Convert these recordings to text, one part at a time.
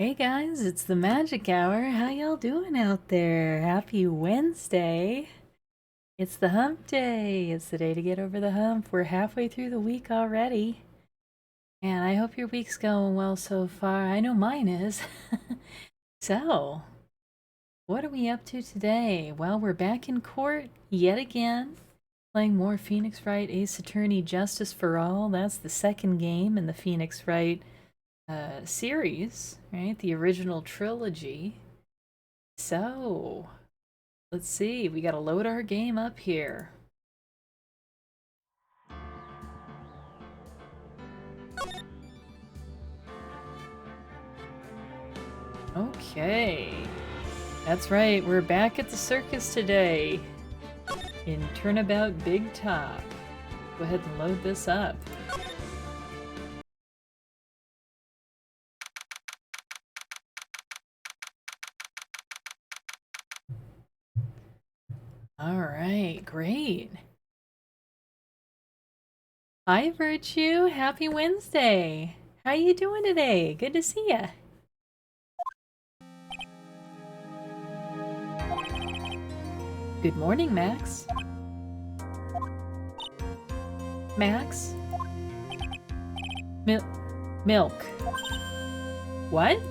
Hey guys, it's the Magic Hour. How y'all doing out there? Happy Wednesday. It's the hump day. It's the day to get over the hump. We're halfway through the week already. And I hope your week's going well so far. I know mine is. So, what are we up to today? Well, we're back in court yet again, playing more Phoenix Wright Ace Attorney Justice for All. That's the second game in the Phoenix Wright series, right? The original trilogy. So, let's see. We gotta load our game up here. Okay. That's right, we're back at the circus today in Turnabout Big Top. Go ahead and load this up. All right, great. Hi, Virtue. Happy Wednesday. How you doing today? Good to see ya. Good morning, Max. Max? Milk. What?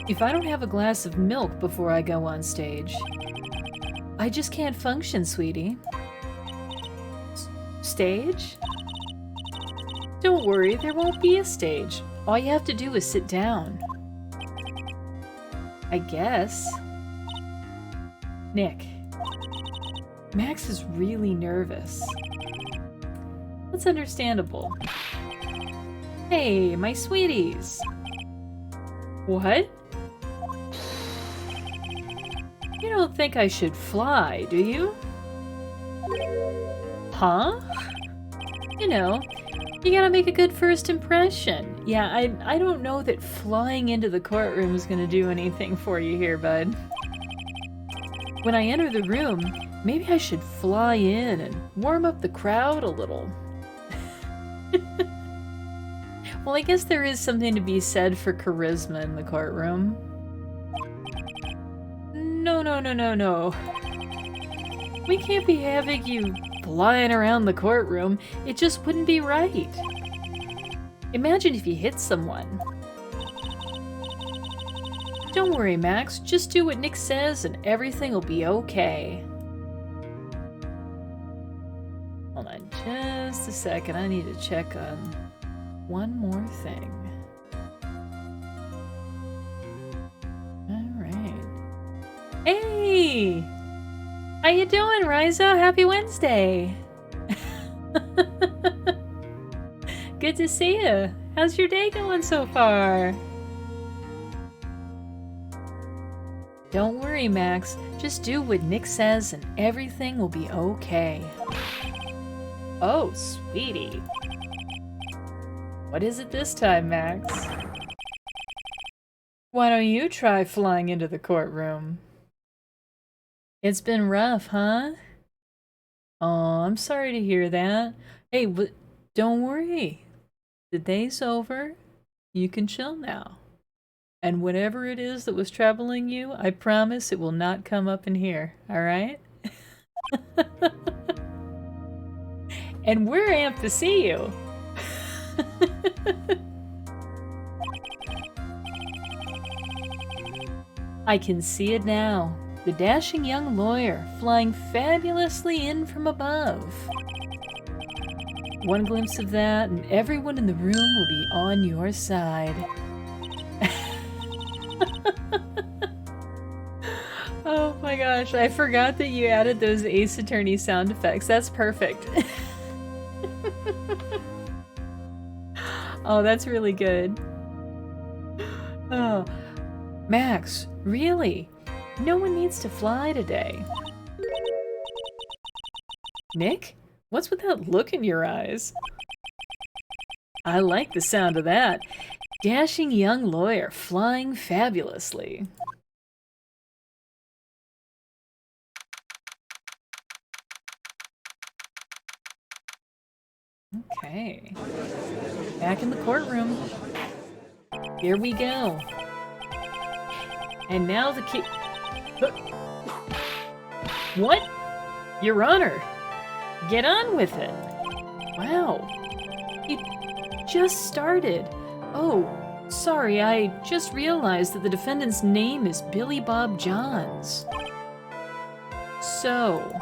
If I don't have a glass of milk before I go on stage, I just can't function, sweetie. Stage? Don't worry, there won't be a stage. All you have to do is sit down. I guess. Nick. Max is really nervous. That's understandable. Hey, my sweeties. What? You don't think I should fly, do you? Huh? You know, you gotta make a good first impression. Yeah, I don't know that flying into the courtroom is gonna do anything for you here, bud. When I enter the room, maybe I should fly in and warm up the crowd a little. Well, I guess there is something to be said for charisma in the courtroom. No. We can't be having you flying around the courtroom. It just wouldn't be right. Imagine if you hit someone. Don't worry, Max. Just do what Nick says and everything will be okay. Hold on just a second. I need to check on one more thing. Alright. Hey! How you doing, Riza? Happy Wednesday! Good to see you. How's your day going so far? Don't worry, Max. Just do what Nick says and everything will be okay. Oh, sweetie. What is it this time, Max? Why don't you try flying into the courtroom? It's been rough, huh? Oh, I'm sorry to hear that. Hey, don't worry. The day's over. You can chill now. And whatever it is that was troubling you, I promise it will not come up in here, alright? And we're amped to see you! I can see it now. The dashing young lawyer flying fabulously in from above. One glimpse of that and everyone in the room will be on your side. Oh my gosh, I forgot that you added those Ace Attorney sound effects. That's perfect. Oh, that's really good. Oh, Max, really? No one needs to fly today. Nick? What's with that look in your eyes? I like the sound of that. Dashing young lawyer flying fabulously. Okay. Back in the courtroom. Here we go. And now the key... What? Your Honor! Get on with it! Wow. It just started. Oh, sorry, I just realized that the defendant's name is Billy Bob Johns. So...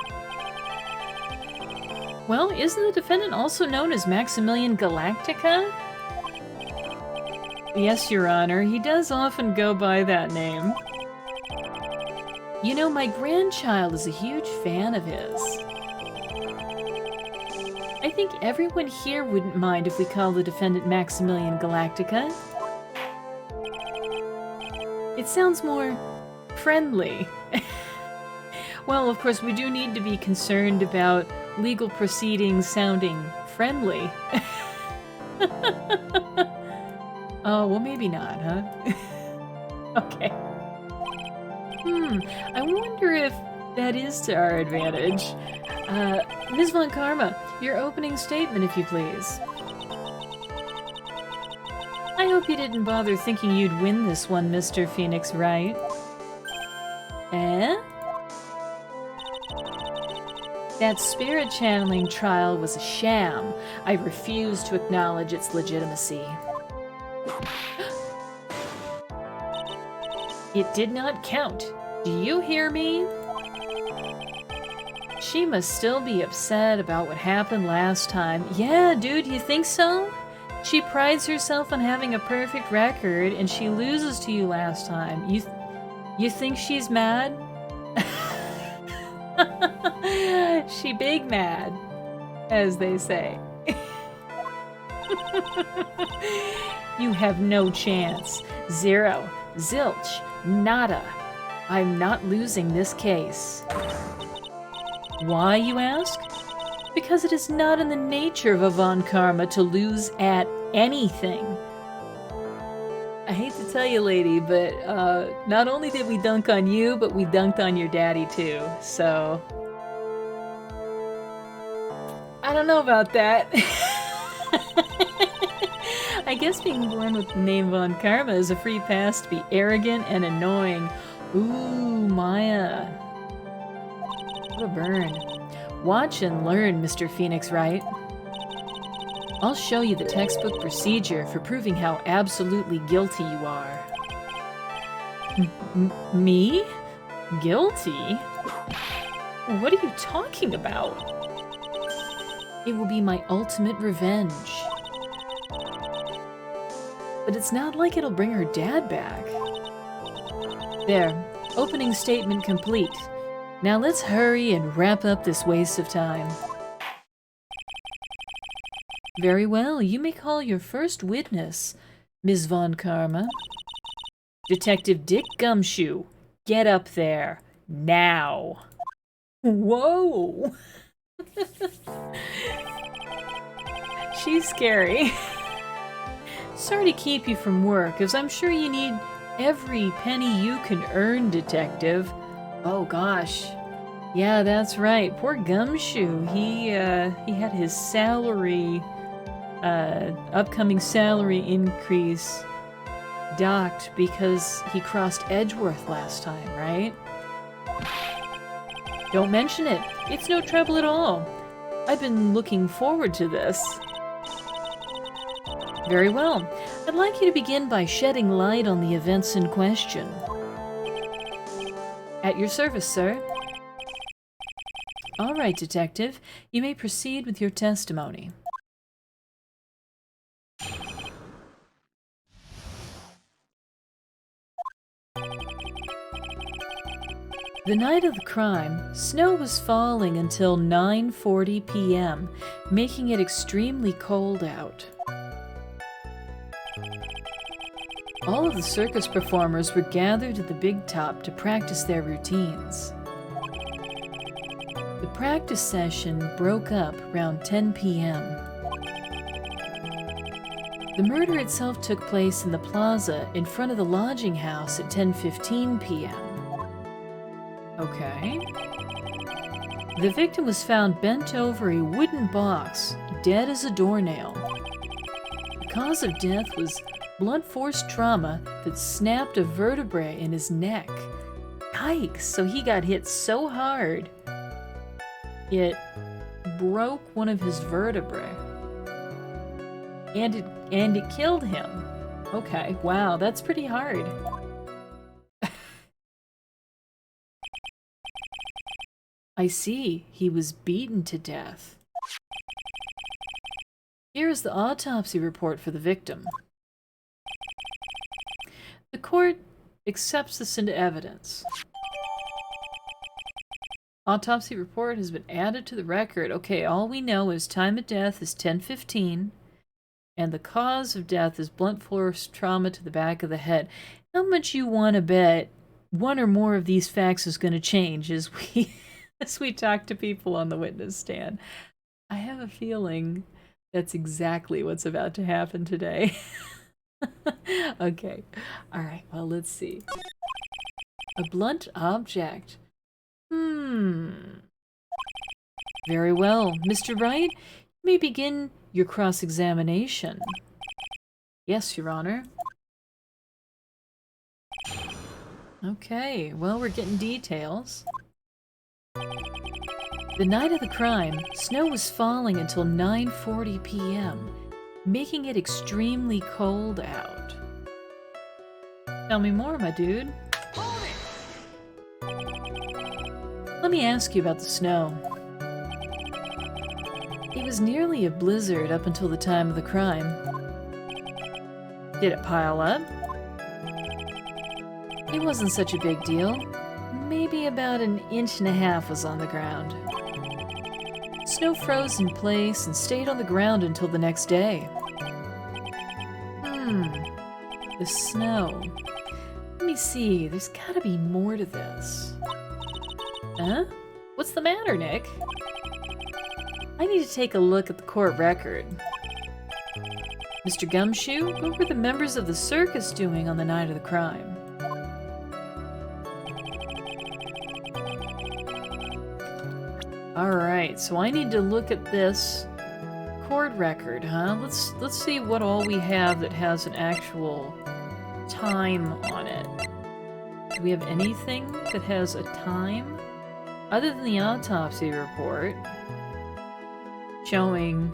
Well, isn't the defendant also known as Maximilian Galactica? Yes, Your Honor, he does often go by that name. You know, my grandchild is a huge fan of his. I think everyone here wouldn't mind if we call the defendant Maximilian Galactica. It sounds more friendly. Well, of course, we do need to be concerned about legal proceedings sounding friendly. Oh, well, maybe not, huh? Okay. I wonder if that is to our advantage. Ms. Von Karma, your opening statement, if you please. I hope you didn't bother thinking you'd win this one, Mr. Phoenix Wright. Eh? That spirit channeling trial was a sham. I refuse to acknowledge its legitimacy. It did not count. Do you hear me? She must still be upset about what happened last time. Yeah, dude, you think so? She prides herself on having a perfect record, and she loses to you last time. You think she's mad? She big mad, as they say. You have no chance. Zero. Zilch. Nada. I'm not losing this case. Why, you ask? Because it is not in the nature of a Von Karma to lose at anything. I hate to tell you, lady, but not only did we dunk on you, but we dunked on your daddy too, so... I don't know about that. I guess being born with the name Von Karma is a free pass to be arrogant and annoying. Ooh, Maya. What a burn. Watch and learn, Mr. Phoenix Wright. I'll show you the textbook procedure for proving how absolutely guilty you are. Me? Guilty? What are you talking about? It will be my ultimate revenge. But it's not like it'll bring her dad back. There, opening statement complete. Now let's hurry and wrap up this waste of time. Very well, you may call your first witness, Ms. Von Karma. Detective Dick Gumshoe, get up there, now. Whoa! She's scary. Sorry to keep you from work, as I'm sure you need every penny you can earn, Detective. Oh gosh. Yeah, that's right. Poor Gumshoe. He had his salary, upcoming salary increase docked because he crossed Edgeworth last time, right? Don't mention it. It's no trouble at all. I've been looking forward to this. Very well. I'd like you to begin by shedding light on the events in question. At your service, sir. All right, Detective. You may proceed with your testimony. The night of the crime, snow was falling until 9:40 p.m., making it extremely cold out. All of the circus performers were gathered at the big top to practice their routines. The practice session broke up around 10 p.m. The murder itself took place in the plaza in front of the lodging house at 10:15 p.m. Okay. The victim was found bent over a wooden box, dead as a doornail. The cause of death was Blunt force trauma that snapped a vertebrae in his neck. Yikes, so he got hit so hard it broke one of his vertebrae. And it killed him. Okay, wow, that's pretty hard. I see, he was beaten to death. Here is the autopsy report for the victim. The court accepts this into evidence. Autopsy report has been added to the record. Okay, all we know is time of death is 10:15, and the cause of death is blunt force trauma to the back of the head. How much you want to bet one or more of these facts is going to change as we talk to people on the witness stand? I have a feeling that's exactly what's about to happen today. Okay. All right. Well, let's see. A blunt object. Very well. Mr. Wright, you may begin your cross-examination. Yes, Your Honor. Okay. Well, we're getting details. The night of the crime, snow was falling until 9:40 p.m., making it extremely cold out. Tell me more, my dude. Let me ask you about the snow. It was nearly a blizzard up until the time of the crime. Did it pile up? It wasn't such a big deal. Maybe about 1.5 inches was on the ground. Snow froze in place and stayed on the ground until the next day. The snow. Let me see, there's gotta be more to this. Huh? What's the matter, Nick? I need to take a look at the court record. Mr. Gumshoe, what were the members of the circus doing on the night of the crime? Alright, so I need to look at this court record, huh? Let's see what all we have that has an actual time on it. Do we have anything that has a time? Other than the autopsy report, showing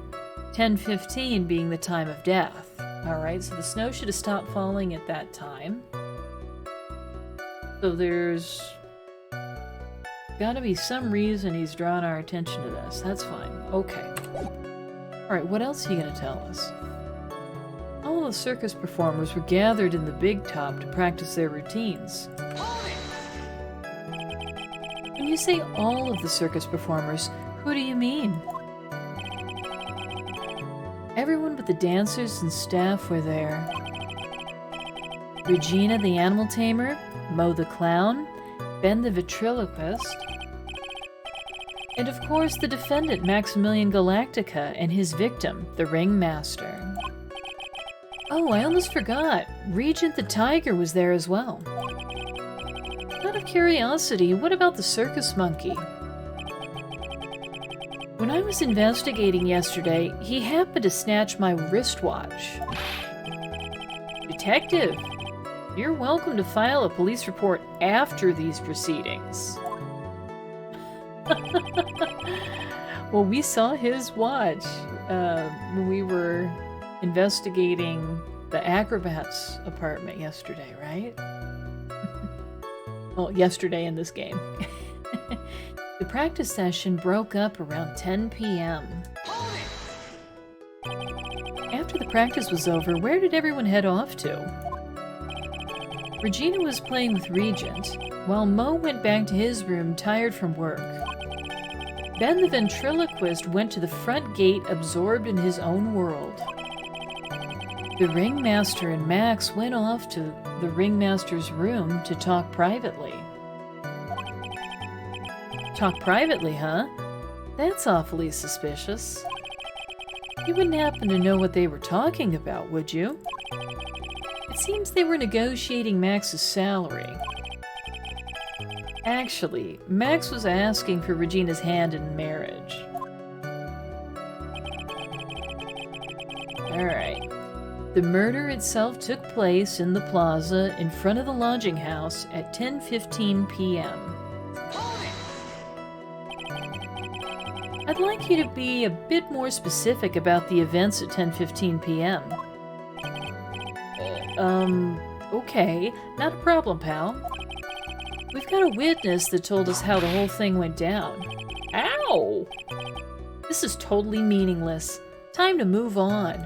10:15 being the time of death. Alright, so the snow should have stopped falling at that time. So there's gotta be some reason he's drawn our attention to this. That's fine. Okay. Alright, what else are you gonna tell us? All the circus performers were gathered in the big top to practice their routines. When you say all of the circus performers, who do you mean? Everyone but the dancers and staff were there. Regina the animal tamer, Mo the clown, Ben the ventriloquist, and of course the defendant Maximilian Galactica and his victim, the ringmaster. Oh, I almost forgot. Regent the tiger was there as well. Out of curiosity, what about the circus monkey? When I was investigating yesterday, he happened to snatch my wristwatch. Detective, you're welcome to file a police report after these proceedings. Well, we saw his watch when we were investigating the acrobat's apartment yesterday, right? Well, yesterday in this game. The practice session broke up around 10 p.m. After the practice was over, where did everyone head off to? Regina was playing with Regent, while Mo went back to his room tired from work. Ben the ventriloquist went to the front gate absorbed in his own world. The ringmaster and Max went off to the ringmaster's room to talk privately. Talk privately, huh? That's awfully suspicious. You wouldn't happen to know what they were talking about, would you? It seems they were negotiating Max's salary. Actually, Max was asking for Regina's hand in marriage. Alright. The murder itself took place in the plaza in front of the lodging house at 10:15 p.m. I'd like you to be a bit more specific about the events at 10:15 p.m. Okay, not a problem, pal. We've got a witness that told us how the whole thing went down. Ow! This is totally meaningless. Time to move on.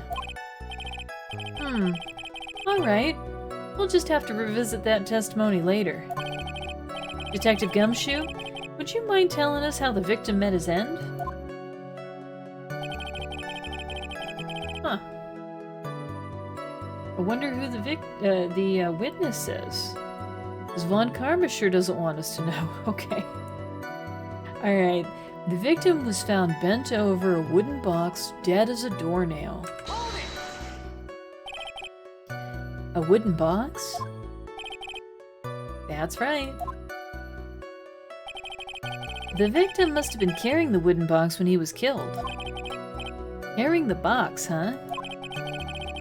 Alright. We'll just have to revisit that testimony later. Detective Gumshoe, would you mind telling us how the victim met his end? Huh. I wonder who the witness is. Because Von Karma sure doesn't want us to know. Okay. Alright. The victim was found bent over a wooden box, dead as a doornail. A wooden box? That's right. The victim must have been carrying the wooden box when he was killed. Carrying the box, huh?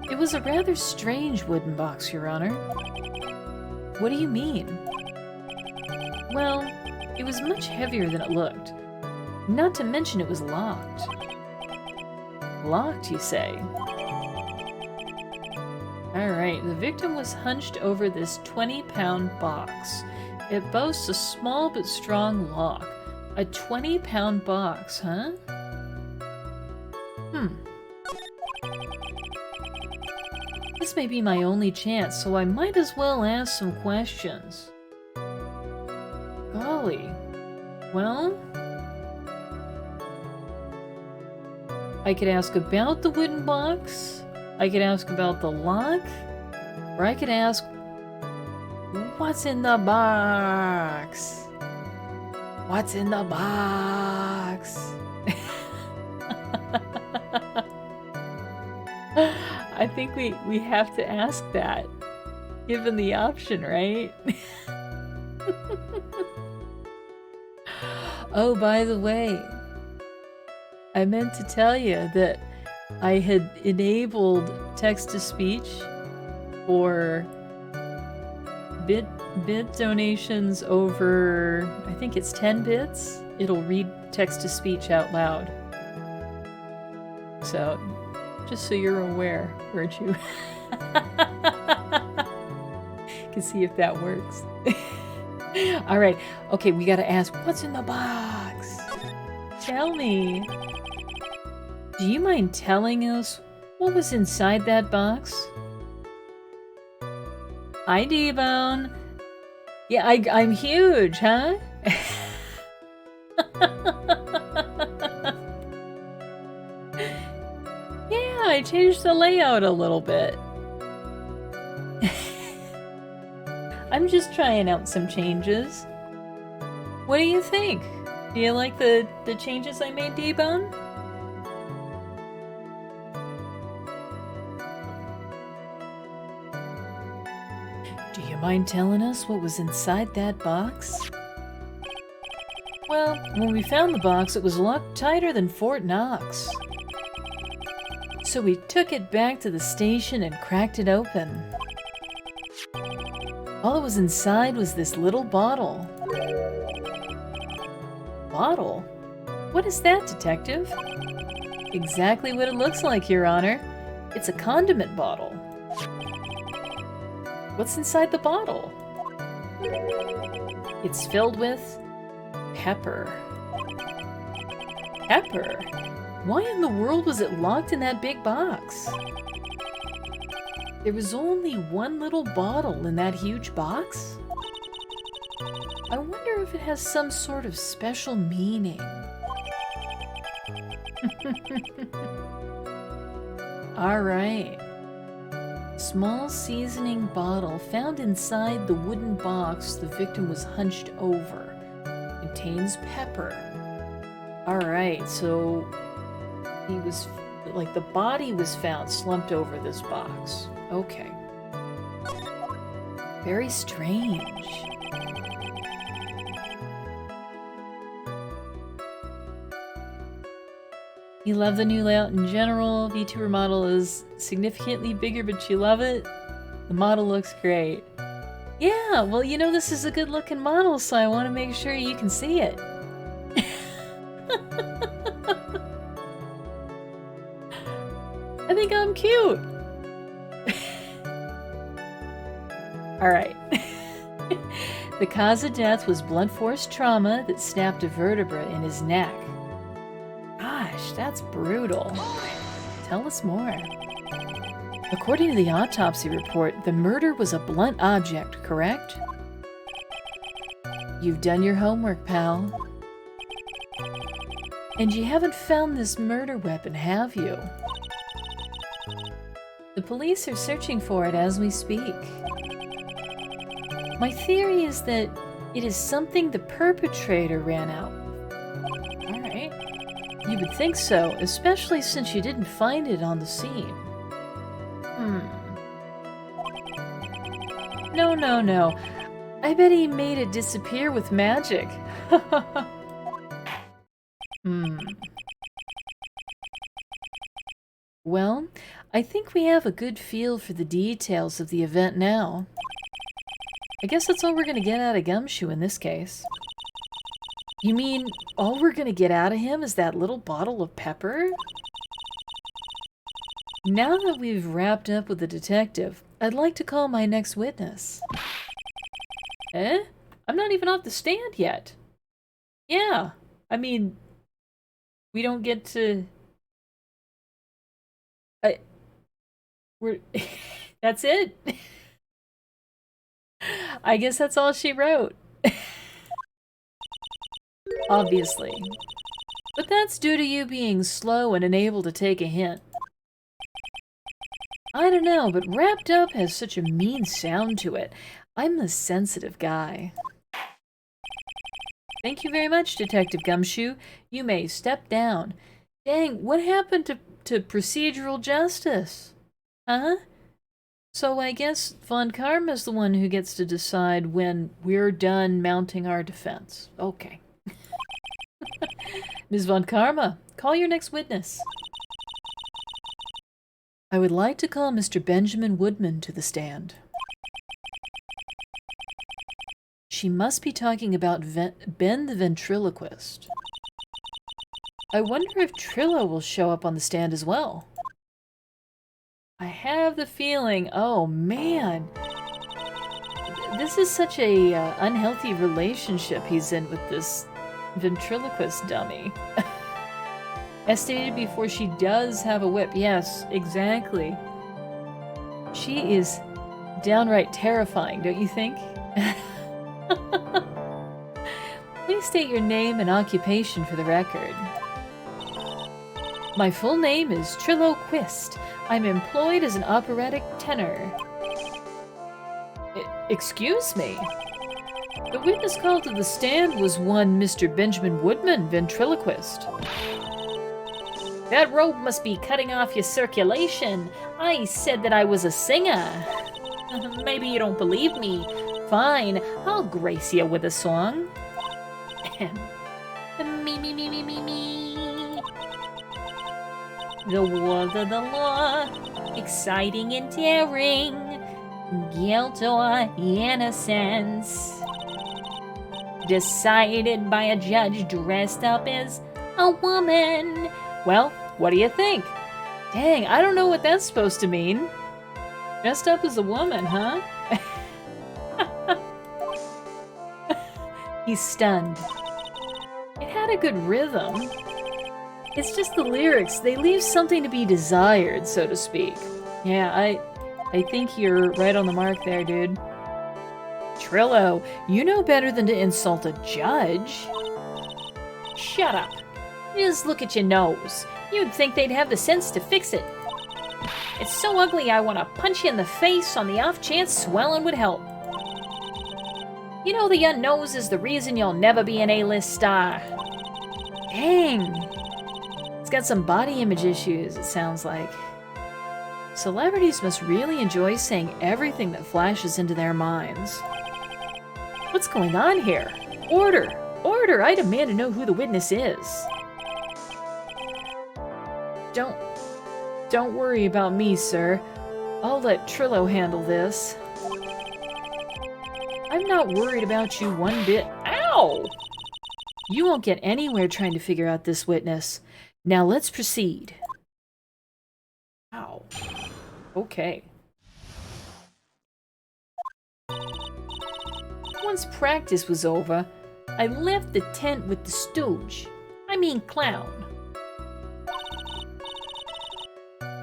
It was a rather strange wooden box, Your Honor. What do you mean? Well, it was much heavier than it looked. Not to mention it was locked. Locked, you say? Alright, the victim was hunched over this 20-pound box. It boasts a small but strong lock. A 20-pound box, huh? This may be my only chance, so I might as well ask some questions. Golly. Well, I could ask about the wooden box, I could ask about the lock, or I could ask, what's in the box? What's in the box? I think we have to ask that, given the option, right? Oh, by the way, I meant to tell you that I had enabled text-to-speech for bit donations over, I think it's 10 bits. It'll read text-to-speech out loud. So, just so you're aware, Virtue. Can see if that works. Alright, okay, we gotta ask, what's in the box? Tell me. Do you mind telling us what was inside that box? Hi, D-Bone. Yeah, I'm huge, huh? Yeah, I changed the layout a little bit. I'm just trying out some changes. What do you think? Do you like the changes I made, D-Bone? Do you mind telling us what was inside that box? Well, when we found the box, it was locked tighter than Fort Knox. So we took it back to the station and cracked it open. All that was inside was this little bottle. Bottle? What is that, Detective? Exactly what it looks like, Your Honor. It's a condiment bottle. What's inside the bottle? It's filled with pepper. Pepper? Why in the world was it locked in that big box? There was only one little bottle in that huge box? I wonder if it has some sort of special meaning. Alright. Small seasoning bottle found inside the wooden box the victim was hunched over. Contains pepper. Alright, so he was, like, the body was found slumped over this box. Okay. Very strange. You love the new layout in general. VTuber model is significantly bigger, but you love it. The model looks great. Yeah, well, you know, this is a good looking model, so I want to make sure you can see it. I think I'm cute. Alright. The cause of death was blunt force trauma that snapped a vertebra in his neck. Gosh, that's brutal. Tell us more. According to the autopsy report, the murder was a blunt object, correct? You've done your homework, pal. And you haven't found this murder weapon, have you? The police are searching for it as we speak. My theory is that it is something the perpetrator ran out. Alright. You would think so, especially since you didn't find it on the scene. No. I bet he made it disappear with magic. Well, I think we have a good feel for the details of the event now. I guess that's all we're gonna get out of Gumshoe in this case. You mean, all we're gonna get out of him is that little bottle of pepper? Now that we've wrapped up with the detective, I'd like to call my next witness. Eh? I'm not even off the stand yet. Yeah, I mean, we don't get to... That's it? I guess that's all she wrote. Obviously. But that's due to you being slow and unable to take a hint. I don't know, but wrapped up has such a mean sound to it. I'm a sensitive guy. Thank you very much, Detective Gumshoe. You may step down. Dang, what happened to procedural justice? Huh? So I guess Von Karma's the one who gets to decide when we're done mounting our defense. Okay. Ms. Von Karma, call your next witness. I would like to call Mr. Benjamin Woodman to the stand. She must be talking about Ben the ventriloquist. I wonder if Trillo will show up on the stand as well. I have the feeling, oh man, this is such a unhealthy relationship he's in with this ventriloquist dummy. As stated before, she does have a whip. Yes, exactly. She is downright terrifying, don't you think? Please state your name and occupation for the record. My full name is Trillo Quist. I'm employed as an operatic tenor. Excuse me? The witness called to the stand was one Mr. Benjamin Woodman, ventriloquist. That rope must be cutting off your circulation. I said that I was a singer. Maybe you don't believe me. Fine, I'll grace you with a song. Me. The world of the law, exciting and daring, guilt or innocence. Decided by a judge dressed up as a woman. Well, what do you think? Dang, I don't know what that's supposed to mean. Dressed up as a woman, huh? He's stunned. It had a good rhythm. It's just the lyrics. They leave something to be desired, so to speak. Yeah, I think you're right on the mark there, dude. Trillo, you know better than to insult a judge. Shut up. Just look at your nose. You'd think they'd have the sense to fix it. It's so ugly I want to punch you in the face on the off chance swelling would help. You know that your nose is the reason you'll never be an A-list star. Dang. It's got some body image issues, it sounds like. Celebrities must really enjoy saying everything that flashes into their minds. What's going on here? Order! Order! I demand to know who the witness is. Don't worry about me, sir. I'll let Trillo handle this. I'm not worried about you one bit. Ow! You won't get anywhere trying to figure out this witness. Now let's proceed. Ow. Okay. Once practice was over, I left the tent with the stooge. I mean clown.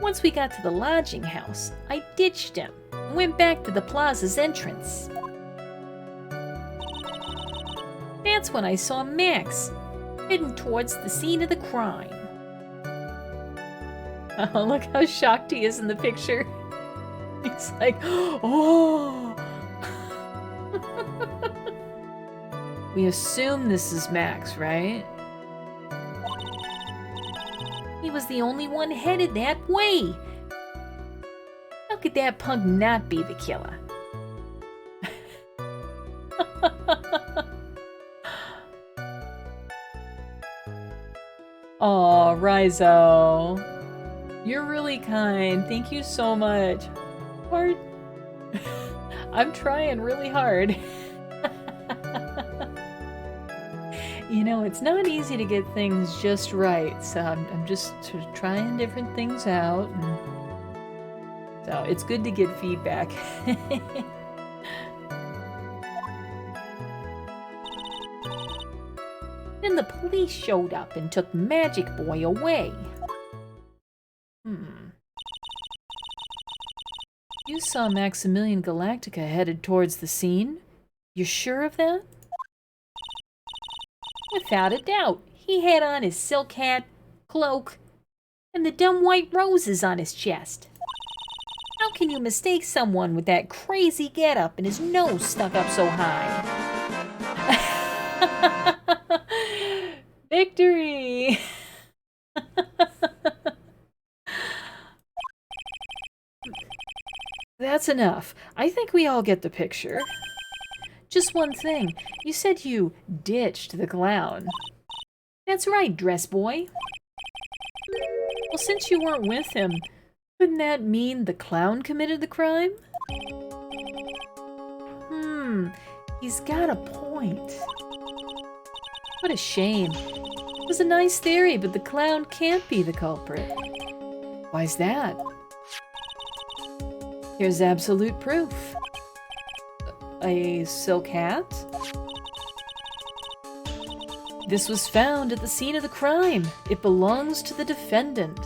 Once we got to the lodging house, I ditched him and went back to the plaza's entrance. That's when I saw Max, heading towards the scene of the crime. Oh, look how shocked he is in the picture. He's like, oh! We assume this is Max, right? He was the only one headed that way. How could that punk not be the killer? Aw, Rizo. You're really kind. Thank you so much. Hard. I'm trying really hard. You know, it's not easy to get things just right, so I'm just sort of trying different things out. And so it's good to get feedback. Then the police showed up and took Magic Boy away. You saw Maximilian Galactica headed towards the scene? You're sure of that? Without a doubt. He had on his silk hat, cloak, and the dumb white roses on his chest. How can you mistake someone with that crazy getup and his nose stuck up so high? Victory! That's enough. I think we all get the picture. Just one thing. You said you ditched the clown. That's right, dress boy. Well, since you weren't with him, couldn't that mean the clown committed the crime? He's got a point. What a shame. It was a nice theory, but the clown can't be the culprit. Why's that? Here's absolute proof. A silk hat? This was found at the scene of the crime. It belongs to the defendant.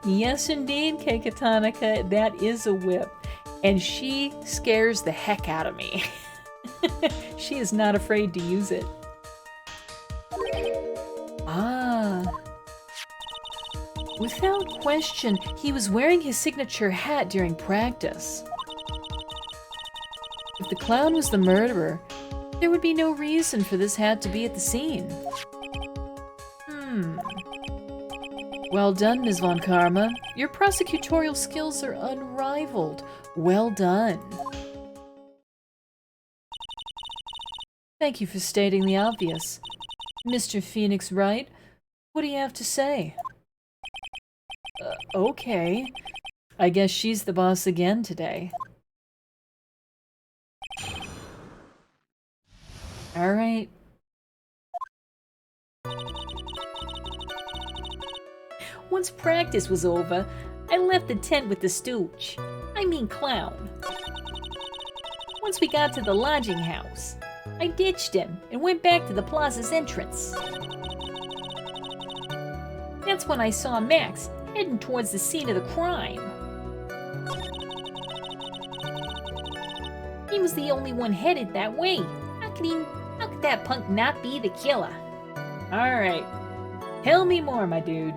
Yes, indeed, Keikatonica, that is a whip. And she scares the heck out of me. She is not afraid to use it. Ah. Without question, he was wearing his signature hat during practice. If the clown was the murderer, there would be no reason for this hat to be at the scene. Well done, Ms. Von Karma. Your prosecutorial skills are unrivaled. Well done. Thank you for stating the obvious. Mr. Phoenix Wright, what do you have to say? Okay. I guess she's the boss again today. All right. Once practice was over, I left the tent with the stooge. I mean clown. Once we got to the lodging house, I ditched him and went back to the plaza's entrance. That's when I saw Max heading towards the scene of the crime. He was the only one headed that way. How could that punk not be the killer? Alright. Tell me more, my dude.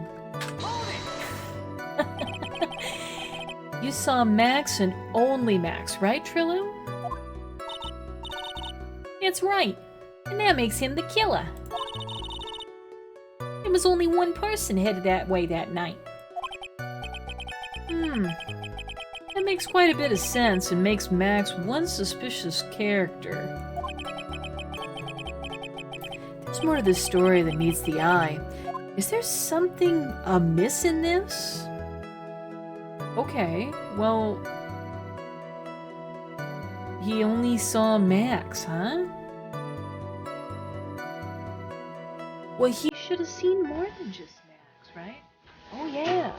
You saw Max and only Max, right, Trillo? That's right. And that makes him the killer. There was only one person headed that way that night. That makes quite a bit of sense and makes Max one suspicious character. There's more to this story than meets the eye. Is there something amiss in this? Okay, well... He only saw Max, huh? Well, he should have seen more than just Max, right? Oh, yeah.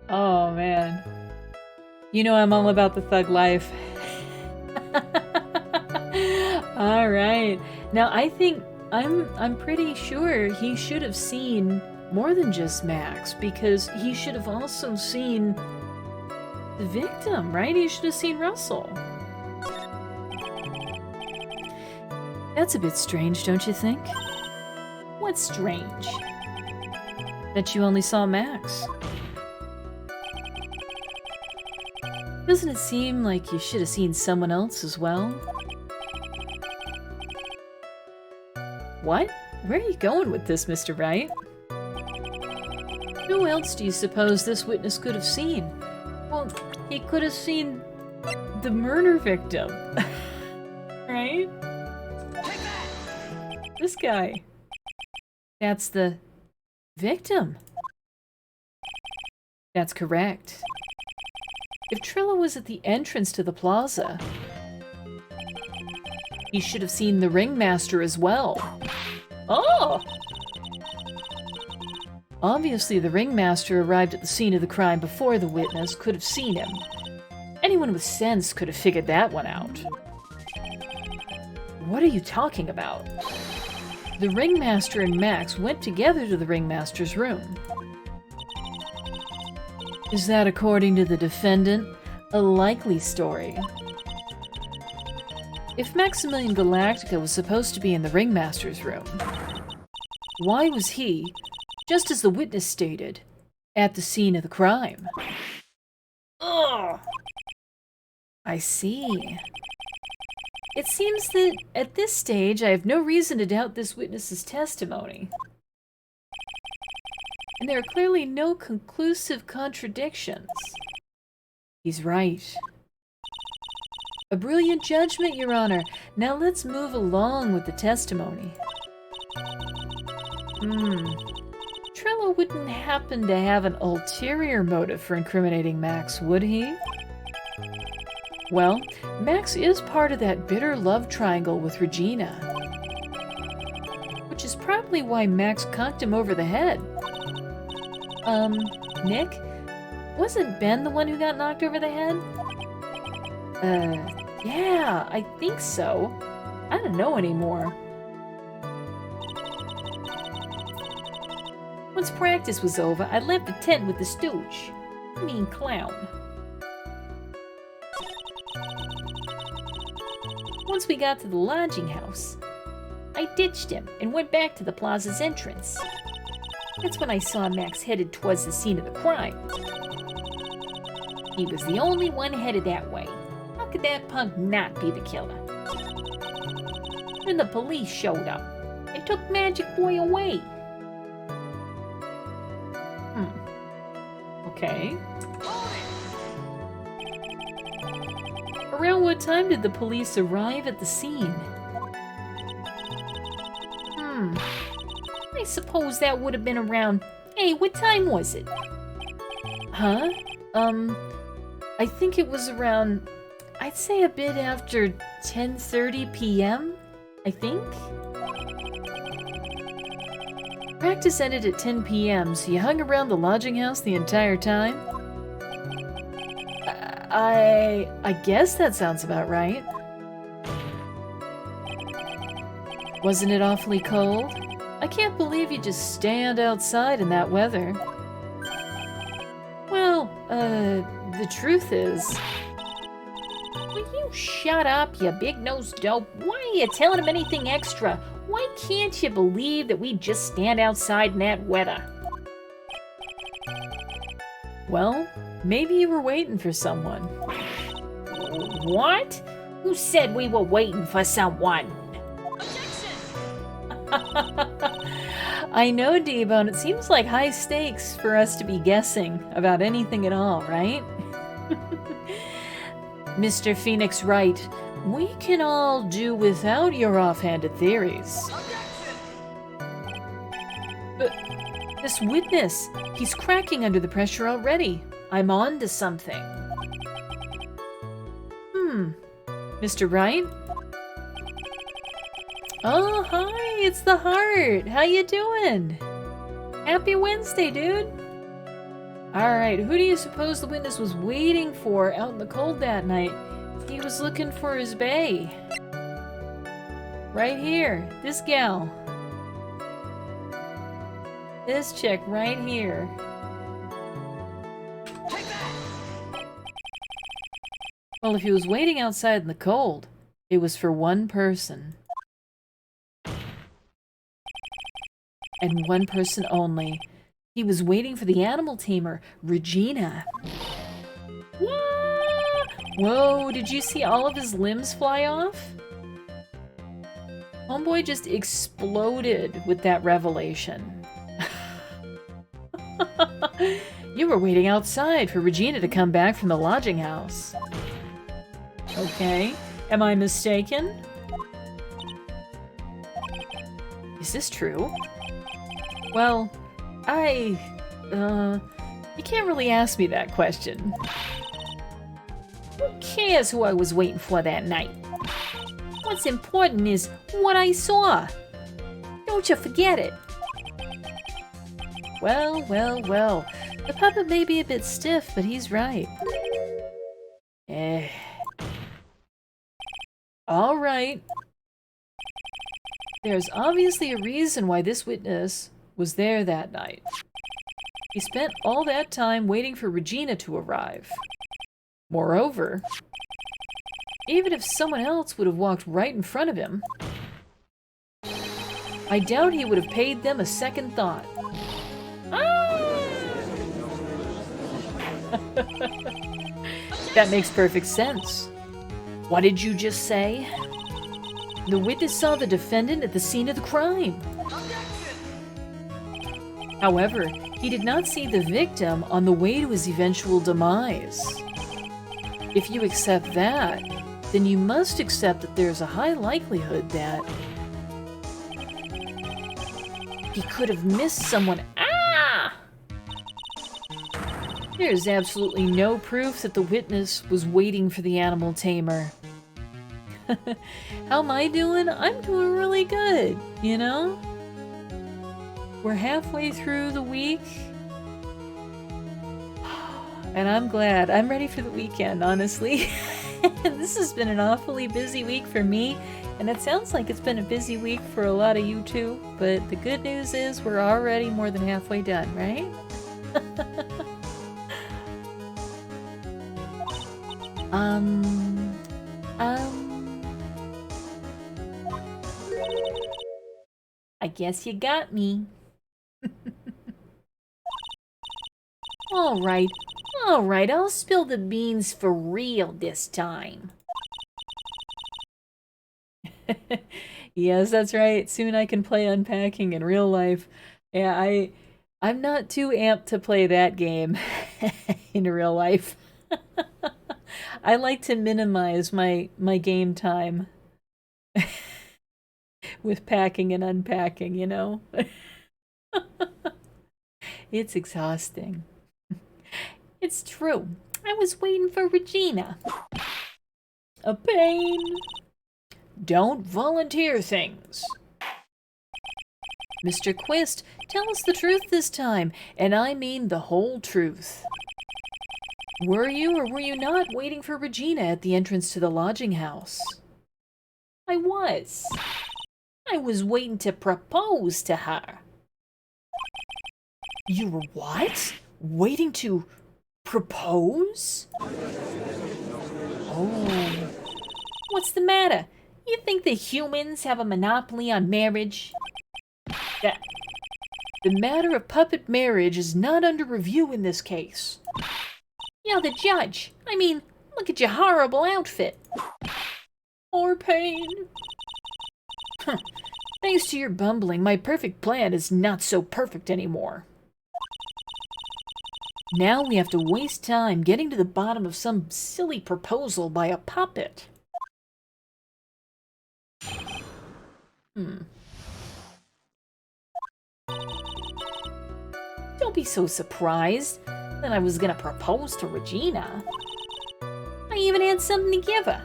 Oh, man. You know I'm all about the thug life. All right. Now, I think I'm pretty sure he should have seen more than just Max, because he should have also seen the victim, right? He should have seen Russell. That's a bit strange, don't you think? What's strange? That you only saw Max. Doesn't it seem like you should have seen someone else as well? What? Where are you going with this, Mr. Wright? Who else do you suppose this witness could have seen? Well, he could have seen the murder victim. Right? This guy. That's the victim. That's correct. If Trilla was at the entrance to the plaza, he should have seen the ringmaster as well. Oh! Obviously, the ringmaster arrived at the scene of the crime before the witness could have seen him. Anyone with sense could have figured that one out. What are you talking about? The ringmaster and Max went together to the ringmaster's room. Is that, according to the defendant, a likely story? If Maximilian Galactica was supposed to be in the ringmaster's room, why was he, just as the witness stated, at the scene of the crime? Ugh! I see. It seems that at this stage I have no reason to doubt this witness's testimony. And there are clearly no conclusive contradictions. He's right. A brilliant judgment, Your Honor. Now let's move along with the testimony. Trello wouldn't happen to have an ulterior motive for incriminating Max, would he? Well, Max is part of that bitter love triangle with Regina. Which is probably why Max conked him over the head. Nick? Wasn't Ben the one who got knocked over the head? Yeah, I think so. I don't know anymore. Once practice was over, I left the tent with the stooge. I mean clown. Once we got to the lodging house, I ditched him and went back to the plaza's entrance. That's when I saw Max headed towards the scene of the crime. He was the only one headed that way. How could that punk not be the killer? Then the police showed up and took Magic Boy away. Okay. Around what time did the police arrive at the scene? I suppose that would have been around... Hey, what time was it? Huh? I think it was around... I'd say a bit after 10:30 p.m., I think? Practice ended at 10 p.m., so you hung around the lodging house the entire time? I guess that sounds about right. Wasn't it awfully cold? I can't believe you just stand outside in that weather. Well, the truth is... Will you shut up, you big-nosed dope? Why are you telling him anything extra? Why can't you believe that we just stand outside in that weather? Well, maybe you were waiting for someone. What? Who said we were waiting for someone? I know, D-Bone. It seems like high stakes for us to be guessing about anything at all, right? Mr. Phoenix Wright, we can all do without your offhanded theories. But this witness, he's cracking under the pressure already. I'm on to something. Mr. Wright? Oh, hi, it's the Heart. How you doing? Happy Wednesday, dude. Alright, who do you suppose the witness was waiting for out in the cold that night? He was looking for his bae. Right here, this gal. This chick right here. Well, if he was waiting outside in the cold, it was for one person. And one person only. He was waiting for the animal tamer, Regina. Whoa, did you see all of his limbs fly off? Homeboy just exploded with that revelation. You were waiting outside for Regina to come back from the lodging house. Okay, am I mistaken? Is this true? Well, you can't really ask me that question. Who cares who I was waiting for that night? What's important is what I saw. Don't you forget it. Well, well, well. The puppet may be a bit stiff, but he's right. All right. There's obviously a reason why this witness was there that night. He spent all that time waiting for Regina to arrive. Moreover, even if someone else would have walked right in front of him, I doubt he would have paid them a second thought. That makes perfect sense. What did you just say? The witness saw the defendant at the scene of the crime. However, he did not see the victim on the way to his eventual demise. If you accept that, then you must accept that there's a high likelihood that he could have missed someone. There's absolutely no proof that the witness was waiting for the animal tamer. How am I doing? I'm doing really good, you know? We're halfway through the week. And I'm glad. I'm ready for the weekend, honestly. This has been an awfully busy week for me. And it sounds like it's been a busy week for a lot of you too. But the good news is we're already more than halfway done, right? I guess you got me. All right, I'll spill the beans for real this time. Yes, that's right. Soon I can play unpacking in real life. Yeah, I'm not too amped to play that game in real life. I like to minimize my game time with packing and unpacking, you know? It's exhausting. It's true. I was waiting for Regina. A pain. Don't volunteer things. Mr. Quist, tell us the truth this time, and I mean the whole truth. Were you or were you not waiting for Regina at the entrance to the lodging house? I was. I was waiting to propose to her. You were what? Waiting to propose? Oh. What's the matter? You think the humans have a monopoly on marriage? The matter of puppet marriage is not under review in this case. You're the judge. I mean, look at your horrible outfit. Or pain. Thanks to your bumbling, my perfect plan is not so perfect anymore. Now we have to waste time getting to the bottom of some silly proposal by a puppet. Don't be so surprised that I was gonna propose to Regina. I even had something to give her.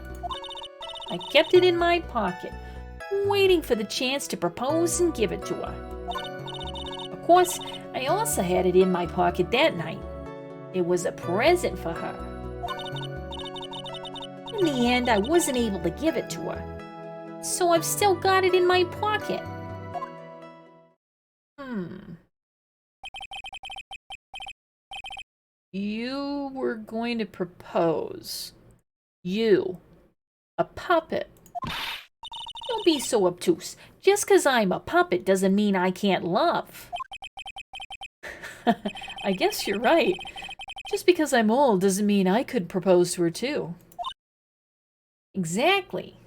I kept it in my pocket, waiting for the chance to propose and give it to her. Of course, I also had it in my pocket that night. It was a present for her. In the end, I wasn't able to give it to her, so I've still got it in my pocket. You were going to propose. You, a puppet. Don't be so obtuse. Just 'cause I'm a puppet doesn't mean I can't love. I guess you're right. Just because I'm old doesn't mean I could propose to her too. Exactly.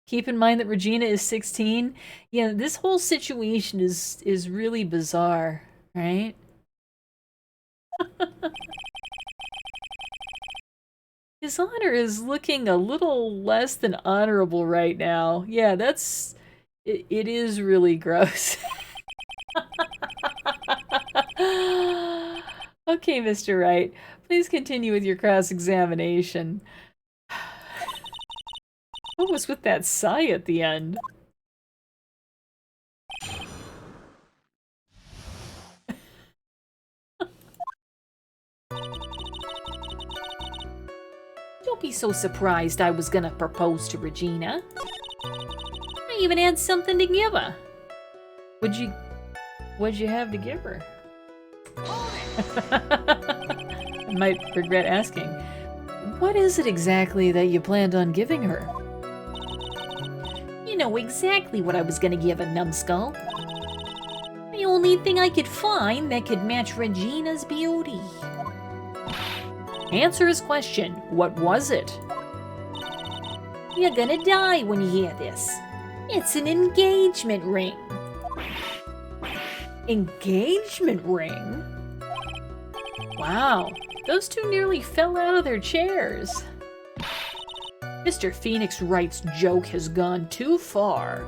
Keep in mind that Regina is 16. Yeah, this whole situation is really bizarre, right? His honor is looking a little less than honorable right now. Yeah, it is really gross. Okay, Mr. Wright, please continue with your cross-examination. What was with that sigh at the end? Don't be so surprised I was gonna propose to Regina. I even had something to give her. What'd you have to give her? I might regret asking. What is it exactly that you planned on giving her? You know exactly what I was gonna give a numbskull. The only thing I could find that could match Regina's beauty. Answer his question. What was it? You're gonna die when you hear this. It's an engagement ring. Engagement ring? Wow, those two nearly fell out of their chairs. Mr. Phoenix Wright's joke has gone too far.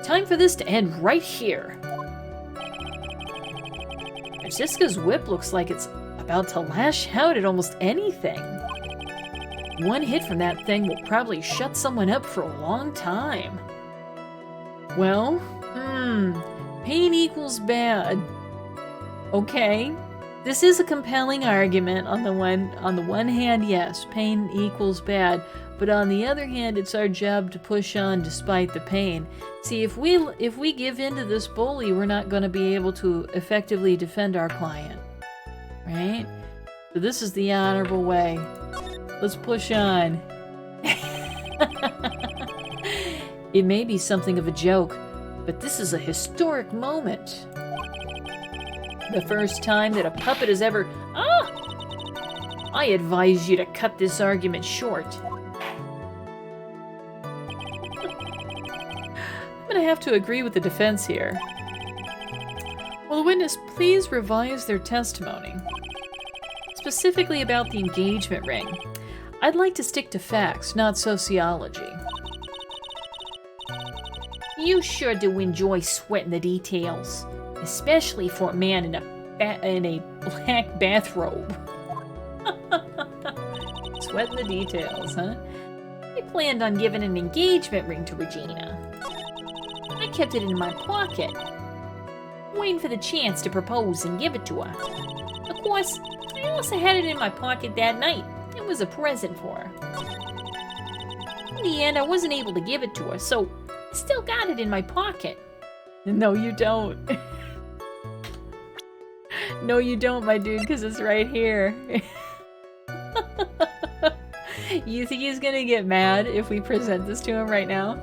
Time for this to end right here. Francisca's whip looks like it's about to lash out at almost anything. One hit from that thing will probably shut someone up for a long time. Well, pain equals bad. Okay, this is a compelling argument. On the one hand, yes, pain equals bad, but on the other hand, it's our job to push on despite the pain. See, if we give in to this bully, we're not going to be able to effectively defend our client, right? So this is the honorable way. Let's push on. It may be something of a joke, but this is a historic moment. The first time that a puppet has ever... I advise you to cut this argument short. I'm gonna have to agree with the defense here. Will the witness please revise their testimony? Specifically about the engagement ring. I'd like to stick to facts, not sociology. You sure do enjoy sweating the details, especially for a man in a black bathrobe. Sweating the details, huh? I planned on giving an engagement ring to Regina. I kept it in my pocket, waiting for the chance to propose and give it to her. Of course, I also had it in my pocket that night. It was a present for her. In the end, I wasn't able to give it to her, so I still got it in my pocket. No, you don't. No, you don't, my dude, because it's right here. You think he's gonna get mad if we present this to him right now?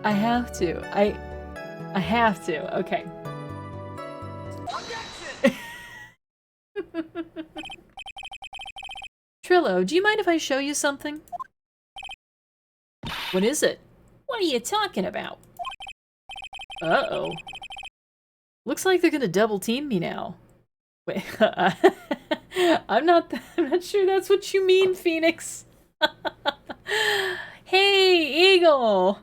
I have to. I have to. Okay. Trillo, do you mind if I show you something? What is it? What are you talking about? Uh-oh. Looks like they're gonna double team me now. Wait, I'm not sure that's what you mean, Phoenix. Hey, Eagle!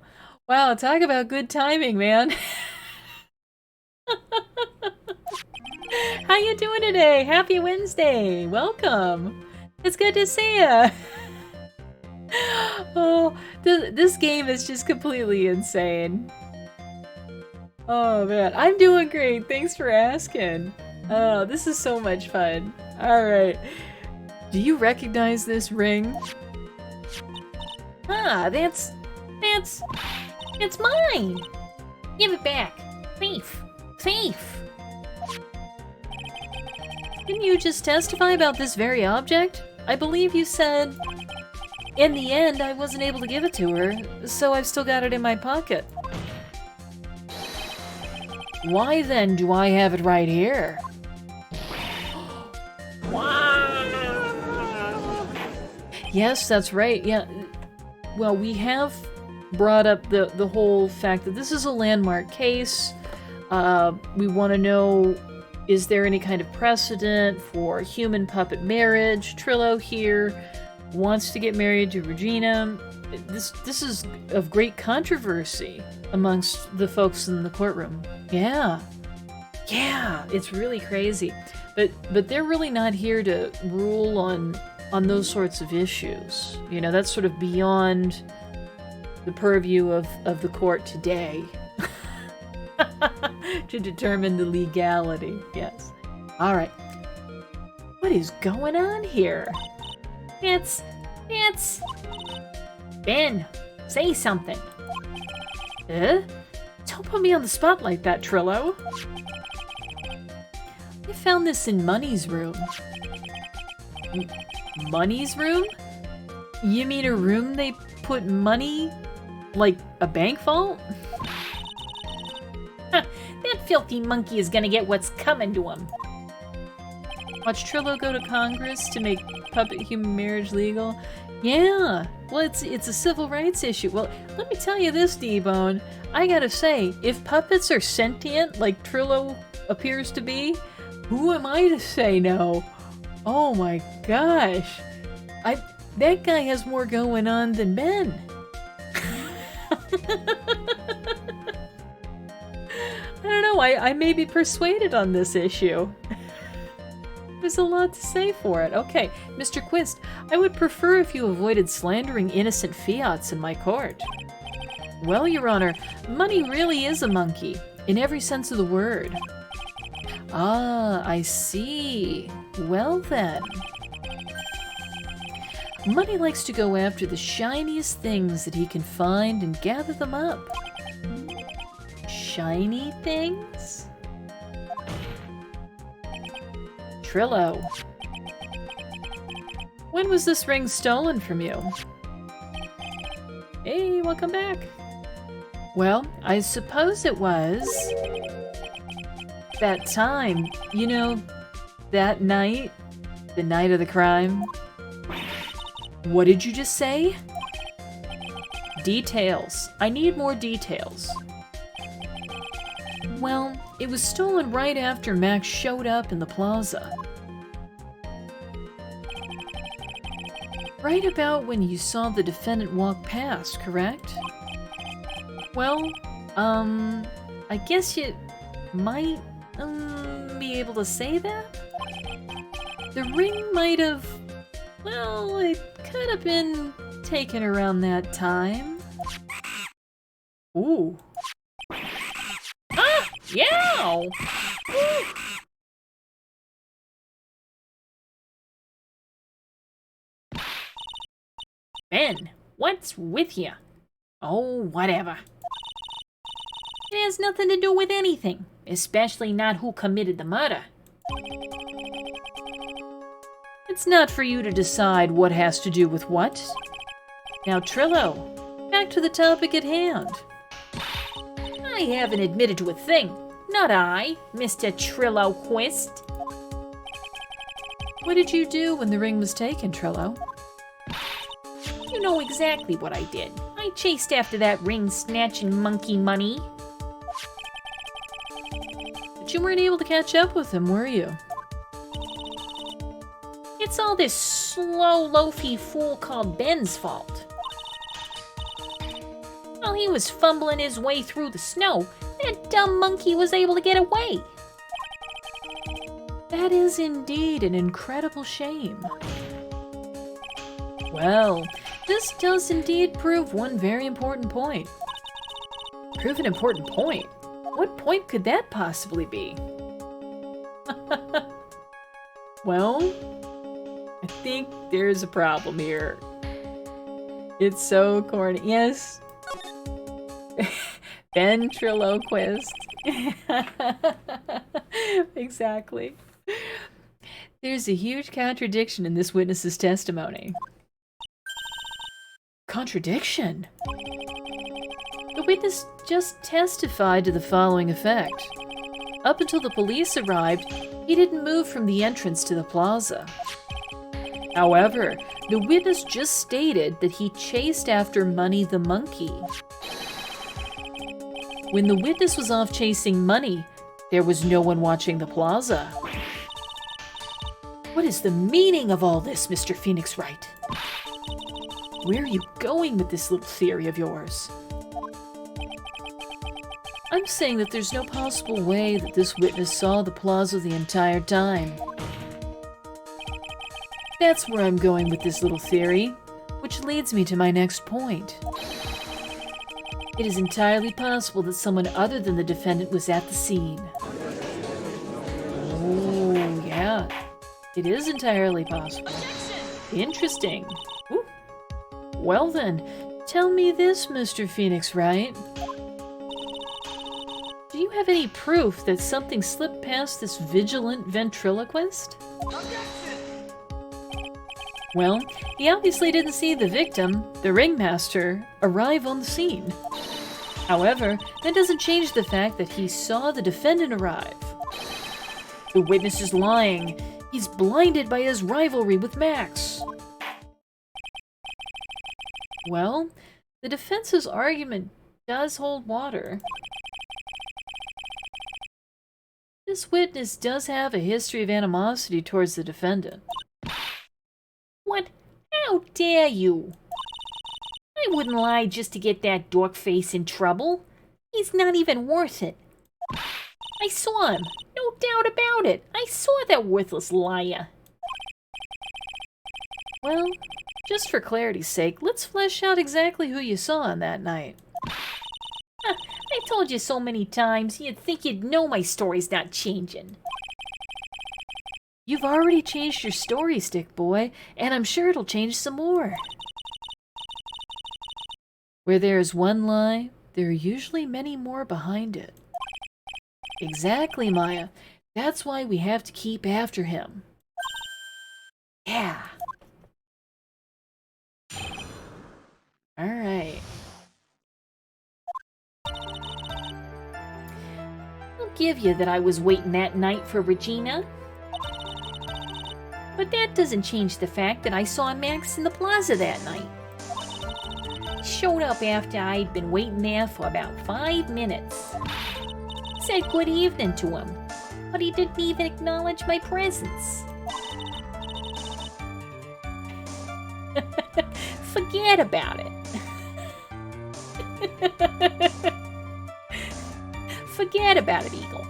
Wow, talk about good timing, man. How you doing today? Happy Wednesday! Welcome! It's good to see ya! Oh, this game is just completely insane. Oh man, I'm doing great. Thanks for asking. Oh, this is so much fun. Alright. Do you recognize this ring? Ah, that's mine! Give it back. Thief! Thief! Didn't you just testify about this very object? I believe you said... In the end, I wasn't able to give it to her, so I've still got it in my pocket. Why then do I have it right here? Yes, that's right. Yeah. Well, we have brought up the whole fact that this is a landmark case. We want to know, is there any kind of precedent for human puppet marriage? Trillo here wants to get married to Regina. This is of great controversy amongst the folks in the courtroom. Yeah, it's really crazy. But they're really not here to rule on those sorts of issues. You know, that's sort of beyond the purview of the court today. To determine the legality, yes. Alright. What is going on here? It's... Ben, say something. Don't put me on the spot like that, Trillo. I found this in Money's room. Money's room? You mean a room they put money? Like a bank vault? That filthy monkey is gonna get what's coming to him. Watch Trillo go to Congress to make puppet human marriage legal? Yeah, well, it's a civil rights issue. Well, let me tell you this, D-Bone. I gotta say, if puppets are sentient, like Trillo appears to be, who am I to say no? Oh my gosh. That guy has more going on than Ben. I don't know, I may be persuaded on this issue. There's a lot to say for it. Okay, Mr. Quist, I would prefer if you avoided slandering innocent fiats in my court. Well, Your Honor, Money really is a monkey, in every sense of the word. Ah, I see. Well then. Money likes to go after the shiniest things that he can find and gather them up. Shiny things? Trillo. When was this ring stolen from you? Hey, welcome back. Well, I suppose it was that time, you know, that night, the night of the crime. What did you just say? Details. I need more details. Well, it was stolen right after Max showed up in the plaza. Right about when you saw the defendant walk past, correct? Well, I guess you might, be able to say that? The ring might have, well, it could have been taken around that time. Ooh. Ah! Yow! Ooh. Ben, what's with you? Oh, whatever. It has nothing to do with anything, especially not who committed the murder. It's not for you to decide what has to do with what. Now, Trillo, back to the topic at hand. I haven't admitted to a thing. Not I, Mr. Trillo Quist. What did you do when the ring was taken, Trillo? You know exactly what I did. I I chased after that ring-snatching monkey money. But you weren't able to catch up with him, were you? It's all this slow, loafy fool called Ben's fault. While he was fumbling his way through the snow, that dumb monkey was able to get away. That is indeed an incredible shame. Well, this does indeed prove one very important point. Prove an important point? What point could that possibly be? Well, I think there's a problem here. It's so corny. Yes. Ventriloquist. Exactly. There's a huge contradiction in this witness's testimony. Contradiction? The witness just testified to the following effect. Up until the police arrived, he didn't move from the entrance to the plaza. However, the witness just stated that he chased after Money the monkey. When the witness was off chasing Money, there was no one watching the plaza. What is the meaning of all this, Mr. Phoenix Wright? Where are you going with this little theory of yours? I'm saying that there's no possible way that this witness saw the plaza the entire time. That's where I'm going with this little theory, which leads me to my next point. It is entirely possible that someone other than the defendant was at the scene. Oh, yeah. It is entirely possible. Interesting. Ooh. Well then, tell me this, Mr. Phoenix Wright. Do you have any proof that something slipped past this vigilant ventriloquist? Well, he obviously didn't see the victim, the ringmaster, arrive on the scene. However, that doesn't change the fact that he saw the defendant arrive. The witness is lying. He's blinded by his rivalry with Max. Well, the defense's argument does hold water. This witness does have a history of animosity towards the defendant. What? How dare you? I wouldn't lie just to get that dork face in trouble. He's not even worth it. I saw him. No doubt about it. I saw that worthless liar. Well, just for clarity's sake, let's flesh out exactly who you saw on that night. I told you so many times, you'd think you'd know my story's not changing. You've already changed your story, Stick Boy, and I'm sure it'll change some more. Where there is one lie, there are usually many more behind it. Exactly, Maya. That's why we have to keep after him. Yeah. Alright. I'll give you that I was waiting that night for Regina. But that doesn't change the fact that I saw Max in the plaza that night. He showed up after I'd been waiting there for about 5 minutes. Said good evening to him, but he didn't even acknowledge my presence. Forget about it. Forget about it, Eagle.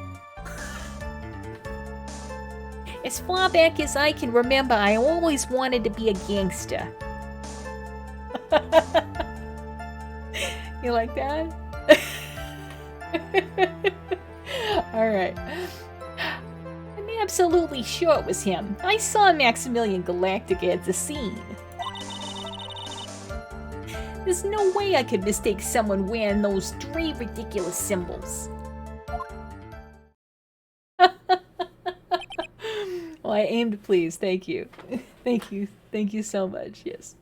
As far back as I can remember, I always wanted to be a gangster. You like that? Alright. I'm absolutely sure it was him. I saw Maximilian Galactica at the scene. There's no way I could mistake someone wearing those 3 ridiculous symbols. Well, I aim to please. Thank you. Thank you. Thank you so much. Yes.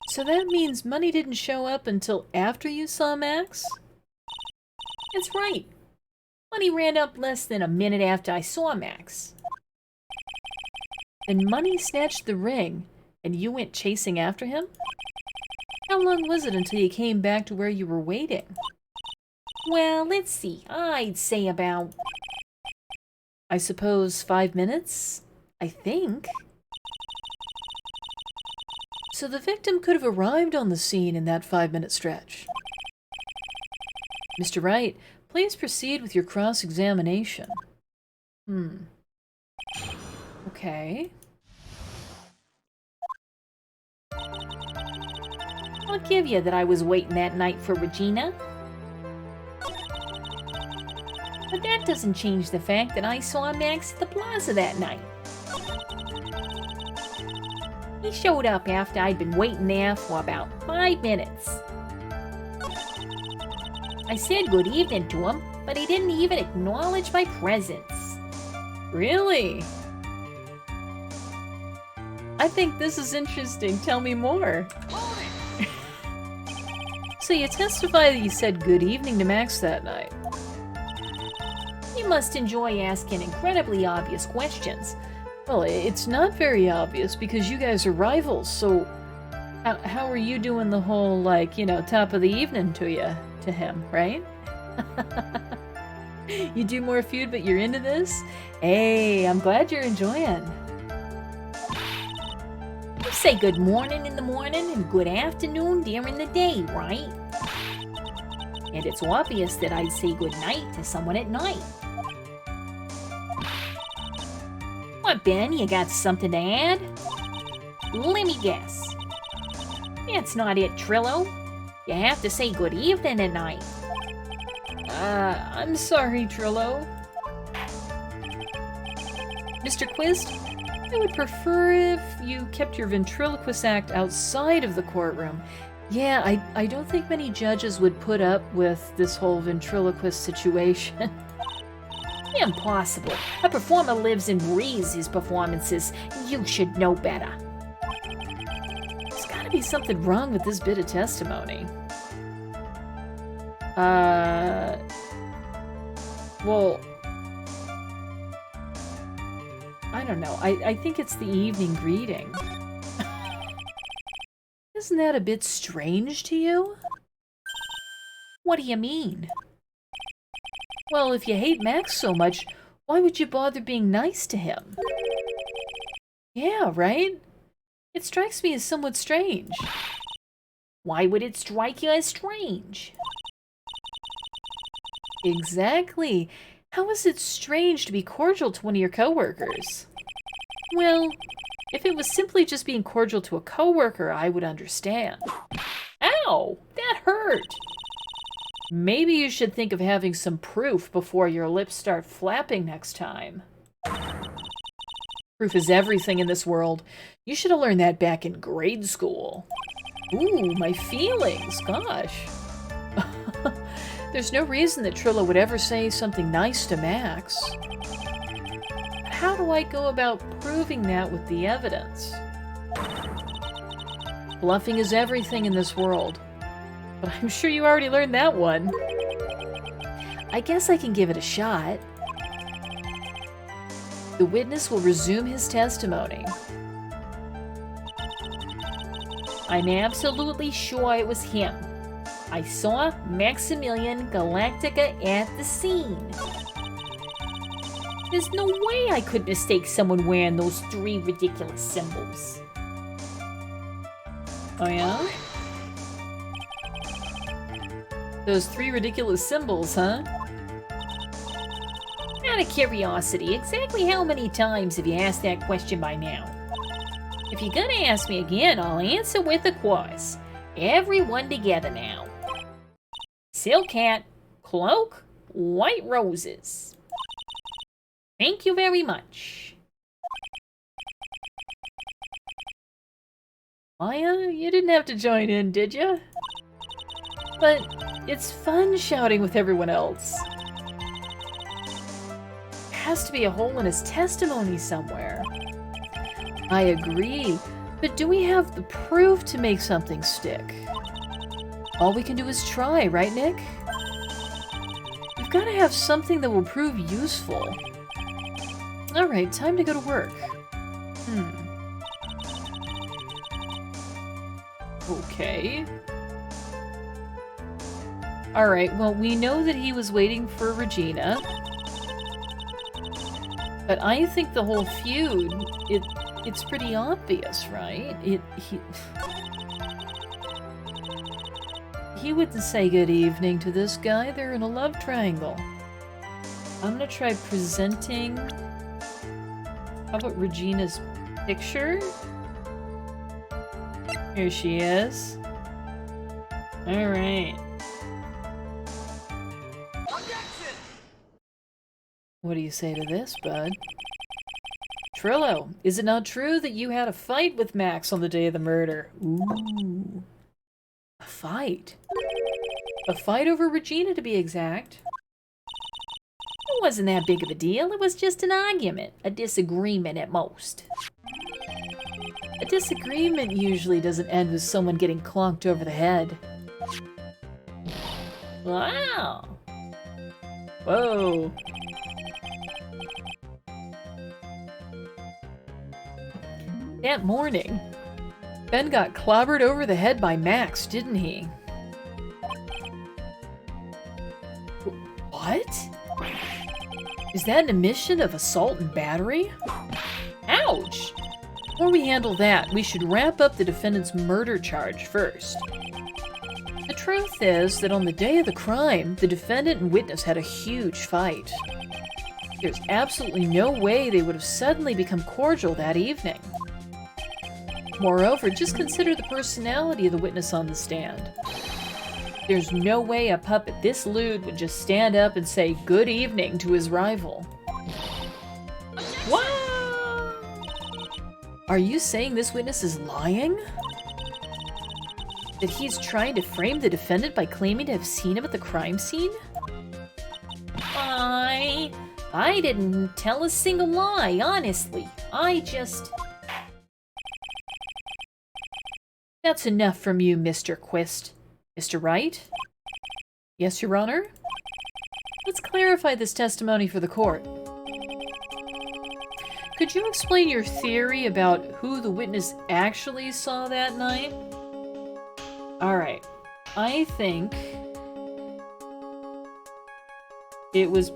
So that means Money didn't show up until after you saw Max? That's right. Money ran up less than a minute after I saw Max. Then Money snatched the ring, And you went chasing after him? How long was it until you came back to where you were waiting? Well, let's see. I'd say about... I suppose 5 minutes? I think. So the victim could have arrived on the scene in that 5-minute stretch. Mr. Wright, please proceed with your cross-examination. Okay. I'll give you that I was waiting that night for Regina. But that doesn't change the fact that I saw Max at the plaza that night. He showed up after I'd been waiting there for about 5 minutes. I said good evening to him, but he didn't even acknowledge my presence. Really? I think this is interesting. Tell me more. So you testify that you said good evening to Max that night. You must enjoy asking incredibly obvious questions. Well, it's not very obvious because you guys are rivals, so how are you doing the whole, like, you know, top of the evening to him, right? You do more feud, but you're into this? Hey, I'm glad you're enjoying. You say good morning in the morning and good afternoon during the day, right? And it's obvious that I'd say good night to someone at night. What, Ben, you got something to add? Let me guess. That's not it, Trillo. You have to say good evening at night. I'm sorry, Trillo. Mr. Quist, I would prefer if you kept your ventriloquist act outside of the courtroom. Yeah, I don't think many judges would put up with this whole ventriloquist situation. Impossible. A performer lives and breathes his performances. You should know better. There's gotta be something wrong with this bit of testimony. Well, I don't know. I think it's the evening greeting. Isn't that a bit strange to you? What do you mean? Well, if you hate Max so much, why would you bother being nice to him? Yeah, right? It strikes me as somewhat strange. Why would it strike you as strange? Exactly. How is it strange to be cordial to one of your coworkers? Well, if it was simply just being cordial to a coworker, I would understand. Ow! That hurt! Maybe you should think of having some proof before your lips start flapping next time. Proof is everything in this world. You should have learned that back in grade school. Ooh, my feelings, gosh. There's no reason that Trillo would ever say something nice to Max. How do I go about proving that with the evidence? Bluffing is everything in this world. But I'm sure you already learned that one. I guess I can give it a shot. The witness will resume his testimony. I'm absolutely sure it was him. I saw Maximilian Galactica at the scene. There's no way I could mistake someone wearing those 3 ridiculous symbols. Oh yeah? Those 3 ridiculous symbols, huh? Out of curiosity, exactly how many times have you asked that question by now? If you're gonna ask me again, I'll answer with a course. Everyone together now. Silk hat, cloak, white roses. Thank you very much. Maya, you didn't have to join in, did you? But it's fun shouting with everyone else. There has to be a hole in his testimony somewhere. I agree, but do we have the proof to make something stick? All we can do is try, right, Nick? We've got to have something that will prove useful. Alright, time to go to work. Okay. Alright, well, we know that he was waiting for Regina. But I think the whole feud, it's pretty obvious, right? He wouldn't say good evening to this guy. They're in a love triangle. I'm gonna try presenting... How about Regina's picture? Here she is. Alright. What do you say to this, bud? Trillo, is it not true that you had a fight with Max on the day of the murder? Ooh. A fight? A fight over Regina, to be exact. It wasn't that big of a deal. It was just an argument. A disagreement at most. A disagreement usually doesn't end with someone getting clonked over the head. Wow. Whoa. That morning, Ben got clobbered over the head by Max, didn't he? What? Is that an admission of assault and battery? Ouch! Before we handle that, we should wrap up the defendant's murder charge first. The truth is that on the day of the crime, the defendant and witness had a huge fight. There's absolutely no way they would have suddenly become cordial that evening. Moreover, just consider the personality of the witness on the stand. There's no way a puppet this lewd would just stand up and say good evening to his rival. What? Are you saying this witness is lying? That he's trying to frame the defendant by claiming to have seen him at the crime scene? I didn't tell a single lie, honestly. I just... That's enough from you, Mr. Quist. Mr. Wright? Yes, Your Honor? Let's clarify this testimony for the court. Could you explain your theory about who the witness actually saw that night? Alright. I think it was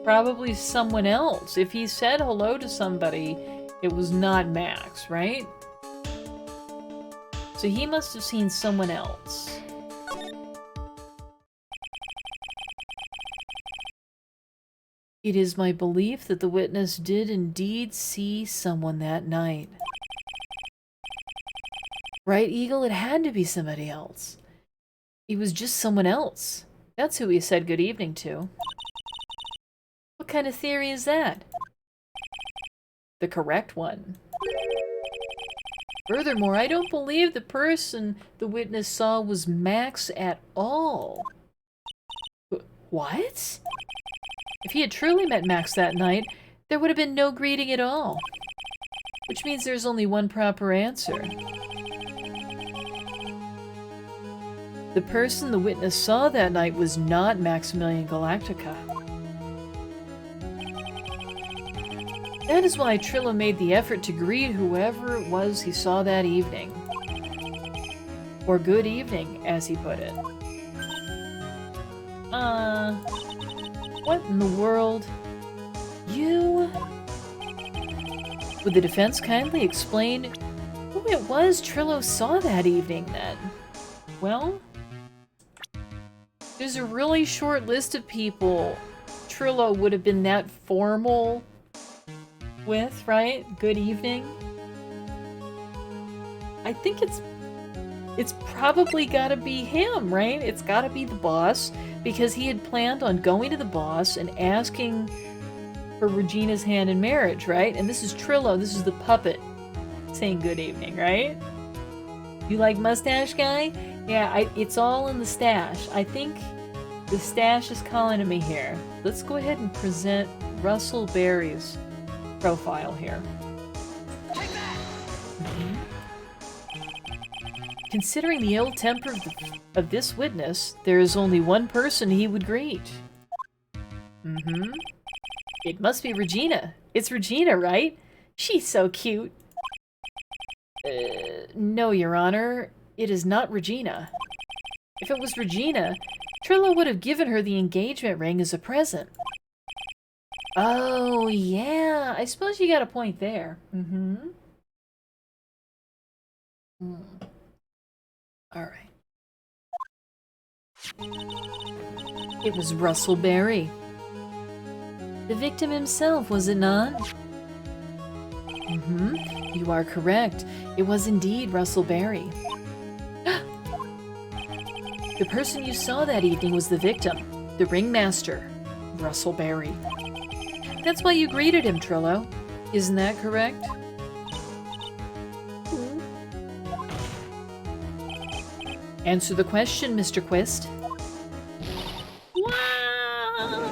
probably someone else. If he said hello to somebody, it was not Max, right? So he must have seen someone else. It is my belief that the witness did indeed see someone that night. Right, Eagle? It had to be somebody else. It was just someone else. That's who he said good evening to. What kind of theory is that? The correct one. Furthermore, I don't believe the person the witness saw was Max at all. What? If he had truly met Max that night, there would have been no greeting at all. Which means there's only one proper answer. The person the witness saw that night was not Maximilian Galactica. That is why Trillo made the effort to greet whoever it was he saw that evening. Or good evening, as he put it. What in the world? You? Would the defense kindly explain who it was Trillo saw that evening, then? Well, there's a really short list of people Trillo would have been that formal with, right? Good evening. I think it's probably gotta be him, right? It's gotta be the boss, because he had planned on going to the boss and asking for Regina's hand in marriage, right? And this is Trillo, this is the puppet saying good evening, right? You like mustache guy? Yeah, it's all in the stash. I think the stash is calling to me here. Let's go ahead and present Russell Berry's profile here. Considering the ill temper of this witness, there is only one person he would greet. It must be Regina. It's Regina, right? She's so cute. No, Your Honor. it is not Regina. If it was Regina, Trillo would have given her the engagement ring as a present. Oh, yeah. I suppose you got a point there. Mm-hmm. All right. It was Russell Berry. The victim himself, was it not? Mm-hmm. You are correct. It was indeed Russell Berry. The person you saw that evening was the victim, the ringmaster, Russell Berry. That's why you greeted him, Trillo. Isn't that correct? Answer the question, Mr. Quist. Wow!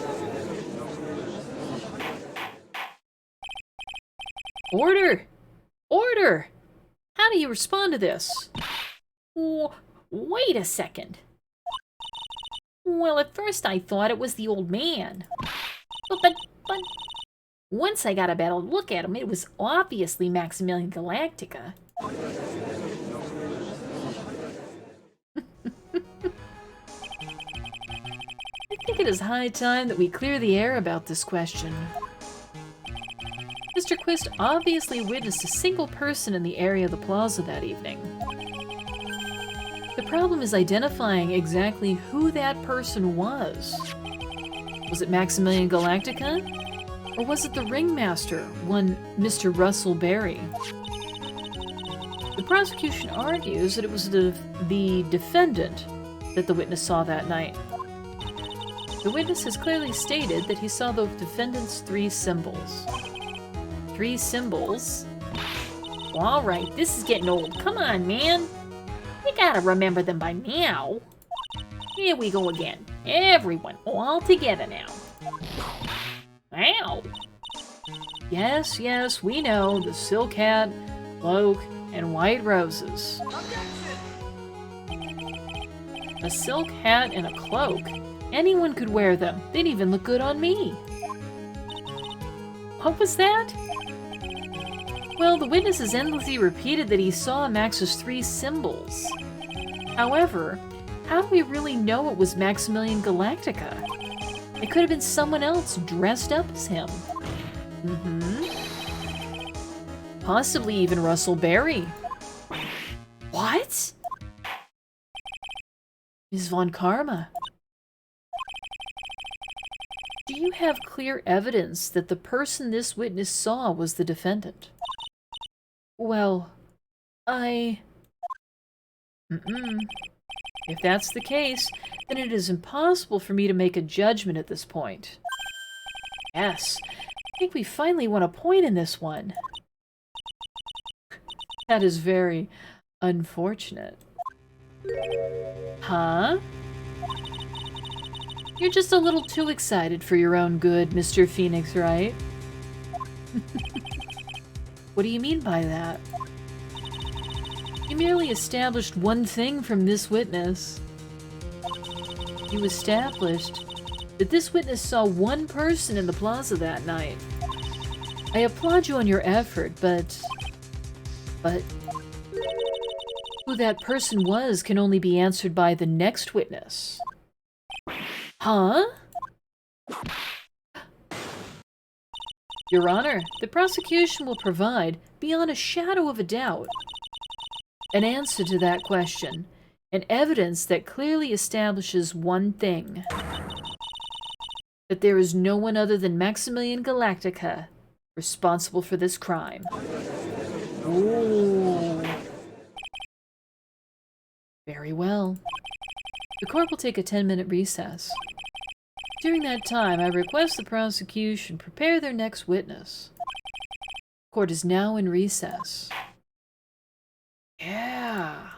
Order! Order! How do you respond to this? Wait a second. Well, at first I thought it was the old man. But once I got a better look at him, it was obviously Maximilian Galactica. I think it is high time that we clear the air about this question. Mr. Quist obviously witnessed a single person in the area of the plaza that evening. The problem is identifying exactly who that person was. Was it Maximilian Galactica? Or was it the ringmaster, one Mr. Russell Berry? The prosecution argues that it was the defendant that the witness saw that night. The witness has clearly stated that he saw the defendant's 3 symbols. 3 symbols? Well, all right, this is getting old. Come on, man. You gotta remember them by now. Here we go again. Everyone, all together now. Ow! Yes, yes, we know. The silk hat, cloak, and white roses. A silk hat and a cloak? Anyone could wear them. They'd even look good on me. What was that? Well, the witness has endlessly repeated that he saw Max's 3 symbols. However, how do we really know it was Maximilian Galactica? It could have been someone else dressed up as him. Possibly even Russell Berry. What? Ms. Von Karma. Do you have clear evidence that the person this witness saw was the defendant? Well, If that's the case, then it is impossible for me to make a judgment at this point. Yes, I think we finally won a point in this one. That is very unfortunate. Huh? You're just a little too excited for your own good, Mr. Phoenix, right? What do you mean by that? You merely established one thing from this witness. You established that this witness saw one person in the plaza that night. I applaud you on your effort, but who that person was can only be answered by the next witness. Huh? Your Honor, the prosecution will provide, beyond a shadow of a doubt, an answer to that question, and evidence that clearly establishes one thing. That there is no one other than Maximilian Galactica responsible for this crime. Ooh. Very well. The court will take a 10-minute recess. During that time, I request the prosecution prepare their next witness. Court is now in recess. Yeah.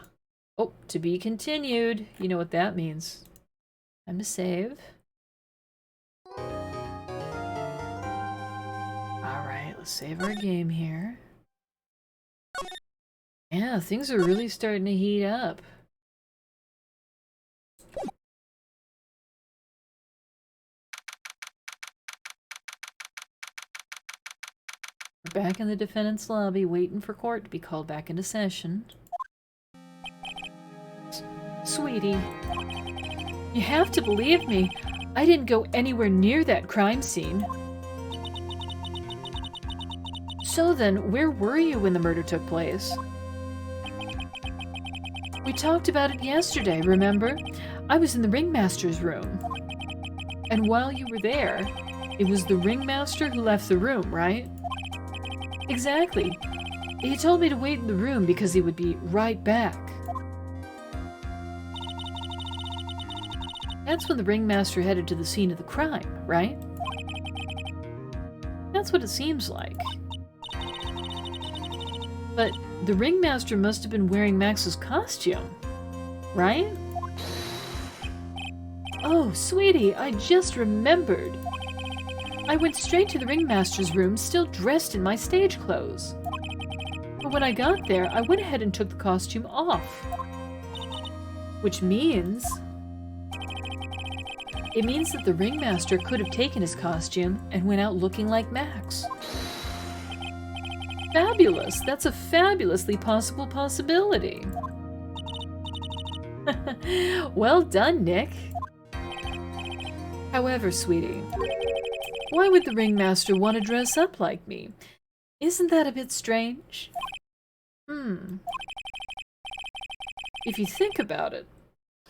Oh, to be continued. You know what that means. Time to save. Alright, let's save our game here. Yeah, things are really starting to heat up. We're back in the defendant's lobby, waiting for court to be called back into session. sweetie. You have to believe me. I didn't go anywhere near that crime scene. So then, where were you when the murder took place? We talked about it yesterday, remember? I was in the ringmaster's room. And while you were there, it was the ringmaster who left the room, right? Exactly. He told me to wait in the room because he would be right back. That's when the ringmaster headed to the scene of the crime, right? That's what it seems like. But the ringmaster must have been wearing Max's costume, right? Oh, sweetie, I just remembered. I went straight to the ringmaster's room, still dressed in my stage clothes. But when I got there, I went ahead and took the costume off. Which means... it means that the ringmaster could have taken his costume and went out looking like Max. Fabulous! That's a fabulously possible possibility. Well done, Nick. However, sweetie, why would the ringmaster want to dress up like me? Isn't that a bit strange? If you think about it,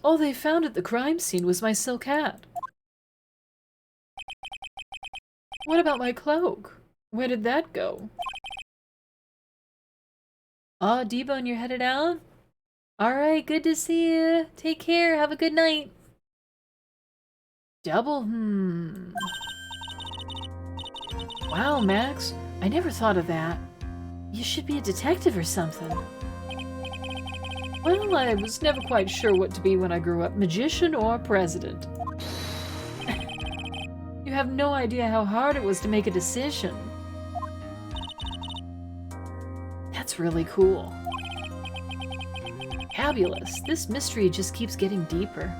all they found at the crime scene was my silk hat. What about my cloak? Where did that go? Ah, D-Bone, you're headed out? Alright, good to see you. Take care, have a good night. Double, Wow, Max, I never thought of that. You should be a detective or something. Well, I was never quite sure what to be when I grew up, magician or president. You have no idea how hard it was to make a decision. That's really cool. Fabulous. This mystery just keeps getting deeper.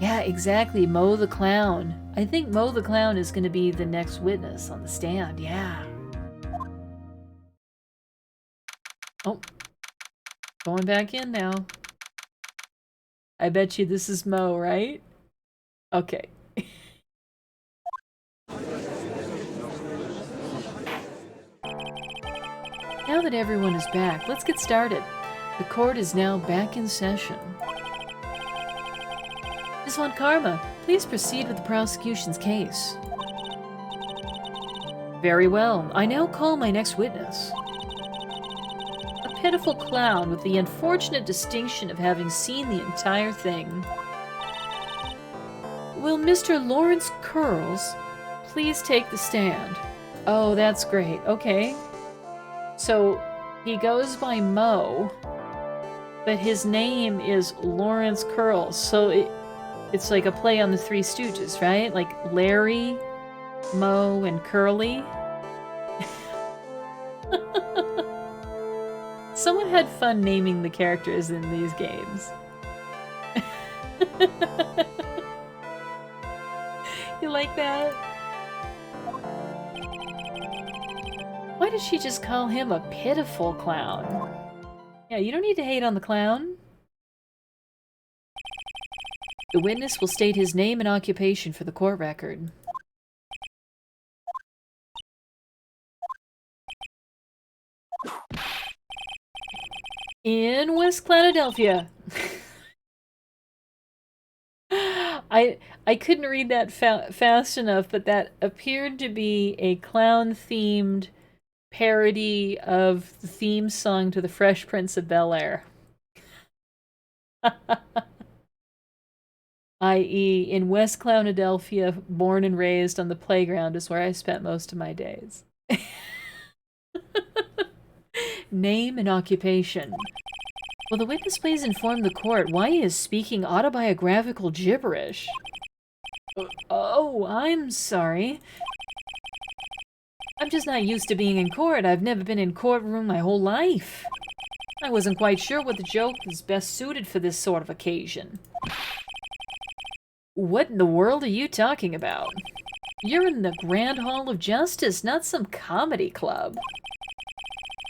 Yeah, exactly. Mo the Clown. I think Mo the Clown is going to be the next witness on the stand. Yeah. Oh. Going back in now. I bet you this is Mo, right? Okay. Now that everyone is back, let's get started. The court is now back in session. Ms. Von Karma, please proceed with the prosecution's case. Very well. I now call my next witness. A pitiful clown with the unfortunate distinction of having seen the entire thing. Will Mr. Lawrence Curls please take the stand? Oh, that's great. Okay. So, he goes by Mo, but his name is Lawrence Curls, so it's like a play on the Three Stooges, right? Like Larry, Mo, and Curly. Someone had fun naming the characters in these games. You like that? Why did she just call him a pitiful clown? Yeah, you don't need to hate on the clown. The witness will state his name and occupation for the court record. In West Clonadelphia. I couldn't read that fast enough, but that appeared to be a clown-themed parody of the theme song to The Fresh Prince of Bel-Air. I.e., in West Clonadelphia, born and raised on the playground is where I spent most of my days. Name and occupation. Will the witness please inform the court why he is speaking autobiographical gibberish? Oh, I'm sorry. I'm just not used to being in court. I've never been in courtroom my whole life. I wasn't quite sure what the joke was best suited for this sort of occasion. What in the world are you talking about? You're in the Grand Hall of Justice, not some comedy club.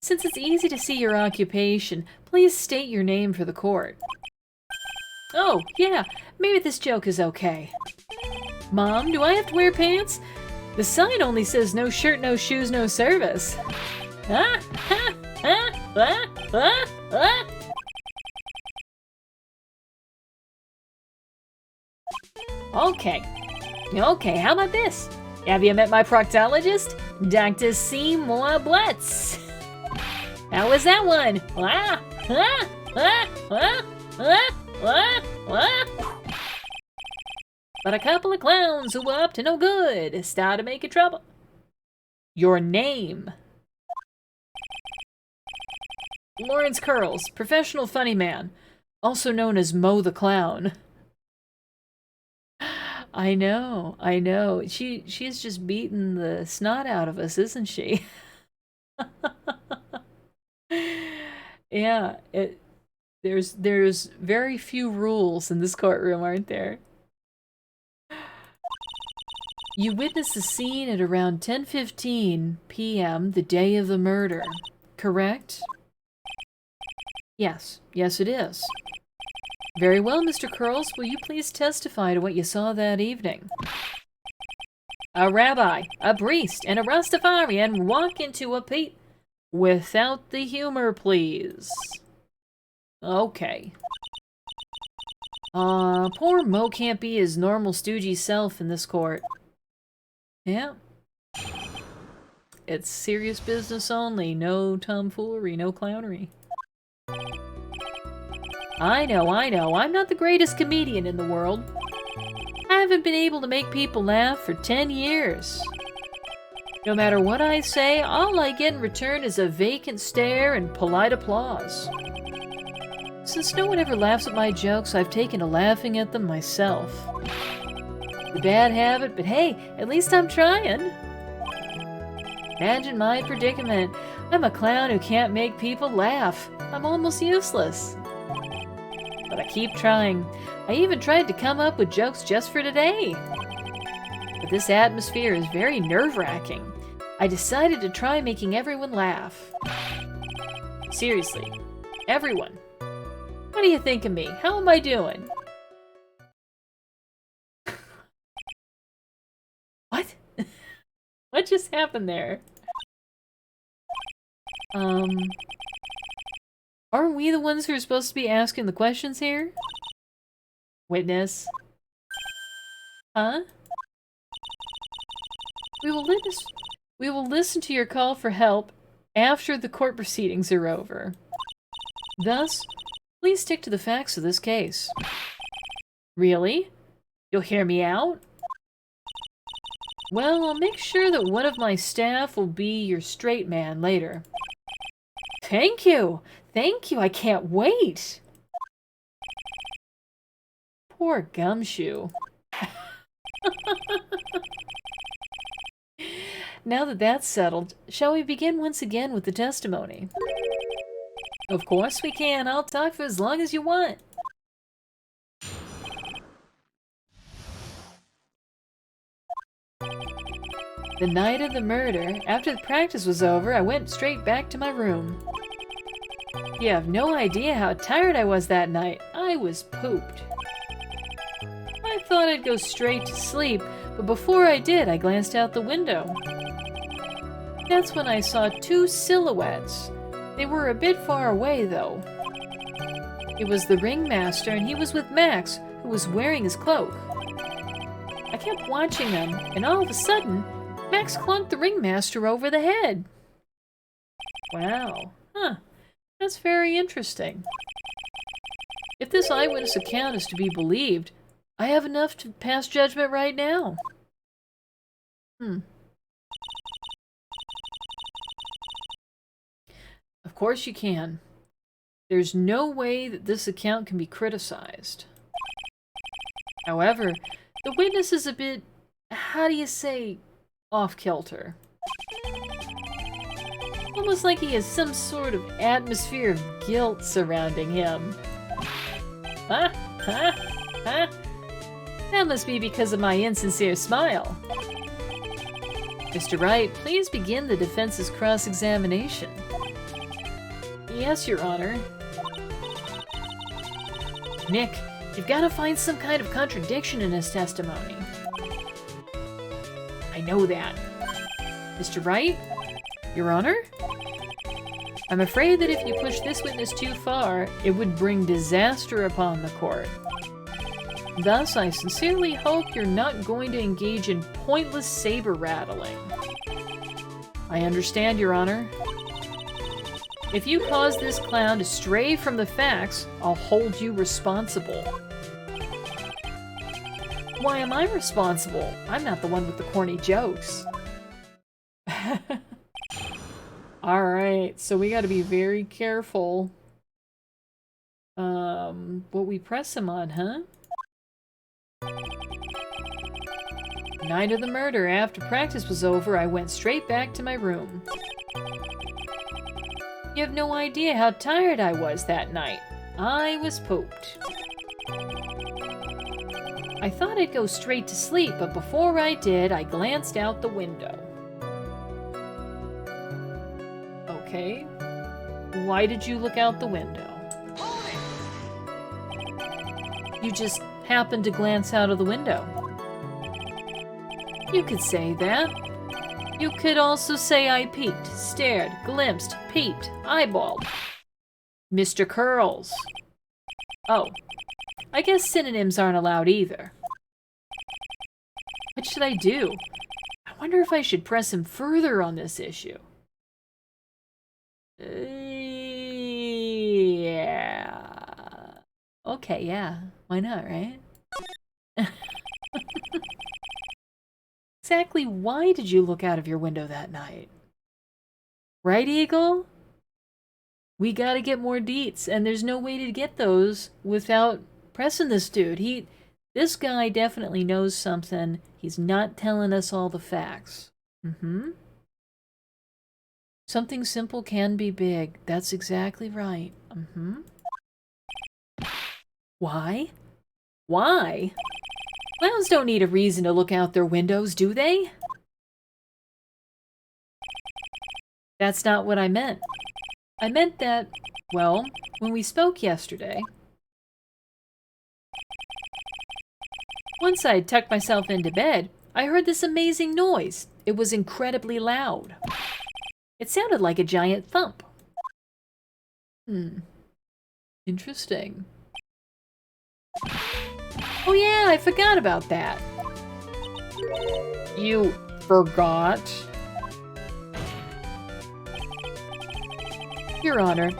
Since it's easy to see your occupation, please state your name for the court. Oh, yeah, maybe this joke is okay. Mom, do I have to wear pants? The sign only says no shirt, no shoes, no service. Ah, ha, ah, ah, ah, ah. Okay, how about this? Have you met my proctologist? Dr. Seymour Blitz. How was that one? Ah, ah, ah, ah, ah, ah, ah. But a couple of clowns who were up to no good started making trouble. Your name? Lawrence Curls, professional funny man, also known as Mo the Clown. I know. She's just beating the snot out of us, isn't she? Yeah, there's very few rules in this courtroom, aren't there? You witnessed the scene at around 10:15 p.m. the day of the murder, correct? Yes, it is. Very well, Mr. Curls, will you please testify to what you saw that evening? A rabbi, a priest, and a Rastafarian walk into a pit. Without the humor, please. Okay. Poor Mo can't be his normal stoogey self in this court. Yeah. It's serious business only. No tomfoolery, no clownery. I know. I'm not the greatest comedian in the world. I haven't been able to make people laugh for 10 years. No matter what I say, all I get in return is a vacant stare and polite applause. Since no one ever laughs at my jokes, I've taken to laughing at them myself. It's a bad habit, but hey, at least I'm trying. Imagine my predicament. I'm a clown who can't make people laugh. I'm almost useless. But I keep trying. I even tried to come up with jokes just for today. But this atmosphere is very nerve-wracking. I decided to try making everyone laugh. Seriously, everyone. What do you think of me? How am I doing? What? What just happened there? Aren't we the ones who are supposed to be asking the questions here? Witness. Huh? We will listen to your call for help after the court proceedings are over. Thus, please stick to the facts of this case. Really? You'll hear me out? Well, I'll make sure that one of my staff will be your straight man later. Thank you! I can't wait! Poor Gumshoe. Now that that's settled, shall we begin once again with the testimony? Of course we can. I'll talk for as long as you want. The night of the murder, after the practice was over, I went straight back to my room. You have no idea how tired I was that night. I was pooped. I thought I'd go straight to sleep, but before I did, I glanced out the window. That's when I saw two silhouettes. They were a bit far away, though. It was the ringmaster, and he was with Max, who was wearing his cloak. I kept watching them, and all of a sudden, Max clunked the ringmaster over the head. Wow. Huh. That's very interesting. If this eyewitness account is to be believed, I have enough to pass judgment right now. Of course you can. There's no way that this account can be criticized. However, the witness is a bit, how do you say, off-kilter. Almost like he has some sort of atmosphere of guilt surrounding him. That must be because of my insincere smile. Mr. Wright, please begin the defense's cross-examination. Yes, Your Honor. Nick, You've got to find some kind of contradiction in his testimony. I know that. Mr. Wright? Your Honor? I'm afraid that if you push this witness too far, it would bring disaster upon the court. Thus, I sincerely hope you're not going to engage in pointless saber rattling. I understand, Your Honor. If you cause this clown to stray from the facts, I'll hold you responsible. Why am I responsible? I'm not the one with the corny jokes. Alright, so we gotta be very careful what we press him on, huh? Night of the murder, after practice was over, I went straight back to my room. You have no idea how tired I was that night. I was pooped. I thought I'd go straight to sleep, but before I did, I glanced out the window. Okay. Why did you look out the window? You just happened to glance out of the window. You could say that. You could also say I peeked, stared, glimpsed, peeped, eyeballed. Mr. Curls. Oh, I guess synonyms aren't allowed either. What should I do? I wonder if I should press him further on this issue. Yeah. Okay, yeah. Why not, right? Exactly why did you look out of your window that night? Right, Eagle? We gotta get more deets, and there's no way to get those without pressing this dude. This guy definitely knows something. He's not telling us all the facts. Something simple can be big. That's exactly right. Why? Why? Clowns don't need a reason to look out their windows, do they? That's not what I meant. I meant that, well, when we spoke yesterday, once I had tucked myself into bed, I heard this amazing noise. It was incredibly loud. It sounded like a giant thump. Interesting. Oh yeah, I forgot about that. You forgot? Your Honor,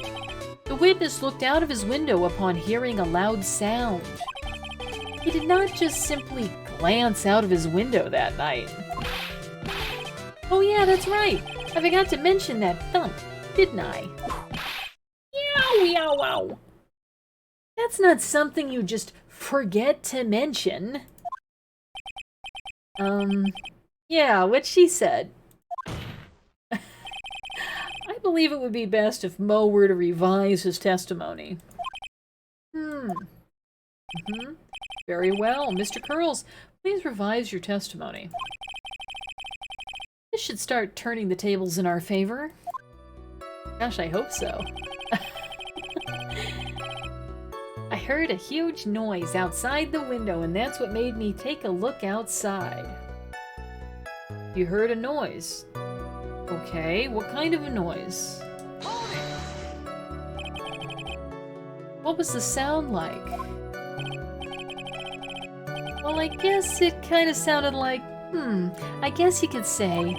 the witness looked out of his window upon hearing a loud sound. He did not just simply glance out of his window that night. Oh yeah, that's right. I forgot to mention that thump, didn't I? Yow, yow, wow. That's not something you just forget to mention. Yeah, what she said. I believe it would be best if Mo were to revise his testimony. Very well, Mr. Curls, please revise your testimony. This should start turning the tables in our favor. Gosh, I hope so. I heard a huge noise outside the window, and that's what made me take a look outside. You heard a noise? Okay, what kind of a noise? What was the sound like? Well, I guess it kind of sounded like, I guess you could say,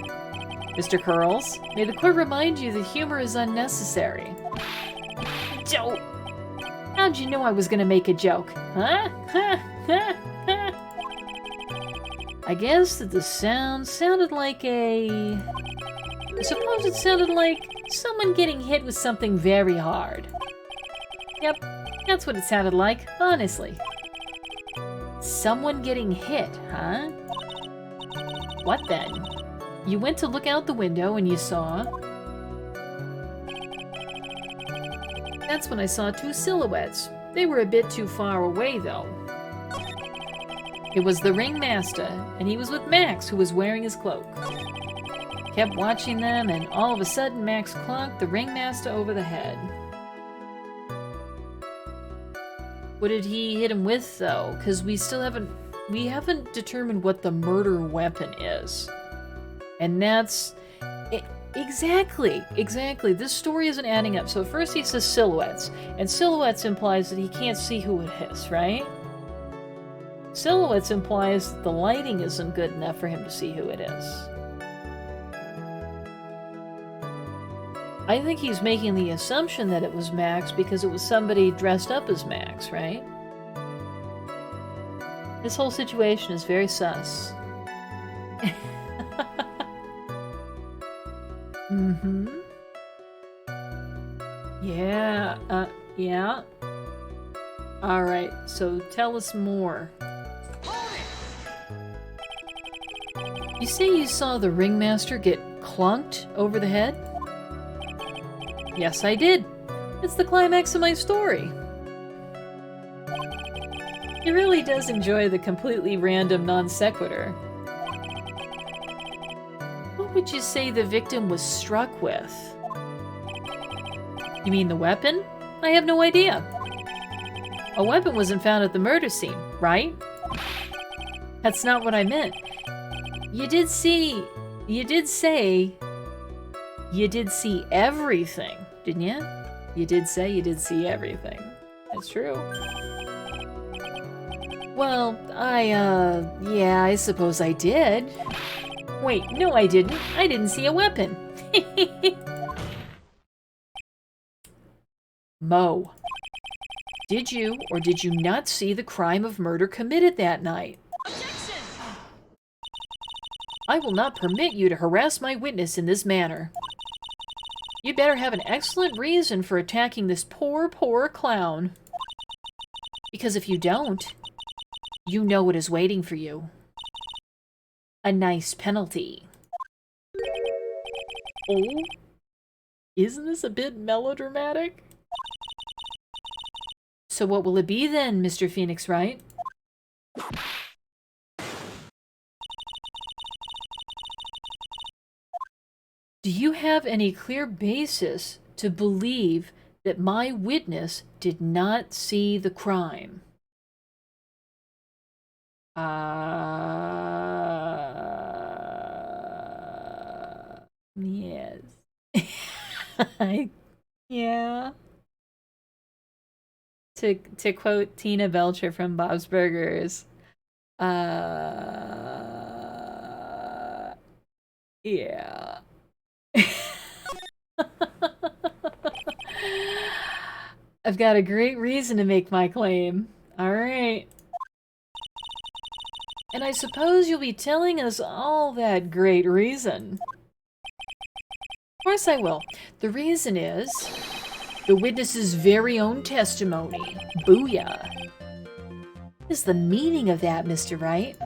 Mr. Curls, may the court remind you that humor is unnecessary. Joke! How'd you know I was gonna make a joke? Huh? I guess that the sound sounded like I suppose it sounded like someone getting hit with something very hard. Yep, that's what it sounded like, honestly. Someone getting hit, huh? What then? You went to look out the window and you saw... That's when I saw two silhouettes. They were a bit too far away, though. It was the ringmaster, and he was with Max, who was wearing his cloak. Kept watching them, and all of a sudden Max clonked the ringmaster over the head. What did he hit him with, though? Because we haven't determined what the murder weapon is. And that's... Exactly. This story isn't adding up. So at first he says silhouettes. And silhouettes implies that he can't see who it is, right? Silhouettes implies that the lighting isn't good enough for him to see who it is. I think he's making the assumption that it was Max because it was somebody dressed up as Max, right? This whole situation is very sus. Mm-hmm. Yeah. Alright, so tell us more. You say you saw the ringmaster get clunked over the head? Yes, I did. It's the climax of my story. He really does enjoy the completely random non sequitur. What would you say the victim was struck with? You mean the weapon? I have no idea. A weapon wasn't found at the murder scene, right? That's not what I meant. You did say you did see everything, didn't you? You did say you did see everything. That's true. Well, yeah, I suppose I did. Wait, no I didn't. I didn't see a weapon. Mo, did you or did you not see the crime of murder committed that night? Objection! I will not permit you to harass my witness in this manner. You better have an excellent reason for attacking this poor clown. Because if you don't, you know what is waiting for you. A nice penalty. Oh? Isn't this a bit melodramatic? So what will it be then, Mr. Phoenix Wright? Do you have any clear basis to believe that my witness did not see the crime? Yes. Yeah. To quote Tina Belcher from Bob's Burgers, yeah. I've got a great reason to make my claim. Alright. And I suppose you'll be telling us all that great reason. Of course I will. The reason is the witness's very own testimony. Booyah. What is the meaning of that, Mr. Wright?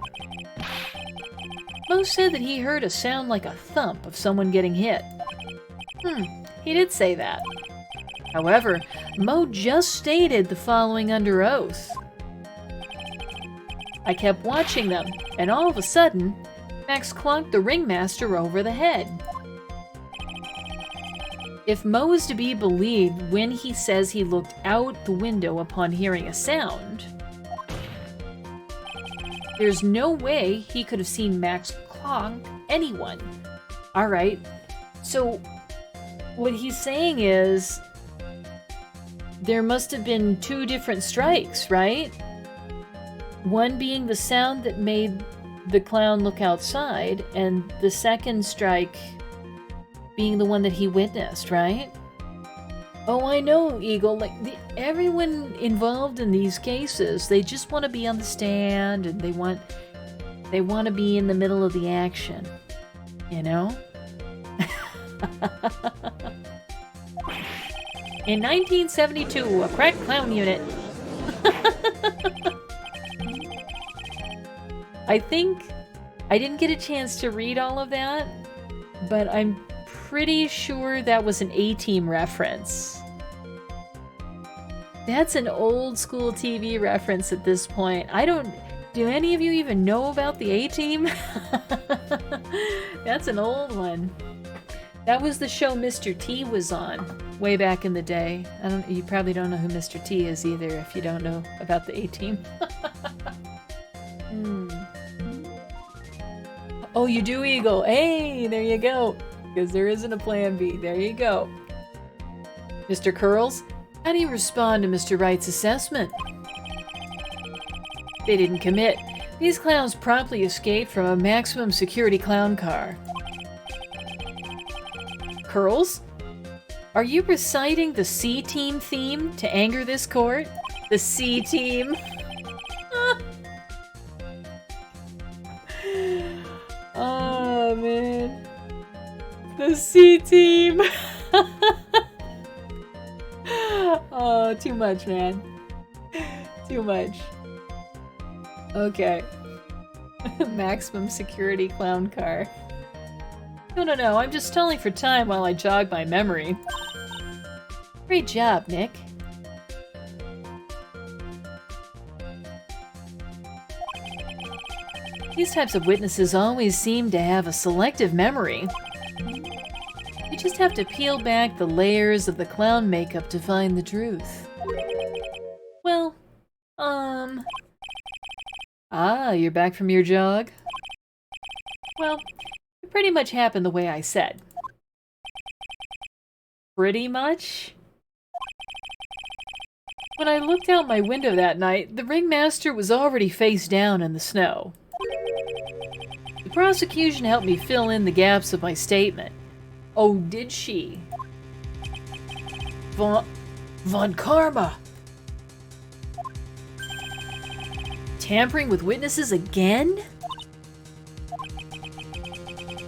Mo said that he heard a sound like a thump of someone getting hit. He did say that. However, Mo just stated the following under oath. I kept watching them, and all of a sudden, Max clunked the ringmaster over the head. If Mo is to be believed when he says he looked out the window upon hearing a sound, there's no way he could have seen Max clonk anyone. Alright, so what he's saying is there must have been two different strikes, right? One being the sound that made the clown look outside, and the second strike being the one that he witnessed, right? Oh, I know, Eagle. Like, everyone involved in these cases, they just want to be on the stand, and they want to be in the middle of the action, you know? In 1972, a crack clown unit. I think I didn't get a chance to read all of that, but I'm pretty sure that was an A-Team reference. That's an old school TV reference at this point. Do any of you even know about the A-Team? That's an old one. That was the show Mr. T was on. way back in the day. You probably don't know who Mr. T is either if you don't know about the A-Team. Oh, you do, Eagle. Hey, there you go. Because there isn't a plan B. There you go. Mr. Curls, how do you respond to Mr. Wright's assessment? They didn't commit. These clowns promptly escaped from a maximum security clown car. Curls? Are you reciting the C-Team theme to anger this court? The C-Team? Oh, man. The C-Team! Oh, too much, man. Too much. Okay. Maximum security clown car. No, I'm just stalling for time while I jog my memory. Great job, Nick. These types of witnesses always seem to have a selective memory. You just have to peel back the layers of the clown makeup to find the truth. Well, Ah, you're back from your jog? Well, it pretty much happened the way I said. Pretty much? When I looked out my window that night, the ringmaster was already face down in the snow. The prosecution helped me fill in the gaps of my statement. Oh, did she? Von Karma! Tampering with witnesses again?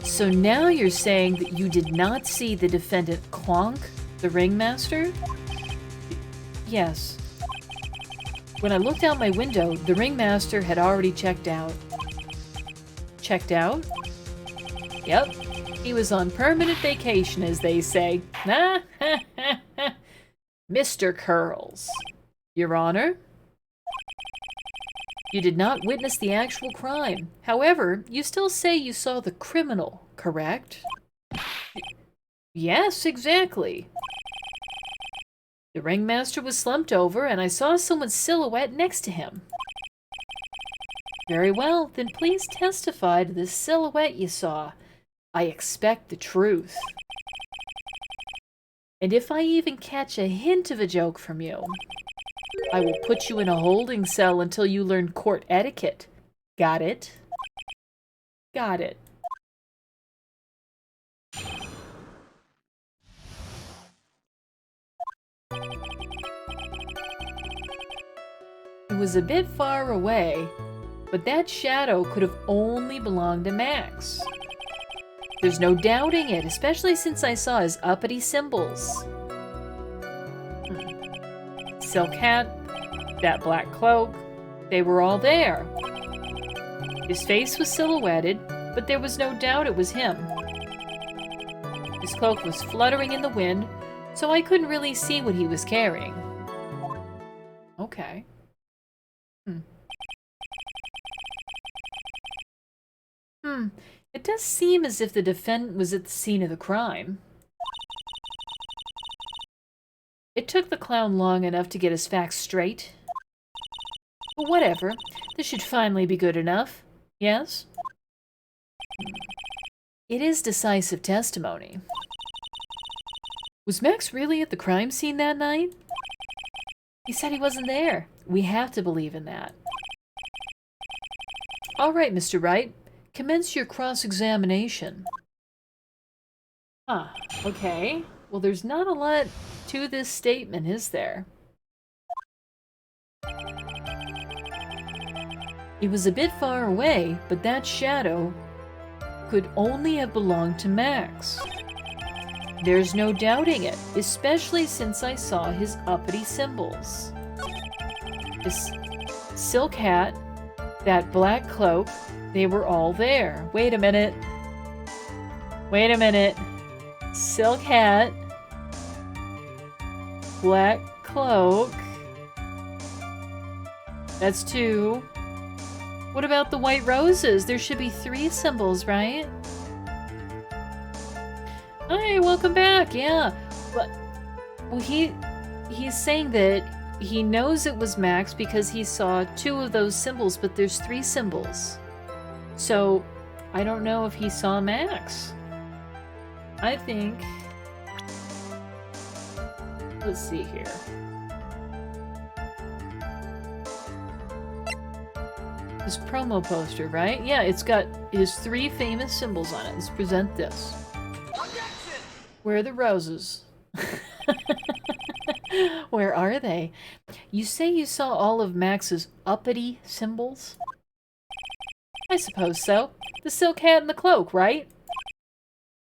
So now you're saying that you did not see the defendant Clonk, the ringmaster? Yes. When I looked out my window, the ringmaster had already checked out. Checked out? Yep. He was on permanent vacation, as they say. Mr. Curls. Your Honor? You did not witness the actual crime. However, you still say you saw the criminal, correct? Yes, exactly. The ringmaster was slumped over, and I saw someone's silhouette next to him. Very well, then please testify to this silhouette you saw. I expect the truth. And if I even catch a hint of a joke from you, I will put you in a holding cell until you learn court etiquette. Got it? Got it. It was a bit far away, but that shadow could have only belonged to Max. There's no doubting it, especially since I saw his uppity symbols. Silk hat, that black cloak, they were all there. His face was silhouetted, but there was no doubt it was him. His cloak was fluttering in the wind, so I couldn't really see what he was carrying. Okay. It does seem as if the defendant was at the scene of the crime. It took the clown long enough to get his facts straight. But whatever, this should finally be good enough. Yes? It is decisive testimony. Was Max really at the crime scene that night? He said he wasn't there. We have to believe in that. All right, Mr. Wright. Commence your cross-examination. Okay. Well, there's not a lot to this statement, is there? It was a bit far away, but that shadow could only have belonged to Max. There's no doubting it, especially since I saw his uppity symbols. His silk hat, that black cloak, they were all there. Wait a minute. Wait a minute. Silk hat. Black cloak. That's 2. What about the white roses? There should be 3 symbols, right? Hi, welcome back. Yeah. But Well, he's saying that he knows it was Max because he saw 2 of those symbols, but there's 3 symbols. So, I don't know if he saw Max. I think... Let's see here. This promo poster, right? Yeah, it's got his 3 famous symbols on it. Let's present this. Where are the roses? Where are they? You say you saw all of Max's uppity symbols? I suppose so. The silk hat and the cloak, right?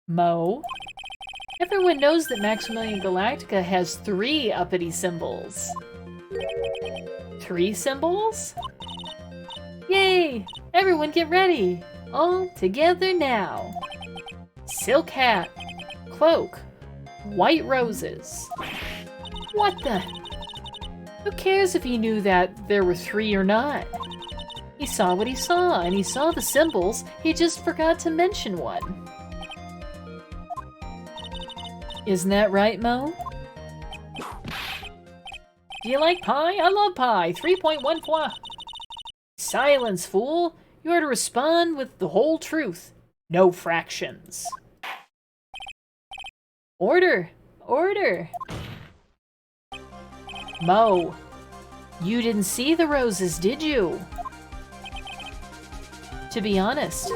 Mo? Everyone knows that Maximilian Galactica has 3 uppity symbols. 3 symbols? Yay! Everyone get ready! All together now! Silk hat, cloak, white roses. What the? Who cares if he knew that there were 3 or not? He saw what he saw, and he saw the symbols, he just forgot to mention one. Isn't that right, Mo? Do you like pie? I love pie! 3.1 fois! Silence, fool! You are to respond with the whole truth. No fractions. Order! Order! Mo, you didn't see the roses, did you? To be honest,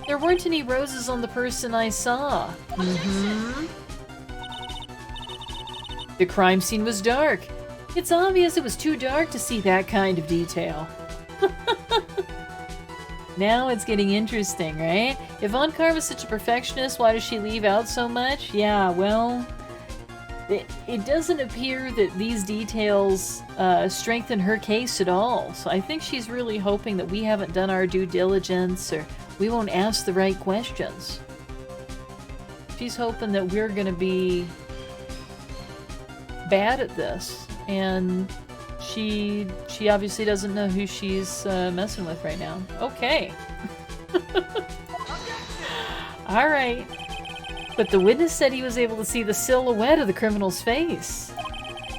there weren't any roses on the person I saw. The crime scene was dark. It's obvious it was too dark to see that kind of detail. Now it's getting interesting, right? If Von Carr was such a perfectionist, why does she leave out so much? Yeah, well... It doesn't appear that these details strengthen her case at all. So I think she's really hoping that we haven't done our due diligence or we won't ask the right questions. She's hoping that we're going to be bad at this. And she obviously doesn't know who she's messing with right now. Okay. Alright. But the witness said he was able to see the silhouette of the criminal's face.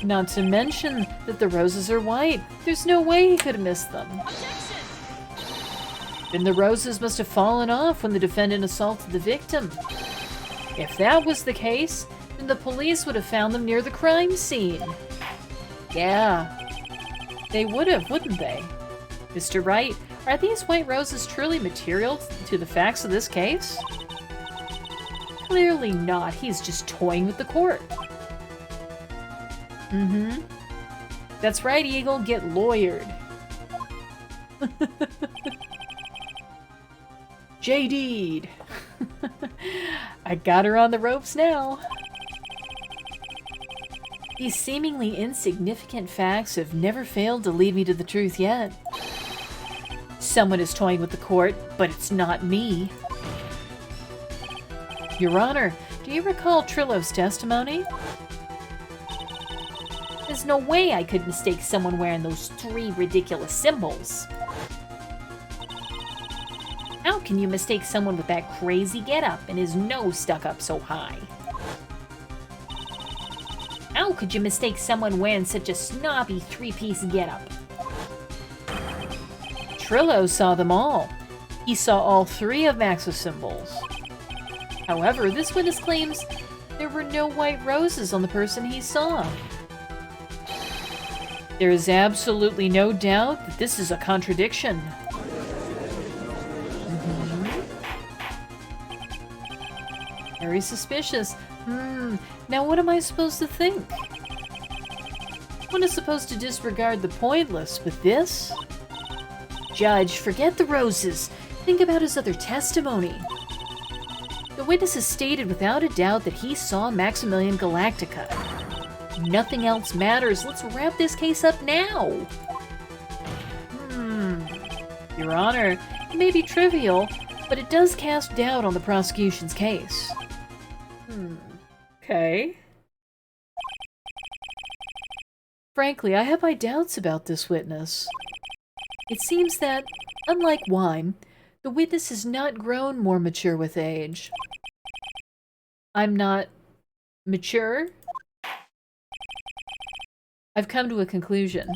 Not to mention that the roses are white. There's no way he could have missed them. Then the roses must have fallen off when the defendant assaulted the victim. If that was the case, then the police would have found them near the crime scene. Yeah, they would have, wouldn't they? Mr. Wright, are these white roses truly material to the facts of this case? Clearly not. He's just toying with the court. That's right, Eagle. Get lawyered. JD'd. I got her on the ropes now. These seemingly insignificant facts have never failed to lead me to the truth yet. Someone is toying with the court, but it's not me. Your Honor, do you recall Trillo's testimony? There's no way I could mistake someone wearing those 3 ridiculous symbols. How can you mistake someone with that crazy getup and his nose stuck up so high? How could you mistake someone wearing such a snobby 3-piece getup? Trillo saw them all. He saw all 3 of Max's symbols. However, this witness claims there were no white roses on the person he saw. There is absolutely no doubt that this is a contradiction. Very suspicious. Now what am I supposed to think? One is supposed to disregard the pointless, but this? Judge, forget the roses. Think about his other testimony. The witness has stated without a doubt that he saw Maximilian Galactica. Nothing else matters. Let's wrap this case up now. Your Honor, it may be trivial, but it does cast doubt on the prosecution's case. Okay. Frankly, I have my doubts about this witness. It seems that, unlike wine, the witness has not grown more mature with age. I'm not mature? I've come to a conclusion.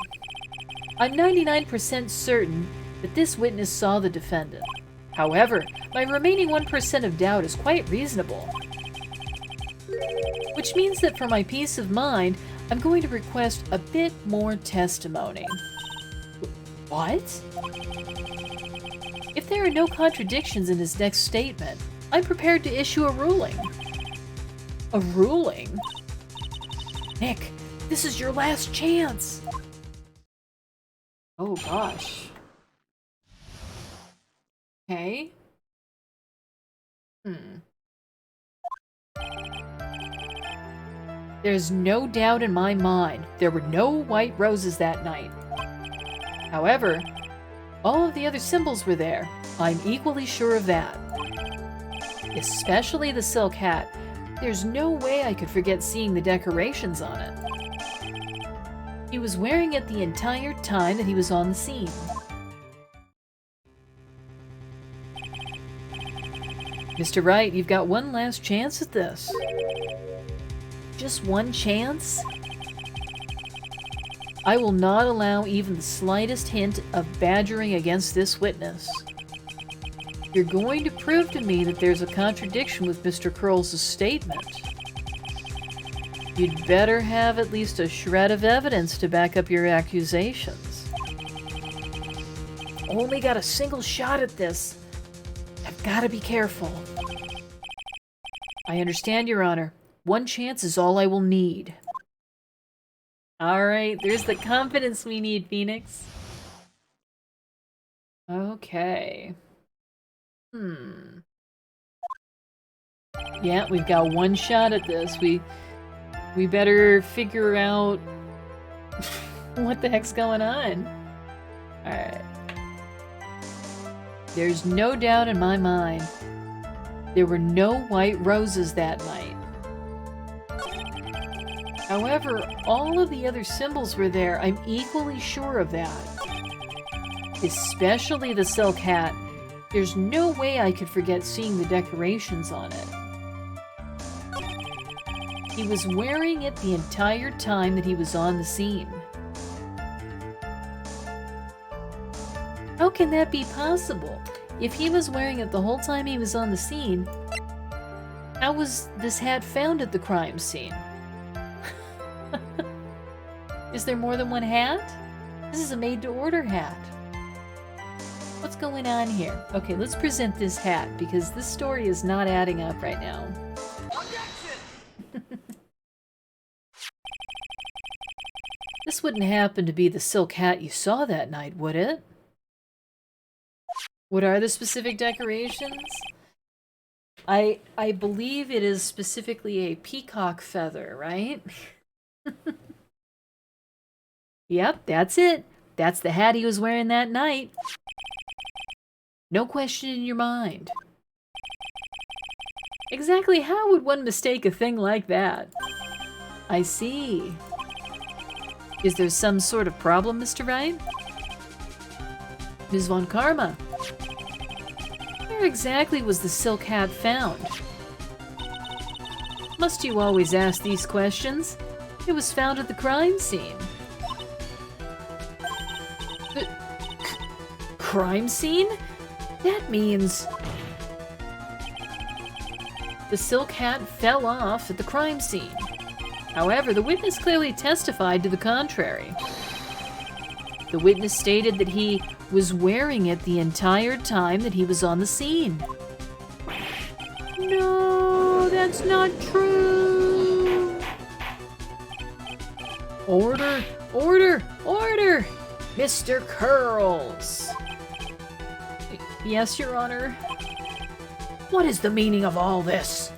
I'm 99% certain that this witness saw the defendant. However, my remaining 1% of doubt is quite reasonable. Which means that for my peace of mind, I'm going to request a bit more testimony. What? If there are no contradictions in his next statement, I'm prepared to issue a ruling. A ruling? Nick, this is your last chance! Oh gosh. Okay. There's no doubt in my mind there were no white roses that night. However, all of the other symbols were there. I'm equally sure of that. Especially the silk hat. There's no way I could forget seeing the decorations on it. He was wearing it the entire time that he was on the scene. Mr. Wright, you've got one last chance at this. Just one chance? I will not allow even the slightest hint of badgering against this witness. You're going to prove to me that there's a contradiction with Mr. Curls' statement. You'd better have at least a shred of evidence to back up your accusations. Only got a single shot at this. I've got to be careful. I understand, Your Honor. One chance is all I will need. Alright, there's the confidence we need, Phoenix. Okay. Yeah, we've got one shot at this. We better figure out what the heck's going on. Alright. There's no doubt in my mind there were no white roses that night. However, all of the other symbols were there. I'm equally sure of that. Especially the silk hat. There's no way I could forget seeing the decorations on it. He was wearing it the entire time that he was on the scene. How can that be possible? If he was wearing it the whole time he was on the scene, how was this hat found at the crime scene? Is there more than one hat? This is a made-to-order hat. What's going on here? Okay, let's present this hat, because this story is not adding up right now. This wouldn't happen to be the silk hat you saw that night, would it? What are the specific decorations? I believe it is specifically a peacock feather, right? Yep, that's it. That's the hat he was wearing that night. No question in your mind. Exactly how would one mistake a thing like that? I see. Is there some sort of problem, Mr. Wright? Ms. Von Karma. Where exactly was the silk hat found? Must you always ask these questions? It was found at the crime scene. The crime scene? That means the silk hat fell off at the crime scene. However, the witness clearly testified to the contrary. The witness stated that he was wearing it the entire time that he was on the scene. No, that's not true. Order, order, order! Mr. Curls! Yes, Your Honor. What is the meaning of all this?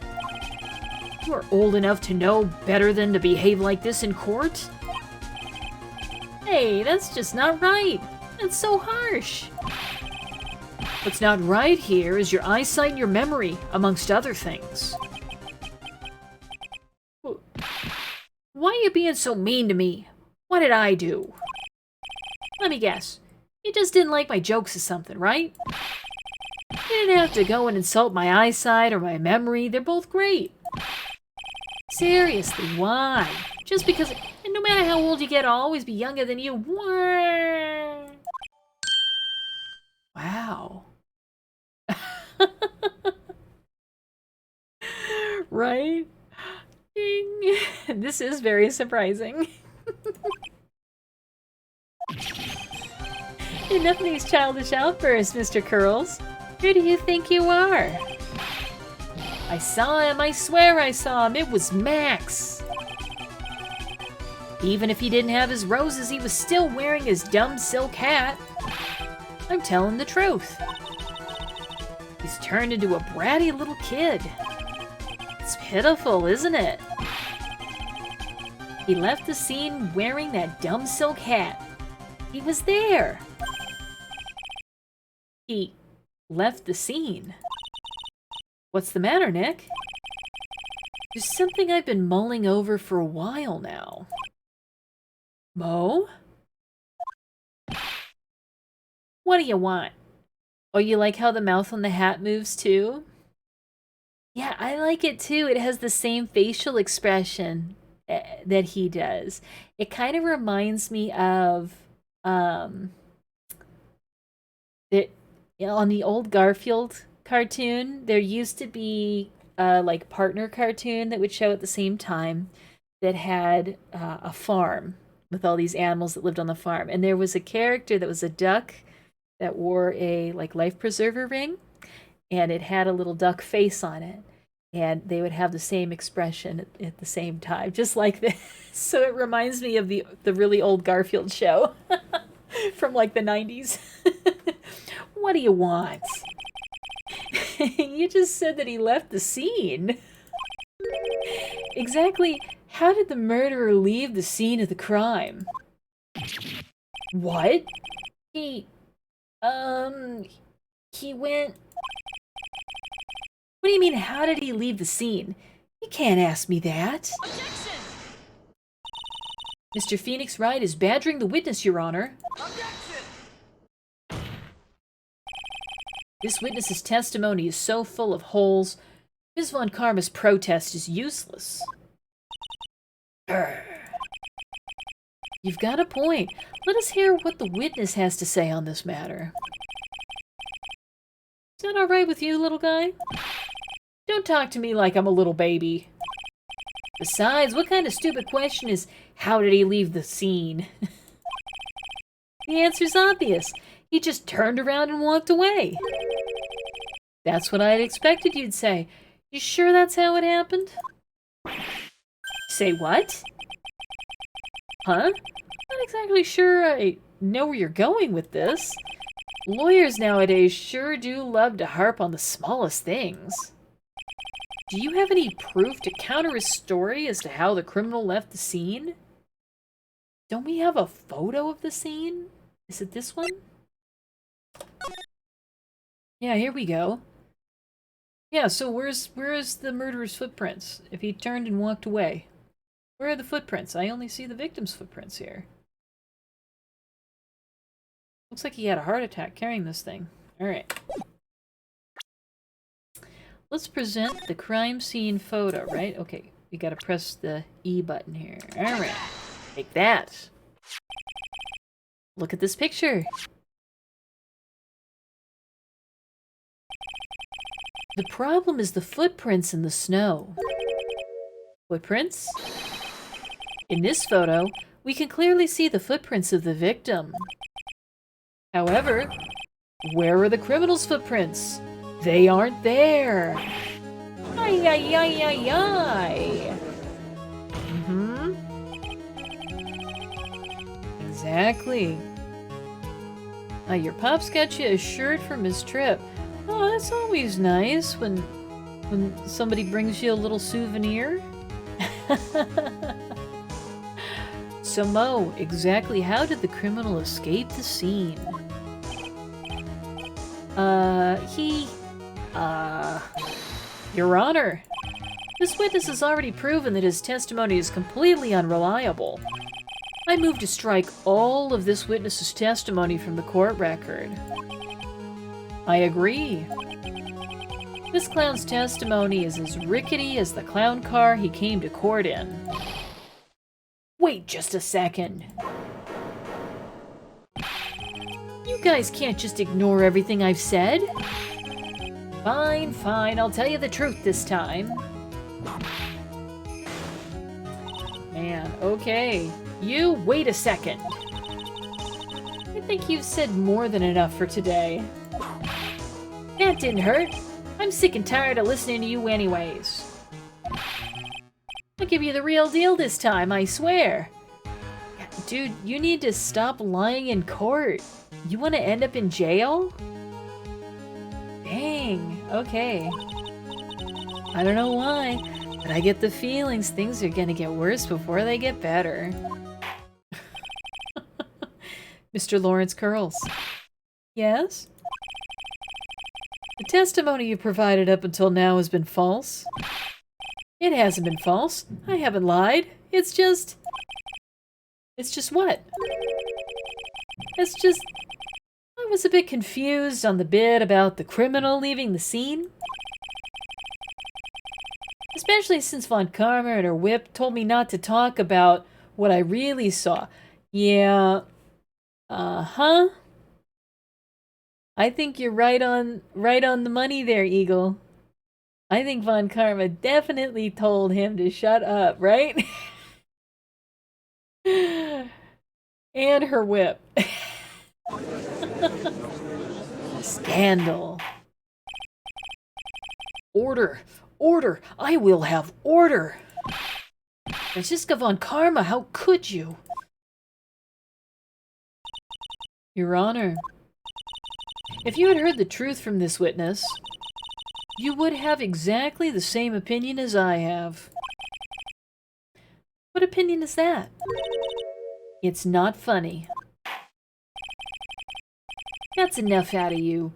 You are old enough to know better than to behave like this in court? Hey, that's just not right. That's so harsh. What's not right here is your eyesight and your memory, amongst other things. Why are you being so mean to me? What did I do? Let me guess. You just didn't like my jokes or something, right? You didn't have to go and insult my eyesight or my memory. They're both great. Seriously, why? Just because... And no matter matter how old you get, I'll always be younger than you. Wow. Right? Ding. This is very surprising. Enough of these childish outbursts, Mr. Curls. Who do you think you are? I saw him, I swear I saw him. It was Max. Even if he didn't have his roses, he was still wearing his dumb silk hat. I'm telling the truth. He's turned into a bratty little kid. It's pitiful, isn't it? He left the scene wearing that dumb silk hat. He was there. He left the scene. What's the matter, Nick? There's something I've been mulling over for a while now. Mo? What do you want? Oh, you like how the mouth on the hat moves too? Yeah, I like it too. It has the same facial expression that he does. It kind of reminds me of that on the old Garfield cartoon, there used to be like partner cartoon that would show at the same time that had a farm with all these animals that lived on the farm, and there was a character that was a duck that wore a like life preserver ring, and it had a little duck face on it, and they would have the same expression at the same time, just like this. So it reminds me of the really old Garfield show from like the 90s. What do you want? You just said that he left the scene. Exactly how did the murderer leave the scene of the crime? What? He went... What do you mean, how did he leave the scene? You can't ask me that. Objection! Mr. Phoenix Wright is badgering the witness, Your Honor. Objection! This witness's testimony is so full of holes, Ms. Von Karma's protest is useless. You've got a point. Let us hear what the witness has to say on this matter. Is that all right with you, little guy? Don't talk to me like I'm a little baby. Besides, what kind of stupid question is, how did he leave the scene? The answer's obvious. He just turned around and walked away. That's what I had expected you'd say. You sure that's how it happened? Say what? Huh? Not exactly sure I know where you're going with this. Lawyers nowadays sure do love to harp on the smallest things. Do you have any proof to counter his story as to how the criminal left the scene? Don't we have a photo of the scene? Is it this one? Yeah, here we go. Yeah, so where is the murderer's footprints? If he turned and walked away. Where are the footprints? I only see the victim's footprints here. Looks like he had a heart attack carrying this thing. Alright. Let's present the crime scene photo, right? Okay, we gotta press the E button here. Alright. Take that. Look at this picture. The problem is the footprints in the snow. Footprints? In this photo, we can clearly see the footprints of the victim. However, where are the criminal's footprints? They aren't there. Ay, ay, ay, ay, ay. Exactly. Your pop's got you a shirt from his trip. Oh, that's always nice when somebody brings you a little souvenir. So Mo, exactly how did the criminal escape the scene? Your Honor, this witness has already proven that his testimony is completely unreliable. I move to strike all of this witness's testimony from the court record. I agree. This clown's testimony is as rickety as the clown car he came to court in. Wait just a second. You guys can't just ignore everything I've said. Fine, fine, I'll tell you the truth this time. Man, okay. You, wait a second. I think you've said more than enough for today. That didn't hurt. I'm sick and tired of listening to you anyways. I'll give you the real deal this time, I swear. Dude, you need to stop lying in court. You want to end up in jail? Dang, okay. I don't know why, but I get the feelings things are gonna get worse before they get better. Mr. Lawrence Curls. Yes? The testimony you provided up until now has been false. It hasn't been false. I haven't lied. It's just what? It's just... I was a bit confused on the bit about the criminal leaving the scene. Especially since Von Karma and her whip told me not to talk about what I really saw. Yeah. Uh-huh. I think you're right on the money there, Eagle. I think Von Karma definitely told him to shut up, right? And her whip. Scandal. Order. Order. I will have order. Franziska Von Karma, how could you? Your Honor, if you had heard the truth from this witness, you would have exactly the same opinion as I have. What opinion is that? It's not funny. That's enough out of you.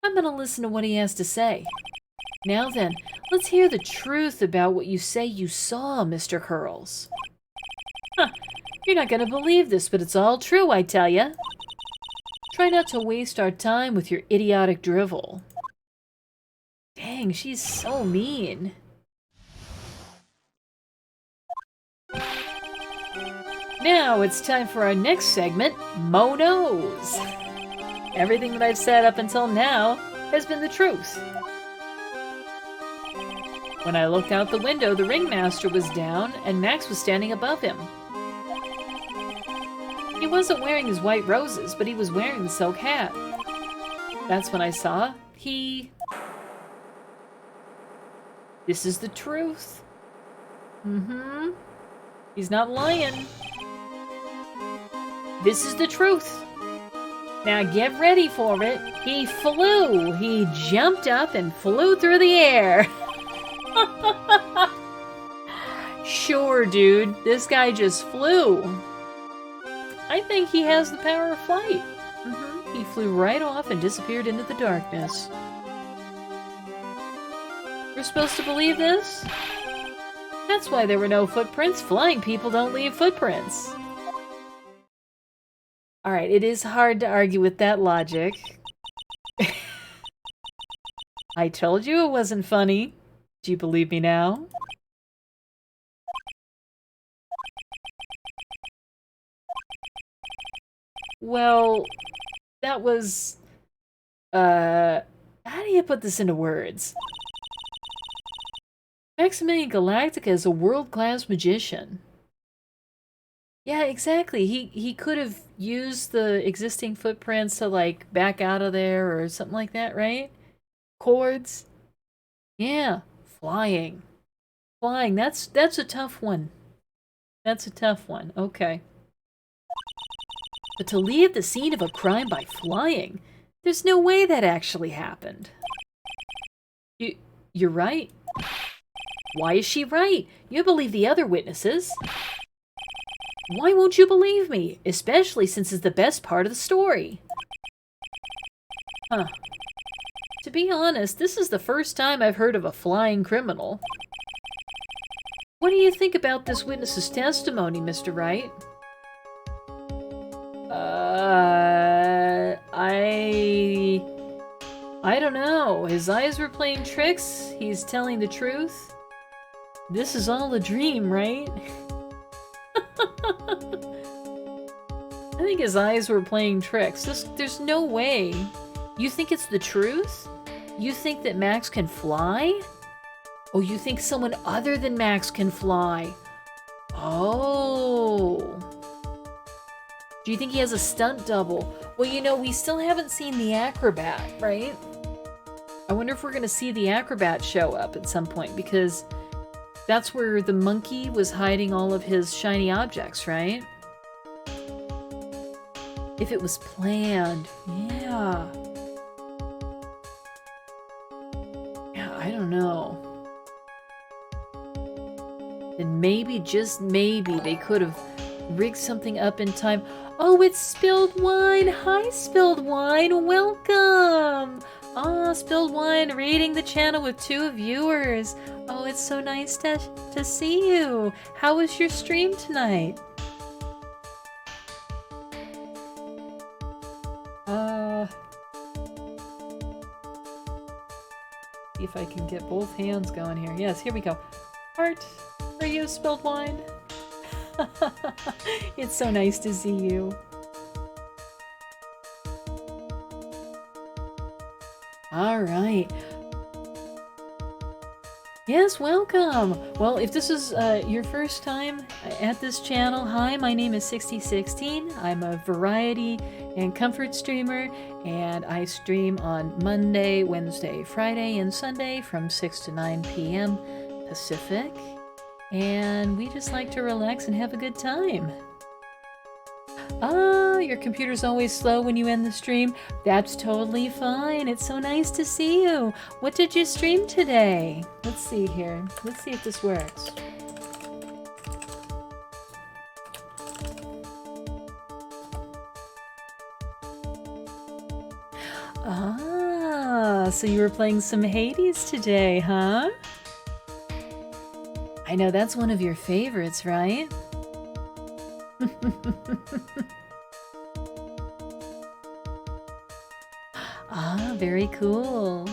I'm gonna listen to what he has to say. Now then, let's hear the truth about what you say you saw, Mr. Curls. Huh, you're not gonna believe this, but it's all true, I tell ya. Try not to waste our time with your idiotic drivel. Dang, she's so mean. Now it's time for our next segment, Mo Knows. Everything that I've said up until now has been the truth. When I looked out the window, the ringmaster was down and Max was standing above him. He wasn't wearing his white roses, but he was wearing the silk hat. That's when I saw This is the truth. Mm-hmm. He's not lying. This is the truth. Now get ready for it. He flew. He jumped up and flew through the air. Sure, dude. This guy just flew. I think he has the power of flight. He flew right off and disappeared into the darkness. You're supposed to believe this? That's why there were no footprints. Flying people don't leave footprints. Alright, it is hard to argue with that logic. I told you it wasn't funny. Do you believe me now? Well, that was... how do you put this into words? Maximilian Galactica is a world-class magician. Yeah, exactly. He could have used the existing footprints to, like, back out of there or something like that, right? Cords. Yeah, flying. Flying, that's a tough one. That's a tough one, okay. But to leave the scene of a crime by flying, there's no way that actually happened. You're right. Why is she right? You believe the other witnesses. Why won't you believe me? Especially since it's the best part of the story. Huh. To be honest, this is the first time I've heard of a flying criminal. What do you think about this witness's testimony, Mr. Wright? I don't know. His eyes were playing tricks. He's telling the truth. This is all a dream, right? I think his eyes were playing tricks. There's no way. You think it's the truth? You think that Max can fly? Oh, you think someone other than Max can fly? Oh. Do you think he has a stunt double? Well, you know, we still haven't seen the acrobat, right? I wonder if we're going to see the acrobat show up at some point, because that's where the monkey was hiding all of his shiny objects, right? If it was planned. Yeah. Yeah, I don't know. And maybe, just maybe, they could have rigged something up in time. Oh, it's Spilled Wine! Hi, Spilled Wine! Welcome! Ah, Spilled Wine raiding the channel with 2 viewers. Oh, it's so nice to see you. How was your stream tonight? See if I can get both hands going here. Yes, here we go. Heart for you, Spilled Wine. It's so nice to see you. All right. Yes, welcome. Well, if this is your first time at this channel, hi, my name is 6016. I'm a variety and comfort streamer, and I stream on Monday, Wednesday, Friday, and Sunday from 6 to 9 p.m. Pacific. And we just like to relax and have a good time. Ah, your computer's always slow when you end the stream. That's totally fine. It's so nice to see you. What did you stream today? Let's see here. Let's see if this works. Ah, so you were playing some Hades today, huh? I know that's one of your favorites, right? Ah, very cool.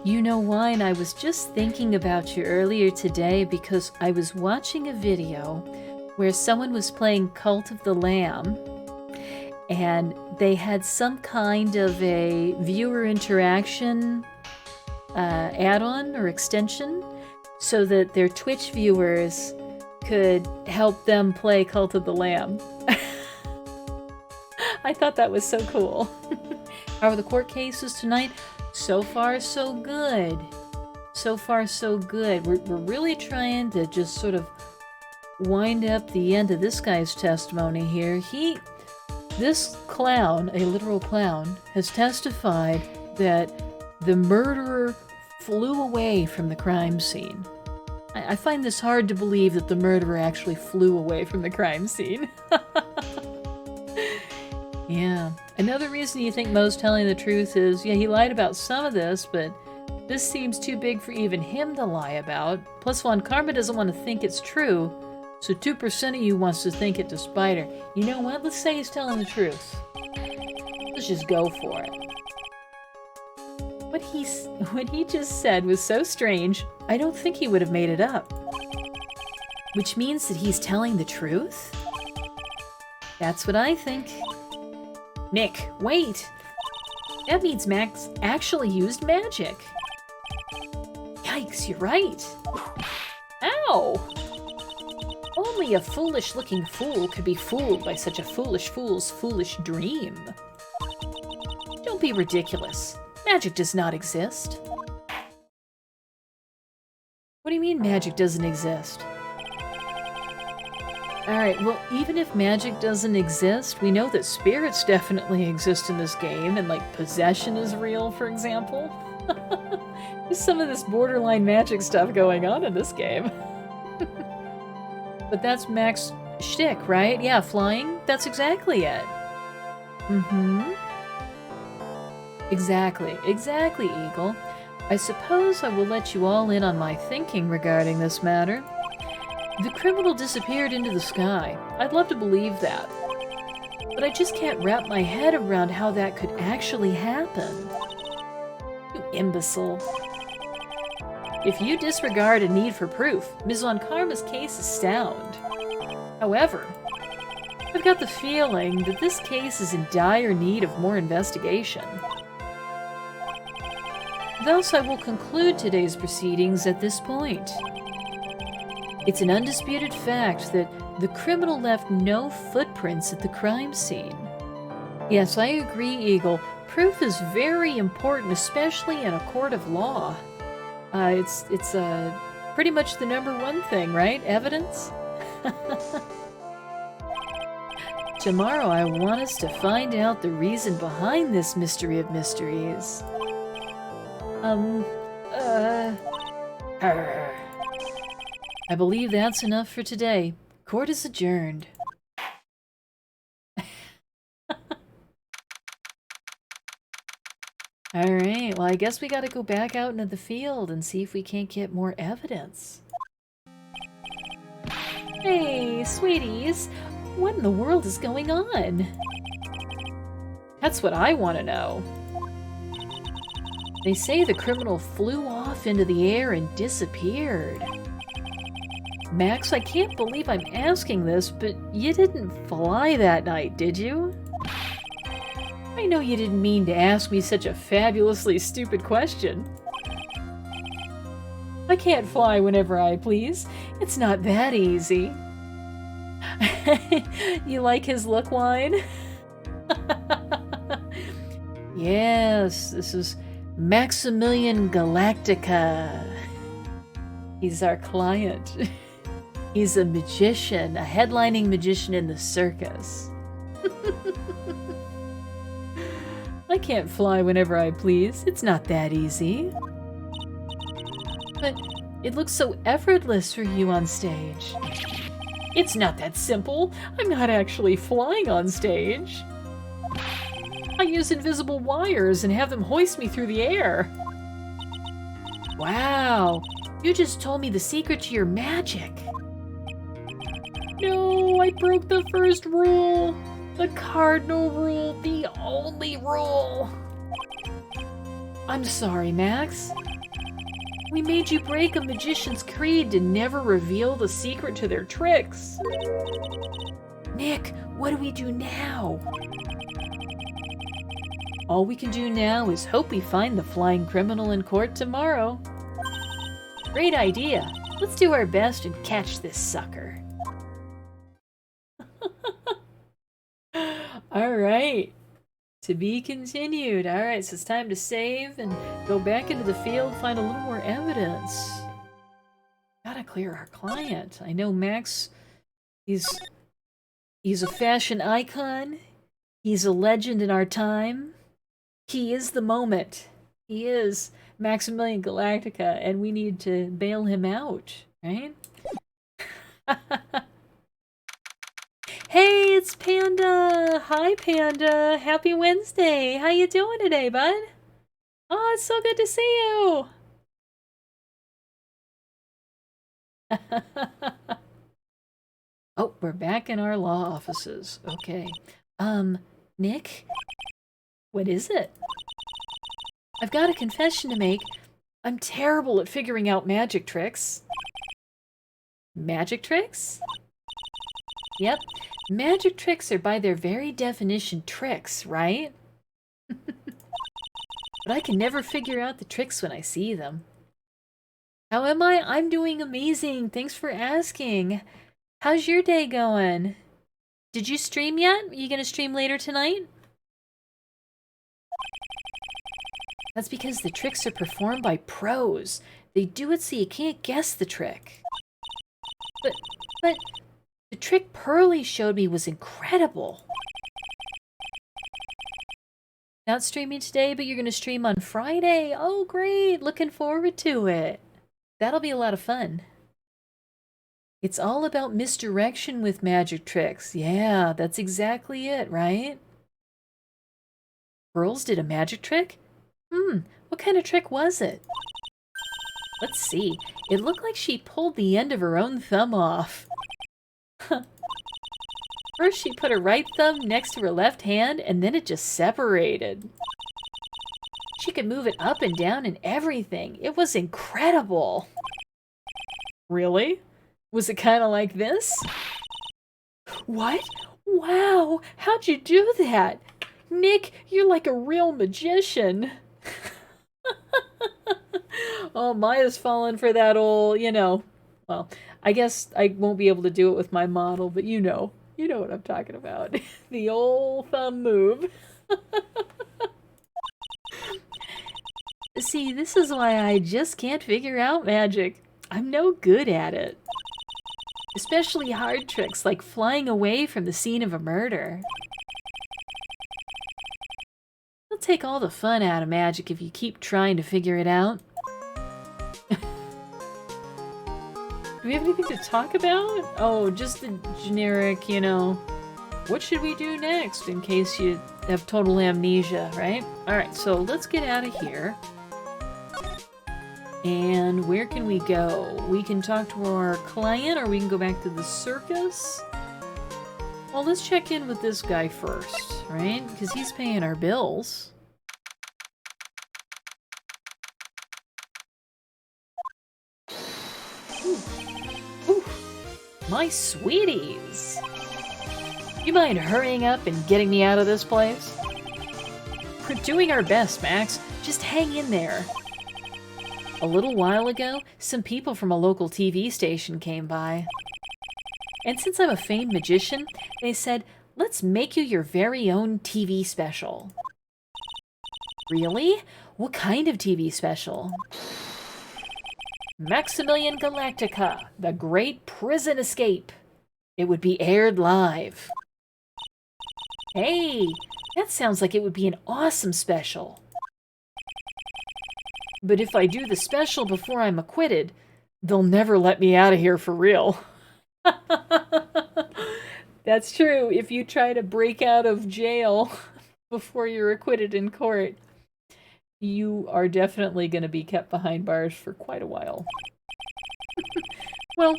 You know, Wine, I was just thinking about you earlier today because I was watching a video where someone was playing Cult of the Lamb, and they had some kind of a viewer interaction add-on or extension so that their Twitch viewers could help them play Cult of the Lamb. I thought that was so cool. How are the court cases tonight? So far, so good. So far, so good. We're really trying to just sort of wind up the end of this guy's testimony here. This clown, a literal clown, has testified that the murderer flew away from the crime scene. I find this hard to believe that the murderer actually flew away from the crime scene. Yeah. Another reason you think Mo's telling the truth is, yeah, he lied about some of this, but this seems too big for even him to lie about. Plus, Von Karma doesn't want to think it's true, so 2% of you wants to think it despite her. You know what? Let's say he's telling the truth. Let's just go for it. What he just said was so strange, I don't think he would have made it up. Which means that he's telling the truth? That's what I think. Nick, wait! That means Max actually used magic. Yikes, you're right. Ow! Only a foolish-looking fool could be fooled by such a foolish fool's foolish dream. Don't be ridiculous. Magic does not exist. What do you mean magic doesn't exist? Alright, well, even if magic doesn't exist, we know that spirits definitely exist in this game, and, like, possession is real, for example. There's some of this borderline magic stuff going on in this game. But that's Mac's shtick, right? Yeah, flying? That's exactly it. Mm-hmm. Exactly. Exactly, Eagle. I suppose I will let you all in on my thinking regarding this matter. The criminal disappeared into the sky. I'd love to believe that. But I just can't wrap my head around how that could actually happen. You imbecile. If you disregard a need for proof, Ms. Von Karma's case is sound. However, I've got the feeling that this case is in dire need of more investigation. Thus, I will conclude today's proceedings at this point. It's an undisputed fact that the criminal left no footprints at the crime scene. Yes, I agree, Eagle. Proof is very important, especially in a court of law. It's pretty much the #1 thing, right? Evidence? Tomorrow I want us to find out the reason behind this mystery of mysteries. I believe that's enough for today. Court is adjourned. Alright, well I guess we gotta go back out into the field and see if we can't get more evidence. Hey, sweeties! What in the world is going on? That's what I want to know. They say the criminal flew off into the air and disappeared. Max, I can't believe I'm asking this, but you didn't fly that night, did you? I know you didn't mean to ask me such a fabulously stupid question. I can't fly whenever I please. It's not that easy. You like his look, Wine? Yes, this is Maximilian Galactica. He's our client. He's a magician, a headlining magician in the circus. I can't fly whenever I please. It's not that easy. But it looks so effortless for you on stage. It's not that simple. I'm not actually flying on stage. I use invisible wires and have them hoist me through the air. Wow, you just told me the secret to your magic. No, I broke the first rule. The cardinal rule, the only rule. I'm sorry, Max. We made you break a magician's creed to never reveal the secret to their tricks. Nick, what do we do now? All we can do now is hope we find the flying criminal in court tomorrow. Great idea. Let's do our best and catch this sucker. All right. To be continued. All right, so it's time to save and go back into the field, find a little more evidence. Gotta clear our client. I know Max, he's a fashion icon. He's a legend in our time. He is the moment. He is Maximilian Galactica, and we need to bail him out, right? Hey, it's Panda! Hi, Panda! Happy Wednesday! How you doing today, bud? Oh, it's so good to see you! Oh, we're back in our law offices. Okay. Nick? What is it? I've got a confession to make. I'm terrible at figuring out magic tricks. Magic tricks? Yep. Magic tricks are by their very definition tricks, right? But I can never figure out the tricks when I see them. How am I? I'm doing amazing. Thanks for asking. How's your day going? Did you stream yet? Are you gonna stream later tonight? That's because the tricks are performed by pros. They do it so you can't guess the trick. But the trick Pearly showed me was incredible. Not streaming today, but you're going to stream on Friday. Oh, great. Looking forward to it. That'll be a lot of fun. It's all about misdirection with magic tricks. Yeah, that's exactly it, right? Pearls did a magic trick? What kind of trick was it? Let's see. It looked like she pulled the end of her own thumb off. First she put her right thumb next to her left hand, and then it just separated. She could move it up and down and everything. It was incredible. Really? Was it kind of like this? What? Wow, how'd you do that? Nick, you're like a real magician. Oh, Maya's fallen for that old, well, I guess I won't be able to do it with my model, but you know. You know what I'm talking about. The old thumb move. See, this is why I just can't figure out magic. I'm no good at it. Especially hard tricks like flying away from the scene of a murder. It'll take all the fun out of magic if you keep trying to figure it out. Do we have anything to talk about? Oh, just the generic, what should we do next in case you have total amnesia, right? Alright, so let's get out of here. And where can we go? We can talk to our client, or we can go back to the circus. Well, let's check in with this guy first, right? Because he's paying our bills. Ooh. My sweeties! You mind hurrying up and getting me out of this place? We're doing our best, Max. Just hang in there. A little while ago, some people from a local TV station came by. And since I'm a famed magician, they said, let's make you your very own TV special. Really? What kind of TV special? Maximilian Galactica, the Great Prison Escape. It would be aired live. Hey, that sounds like it would be an awesome special. But if I do the special before I'm acquitted, they'll never let me out of here for real. That's true. If you try to break out of jail before you're acquitted in court, you are definitely going to be kept behind bars for quite a while. Well,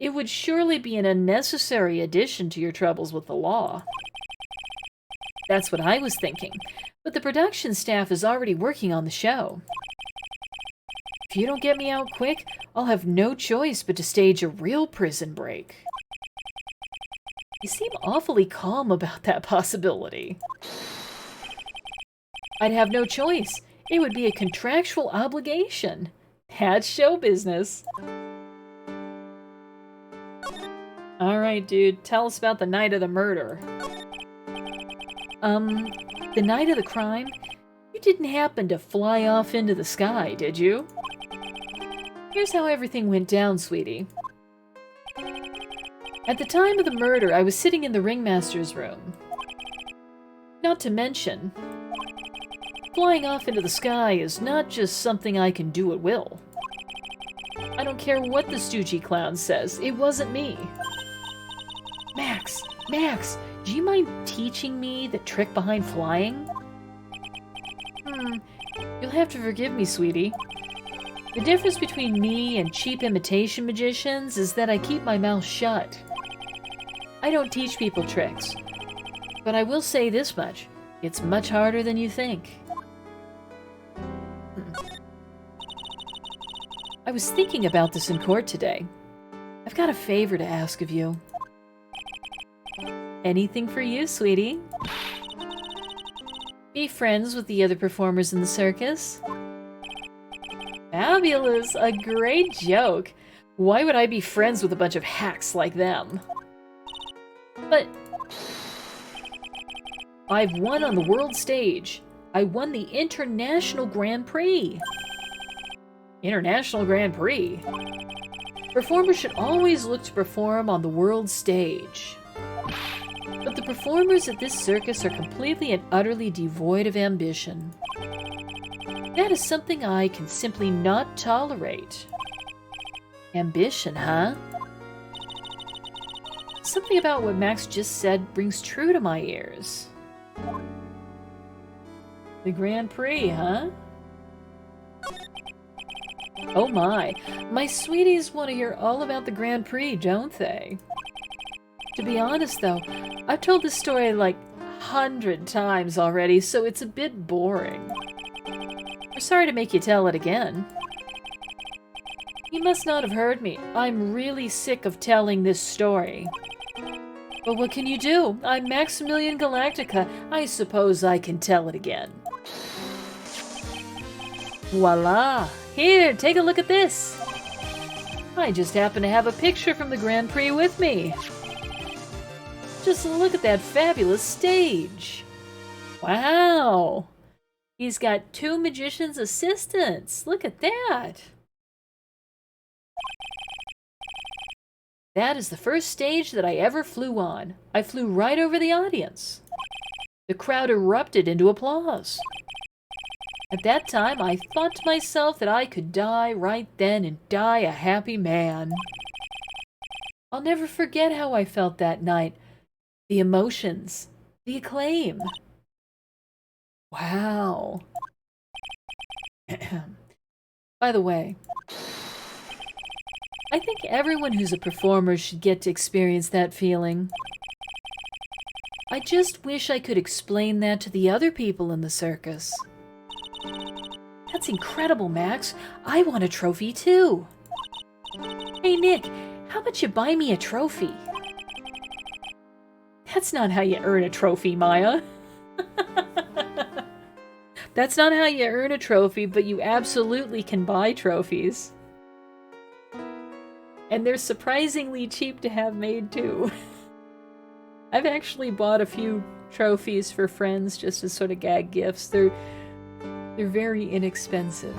it would surely be an unnecessary addition to your troubles with the law. That's what I was thinking, but the production staff is already working on the show. If you don't get me out quick, I'll have no choice but to stage a real prison break. You seem awfully calm about that possibility. I'd have no choice. It would be a contractual obligation. That's show business. Alright, dude, tell us about the night of the murder. The night of the crime? You didn't happen to fly off into the sky, did you? Here's how everything went down, sweetie. At the time of the murder, I was sitting in the ringmaster's room. Not to mention, flying off into the sky is not just something I can do at will. I don't care what the stoogey clown says, it wasn't me. Max, do you mind teaching me the trick behind flying? You'll have to forgive me, sweetie. The difference between me and cheap imitation magicians is that I keep my mouth shut. I don't teach people tricks. But I will say this much. It's much harder than you think. I was thinking about this in court today. I've got a favor to ask of you. Anything for you, sweetie. Be friends with the other performers in the circus. Fabulous! A great joke! Why would I be friends with a bunch of hacks like them? But I've won on the world stage. I won the International Grand Prix. International Grand Prix? Performers should always look to perform on the world stage. But the performers at this circus are completely and utterly devoid of ambition. That is something I can simply not tolerate. Ambition, huh? Something about what Max just said rings true to my ears. The Grand Prix, huh? Oh my sweeties want to hear all about the Grand Prix, don't they? To be honest though, I've told this story like 100 times already, so it's a bit boring. I'm sorry to make you tell it again. You must not have heard me. I'm really sick of telling this story. But what can you do? I'm Maximilian Galactica. I suppose I can tell it again. Voila! Here, take a look at this! I just happen to have a picture from the Grand Prix with me. Just look at that fabulous stage. Wow! He's got 2 magician's assistants. Look at that! That is the first stage that I ever flew on. I flew right over the audience. The crowd erupted into applause. At that time, I thought to myself that I could die right then and die a happy man. I'll never forget how I felt that night. The emotions, the acclaim. Wow. By the way, I think everyone who's a performer should get to experience that feeling. I just wish I could explain that to the other people in the circus. That's incredible, Max. I want a trophy too. Hey, Nick, how about you buy me a trophy? That's not how you earn a trophy, Maya. That's not how you earn a trophy, but you absolutely can buy trophies. And they're surprisingly cheap to have made, too. I've actually bought a few trophies for friends just as sort of gag gifts. They're very inexpensive.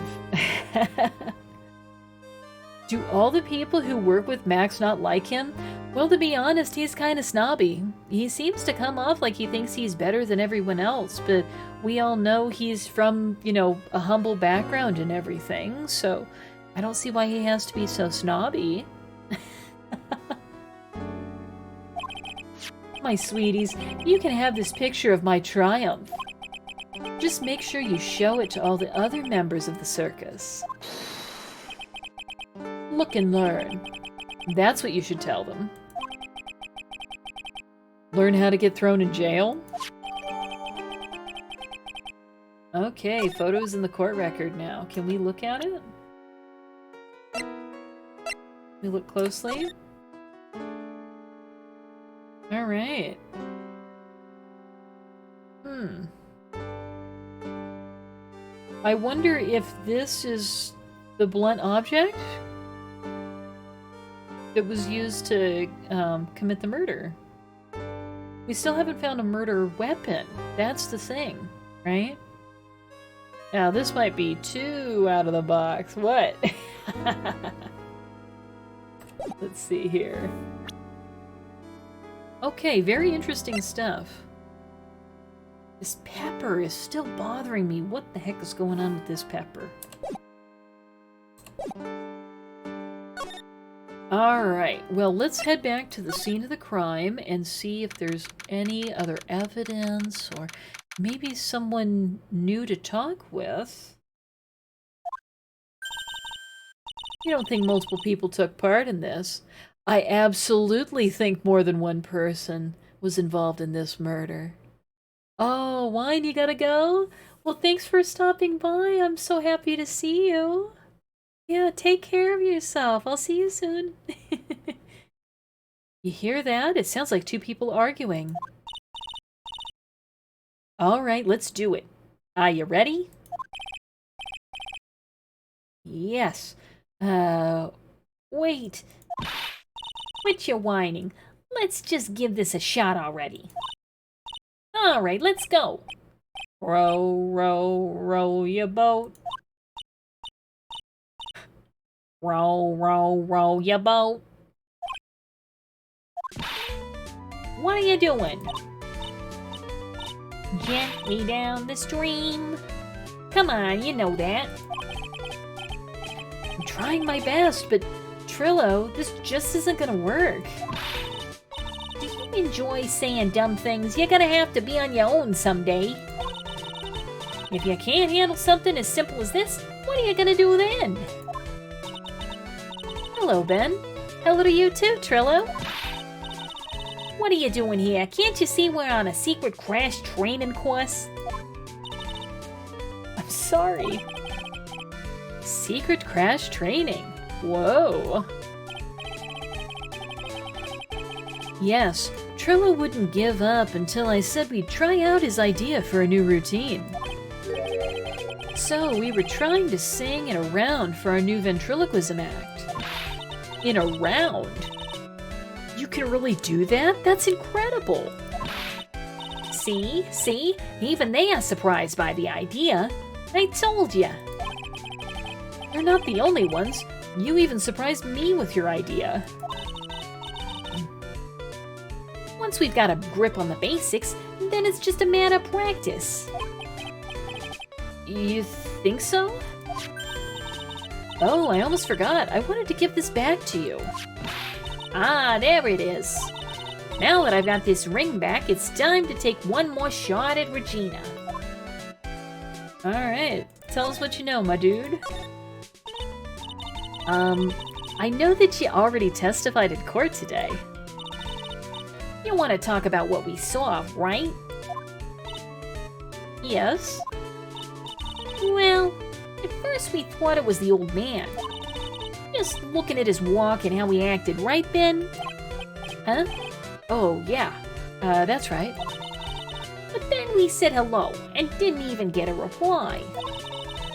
Do all the people who work with Max not like him? Well, to be honest, he's kind of snobby. He seems to come off like he thinks he's better than everyone else, but we all know he's from, you know, a humble background and everything, so I don't see why he has to be so snobby. My sweeties, you can have this picture of my triumph. Just make sure you show it to all the other members of the circus. Look and learn. That's what you should tell them. Learn how to get thrown in jail? Okay, photos in the court record now. Can we look at it? We look closely? Alright. I wonder if this is the blunt object that was used to commit the murder. We still haven't found a murder weapon. That's the thing, right? Now, this might be too out of the box. What? Let's see here. Okay, very interesting stuff. This pepper is still bothering me. What the heck is going on with this pepper? Alright, well, let's head back to the scene of the crime and see if there's any other evidence or maybe someone new to talk with. You don't think multiple people took part in this? I absolutely think more than one person was involved in this murder. Oh, Wine, you gotta go? Well, thanks for stopping by. I'm so happy to see you. Yeah, take care of yourself. I'll see you soon. You hear that? It sounds like 2 people arguing. Alright, let's do it. Are you ready? Yes. Wait. Quit your whining. Let's just give this a shot already. Alright, let's go. Row, row, row your boat. Row, row, row your boat. What are you doing? Gently down the stream. Come on, you know that. I'm trying my best, but Trillo, this just isn't gonna work. Do you enjoy saying dumb things? You're gonna have to be on your own someday. If you can't handle something as simple as this, what are you gonna do then? Hello, Ben. Hello to you too, Trillo. What are you doing here? Can't you see we're on a secret crash training course? I'm sorry. Secret crash training? Whoa. Yes, Trello wouldn't give up until I said we'd try out his idea for a new routine. So we were trying to sing in a round for our new ventriloquism act. In a round? You can really do that? That's incredible! See? Even they are surprised by the idea. I told ya! You're not the only ones. You even surprised me with your idea. Once we've got a grip on the basics, then it's just a matter of practice. You think so? Oh, I almost forgot. I wanted to give this back to you. Ah, there it is. Now that I've got this ring back, it's time to take one more shot at Regina. Alright, tell us what you know, my dude. I know that you already testified in court today. You want to talk about what we saw, right? Yes. Well, at first we thought it was the old man. Just looking at his walk and how he acted, right, Ben? Huh? Oh, yeah. That's right. But then we said hello and didn't even get a reply.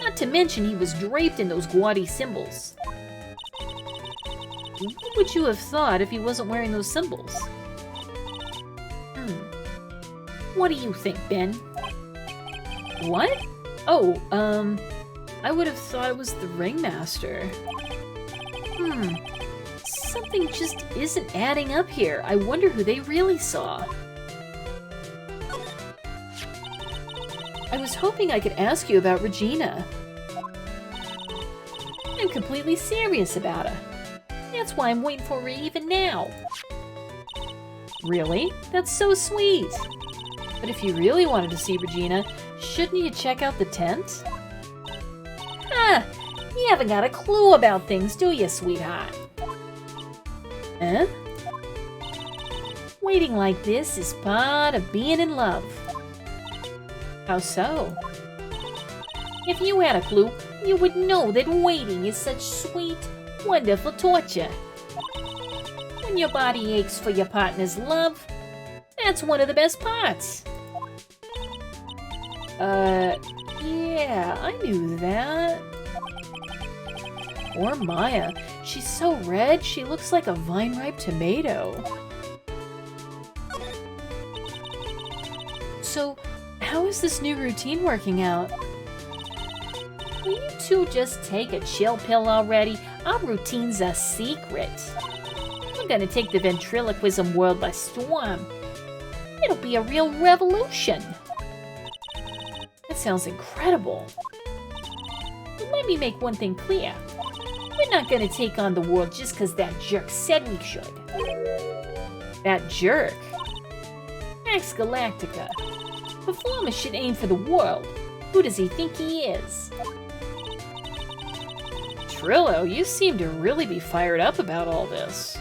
Not to mention he was draped in those gaudy symbols. What would you have thought if he wasn't wearing those symbols? What do you think, Ben? What? Oh, I would have thought it was the ringmaster. Something just isn't adding up here. I wonder who they really saw. I was hoping I could ask you about Regina. I'm completely serious about her. That's why I'm waiting for her even now. Really? That's so sweet. But if you really wanted to see Regina, shouldn't you check out the tent? You haven't got a clue about things, do you, sweetheart? Eh? Waiting like this is part of being in love. How so? If you had a clue, you would know that waiting is such sweet, wonderful torture. When your body aches for your partner's love, that's one of the best parts. Yeah, I knew that. Poor Maya. She's so red, she looks like a vine-ripe tomato. So, how is this new routine working out? Will you two just take a chill pill already? Our routine's a secret. We're gonna take the ventriloquism world by storm. It'll be a real revolution. That sounds incredible. But let me make one thing clear. We're not gonna take on the world just because that jerk said we should. That jerk? Max Galactica. Performer should aim for the world. Who does he think he is? Trillo, you seem to really be fired up about all this.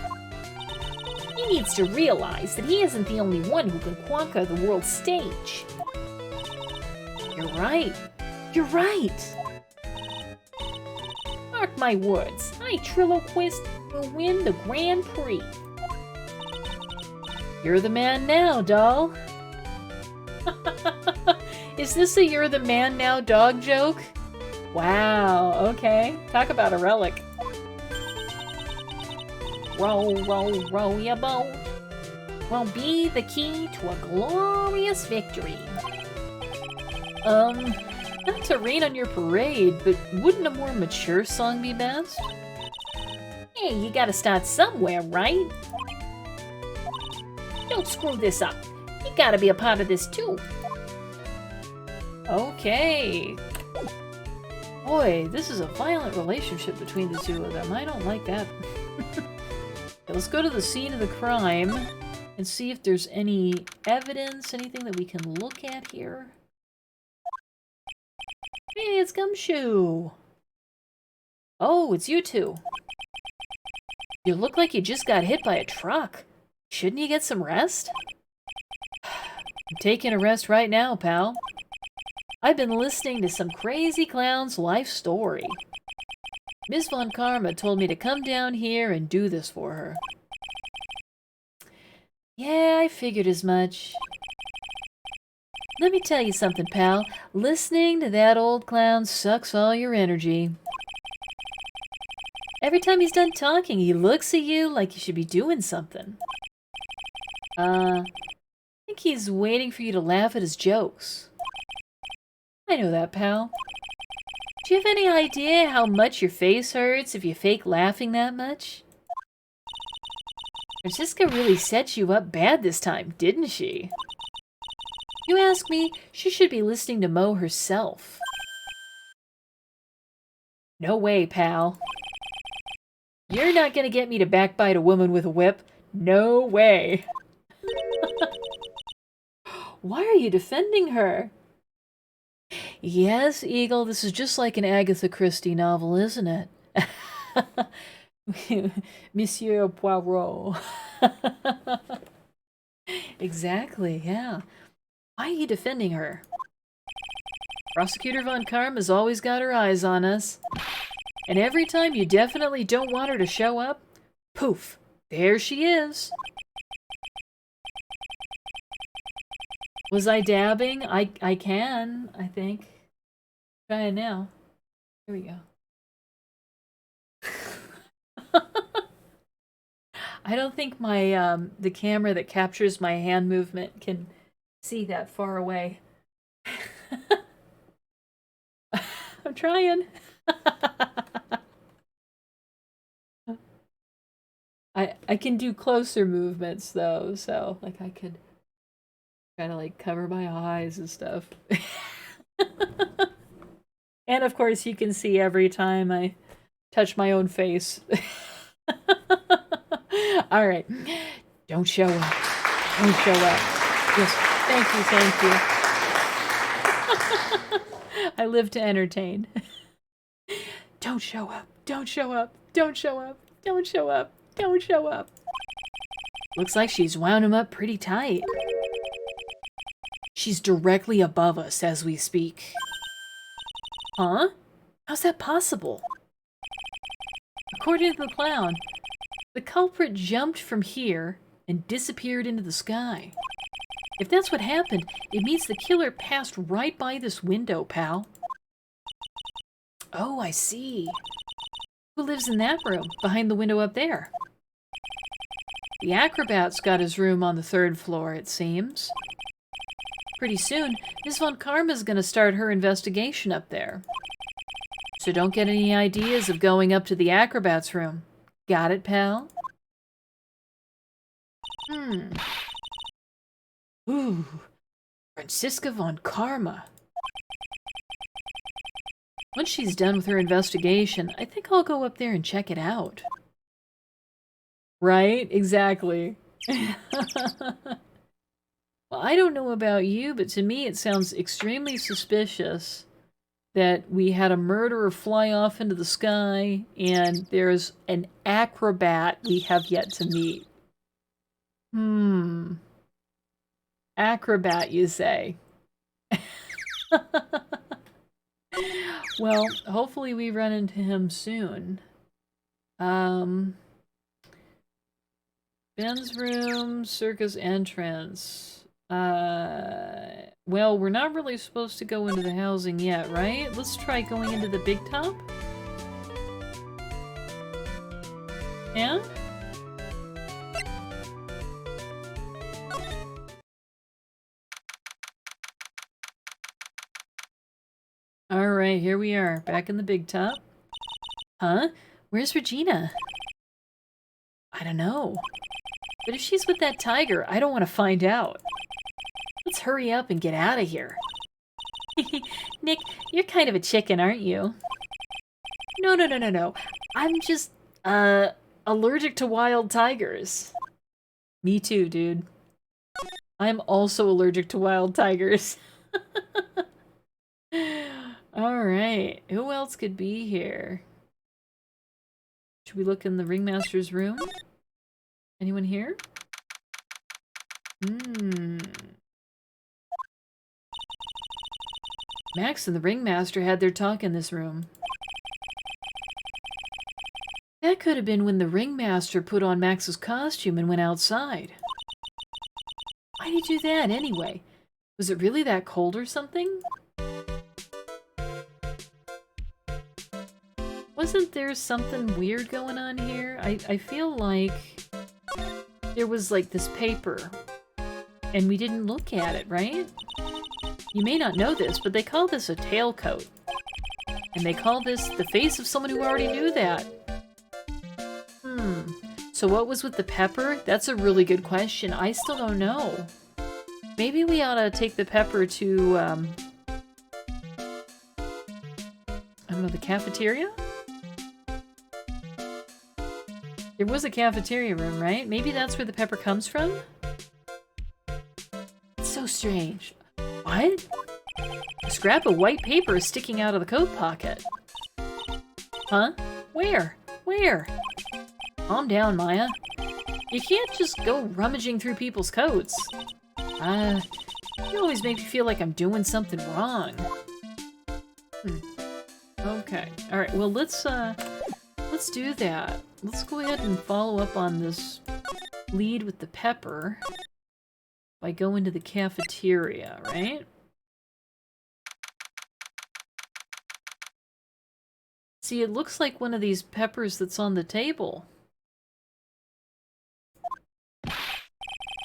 He needs to realize that he isn't the only one who can conquer the world stage. You're right. You're right. Mark my words, I, Trilloquist, will win the Grand Prix. You're the man now, doll. Is this a you're the man now dog joke? Wow, okay. Talk about a relic. Row, row, row your boat. Will be the key to a glorious victory. Not to rain on your parade, but wouldn't a more mature song be best? Hey, you gotta start somewhere, right? Don't screw this up. You gotta be a part of this too. Okay. Boy, this is a violent relationship between the two of them. I don't like that. Let's go to the scene of the crime and see if there's any evidence, anything that we can look at here. Hey, it's Gumshoe! Oh, it's you two. You look like you just got hit by a truck. Shouldn't you get some rest? I'm taking a rest right now, pal. I've been listening to some crazy clown's life story. Ms. Von Karma told me to come down here and do this for her. Yeah, I figured as much. Let me tell you something, pal. Listening to that old clown sucks all your energy. Every time he's done talking, he looks at you like you should be doing something. I think he's waiting for you to laugh at his jokes. I know that, pal. Do you have any idea how much your face hurts if you fake laughing that much? Francisca really set you up bad this time, didn't she? You ask me, she should be listening to Mo herself. No way, pal. You're not gonna get me to backbite a woman with a whip. No way. Why are you defending her? Yes, Eagle, this is just like an Agatha Christie novel, isn't it? Monsieur Poirot. Exactly, yeah. Why are you defending her? Prosecutor Von Karma's always got her eyes on us. And every time you definitely don't want her to show up, poof, there she is. Was I dabbing? I can, I think. Try it now. Here we go. I don't think my the camera that captures my hand movement can see that far away. I'm trying. I can do closer movements though, so like I could try to like cover my eyes and stuff. And of course you can see every time I touch my own face. All right. Don't show up. Don't show up. Yes. Thank you. Thank you. I live to entertain. Don't show up. Don't show up. Don't show up. Don't show up. Don't show up. Looks like she's wound him up pretty tight. She's directly above us as we speak. Huh? How's that possible? According to the clown, the culprit jumped from here and disappeared into the sky. If that's what happened, it means the killer passed right by this window, pal. Oh, I see. Who lives in that room, behind the window up there? The acrobat's got his room on the 3rd floor, it seems. Pretty soon, Miss Von Karma's gonna start her investigation up there. So don't get any ideas of going up to the acrobat's room. Got it, pal? Ooh, Francisca Von Karma. Once she's done with her investigation, I think I'll go up there and check it out. Right? Exactly. Well, I don't know about you, but to me it sounds extremely suspicious that we had a murderer fly off into the sky and there's an acrobat we have yet to meet. Acrobat, you say? Well, hopefully we run into him soon. Ben's room, circus entrance. Well, we're not really supposed to go into the housing yet, right? Let's try going into the big top. Yeah? Alright, here we are, back in the big top. Huh? Where's Regina? I don't know. But if she's with that tiger, I don't want to find out. Let's hurry up and get out of here. Nick, you're kind of a chicken, aren't you? No. I'm just, allergic to wild tigers. Me too, dude. I'm also allergic to wild tigers. Alright, who else could be here? Should we look in the ringmaster's room? Anyone here? Max and the ringmaster had their talk in this room. That could have been when the ringmaster put on Max's costume and went outside. he do that anyway? Was it really that cold or something? Wasn't there something weird going on here? I feel like there was like this paper and we didn't look at it, right? You may not know this, but they call this a tailcoat. And they call this the face of someone who already knew that. So what was with the pepper? That's a really good question. I still don't know. Maybe we ought to take the pepper to, I don't know, the cafeteria? There was a cafeteria room, right? Maybe that's where the pepper comes from? It's so strange. What? A scrap of white paper is sticking out of the coat pocket. Huh? Where? Where? Calm down, Maya. You can't just go rummaging through people's coats. You always make me feel like I'm doing something wrong. Okay. Alright, well let's do that. Let's go ahead and follow up on this lead with the pepper by going to the cafeteria, right? See, it looks like one of these peppers that's on the table.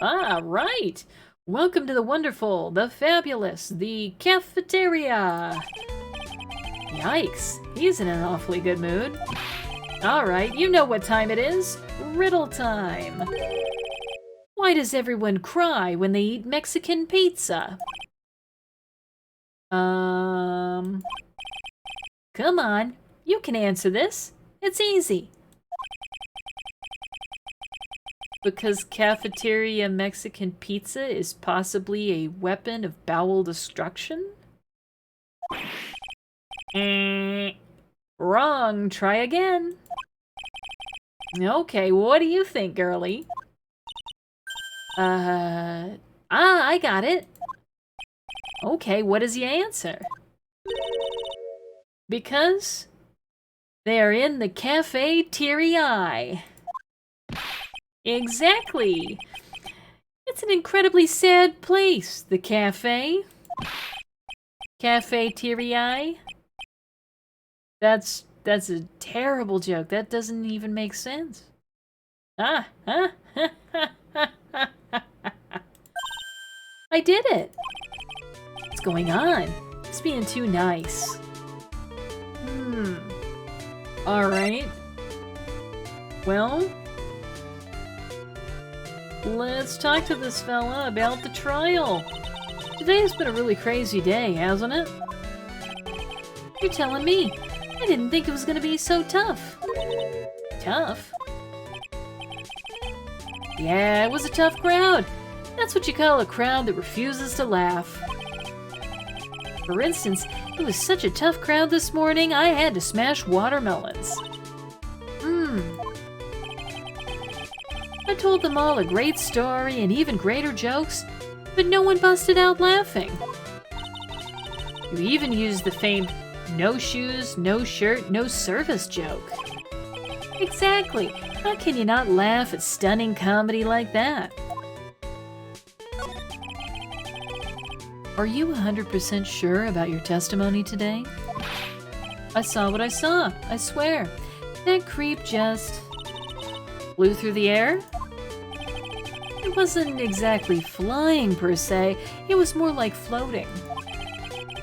Ah, right! Welcome to the wonderful, the fabulous, the cafeteria! Yikes, he's in an awfully good mood. Alright, you know what time it is. Riddle time! Why does everyone cry when they eat Mexican pizza? Come on, you can answer this. It's easy. Because cafeteria Mexican pizza is possibly a weapon of bowel destruction? Wrong. Try again. Okay, what do you think, girlie? I got it. Okay, what is the answer? Because they are in the cafeteria. Exactly. It's an incredibly sad place, the cafe. Cafeteria. That's a terrible joke. That doesn't even make sense. I did it. What's going on? It's being too nice. Alright. Well, let's talk to this fella about the trial. Today has been a really crazy day, hasn't it? You're telling me. I didn't think it was gonna be so tough. Tough? Yeah, it was a tough crowd. That's what you call a crowd that refuses to laugh. For instance, it was such a tough crowd this morning, I had to smash watermelons. I told them all a great story and even greater jokes, but no one busted out laughing. You even used the famed no shoes, no shirt, no service joke. Exactly. How can you not laugh at stunning comedy like that? Are you 100% sure about your testimony today? I saw what I saw, I swear. That creep just flew through the air? It wasn't exactly flying per se, it was more like floating.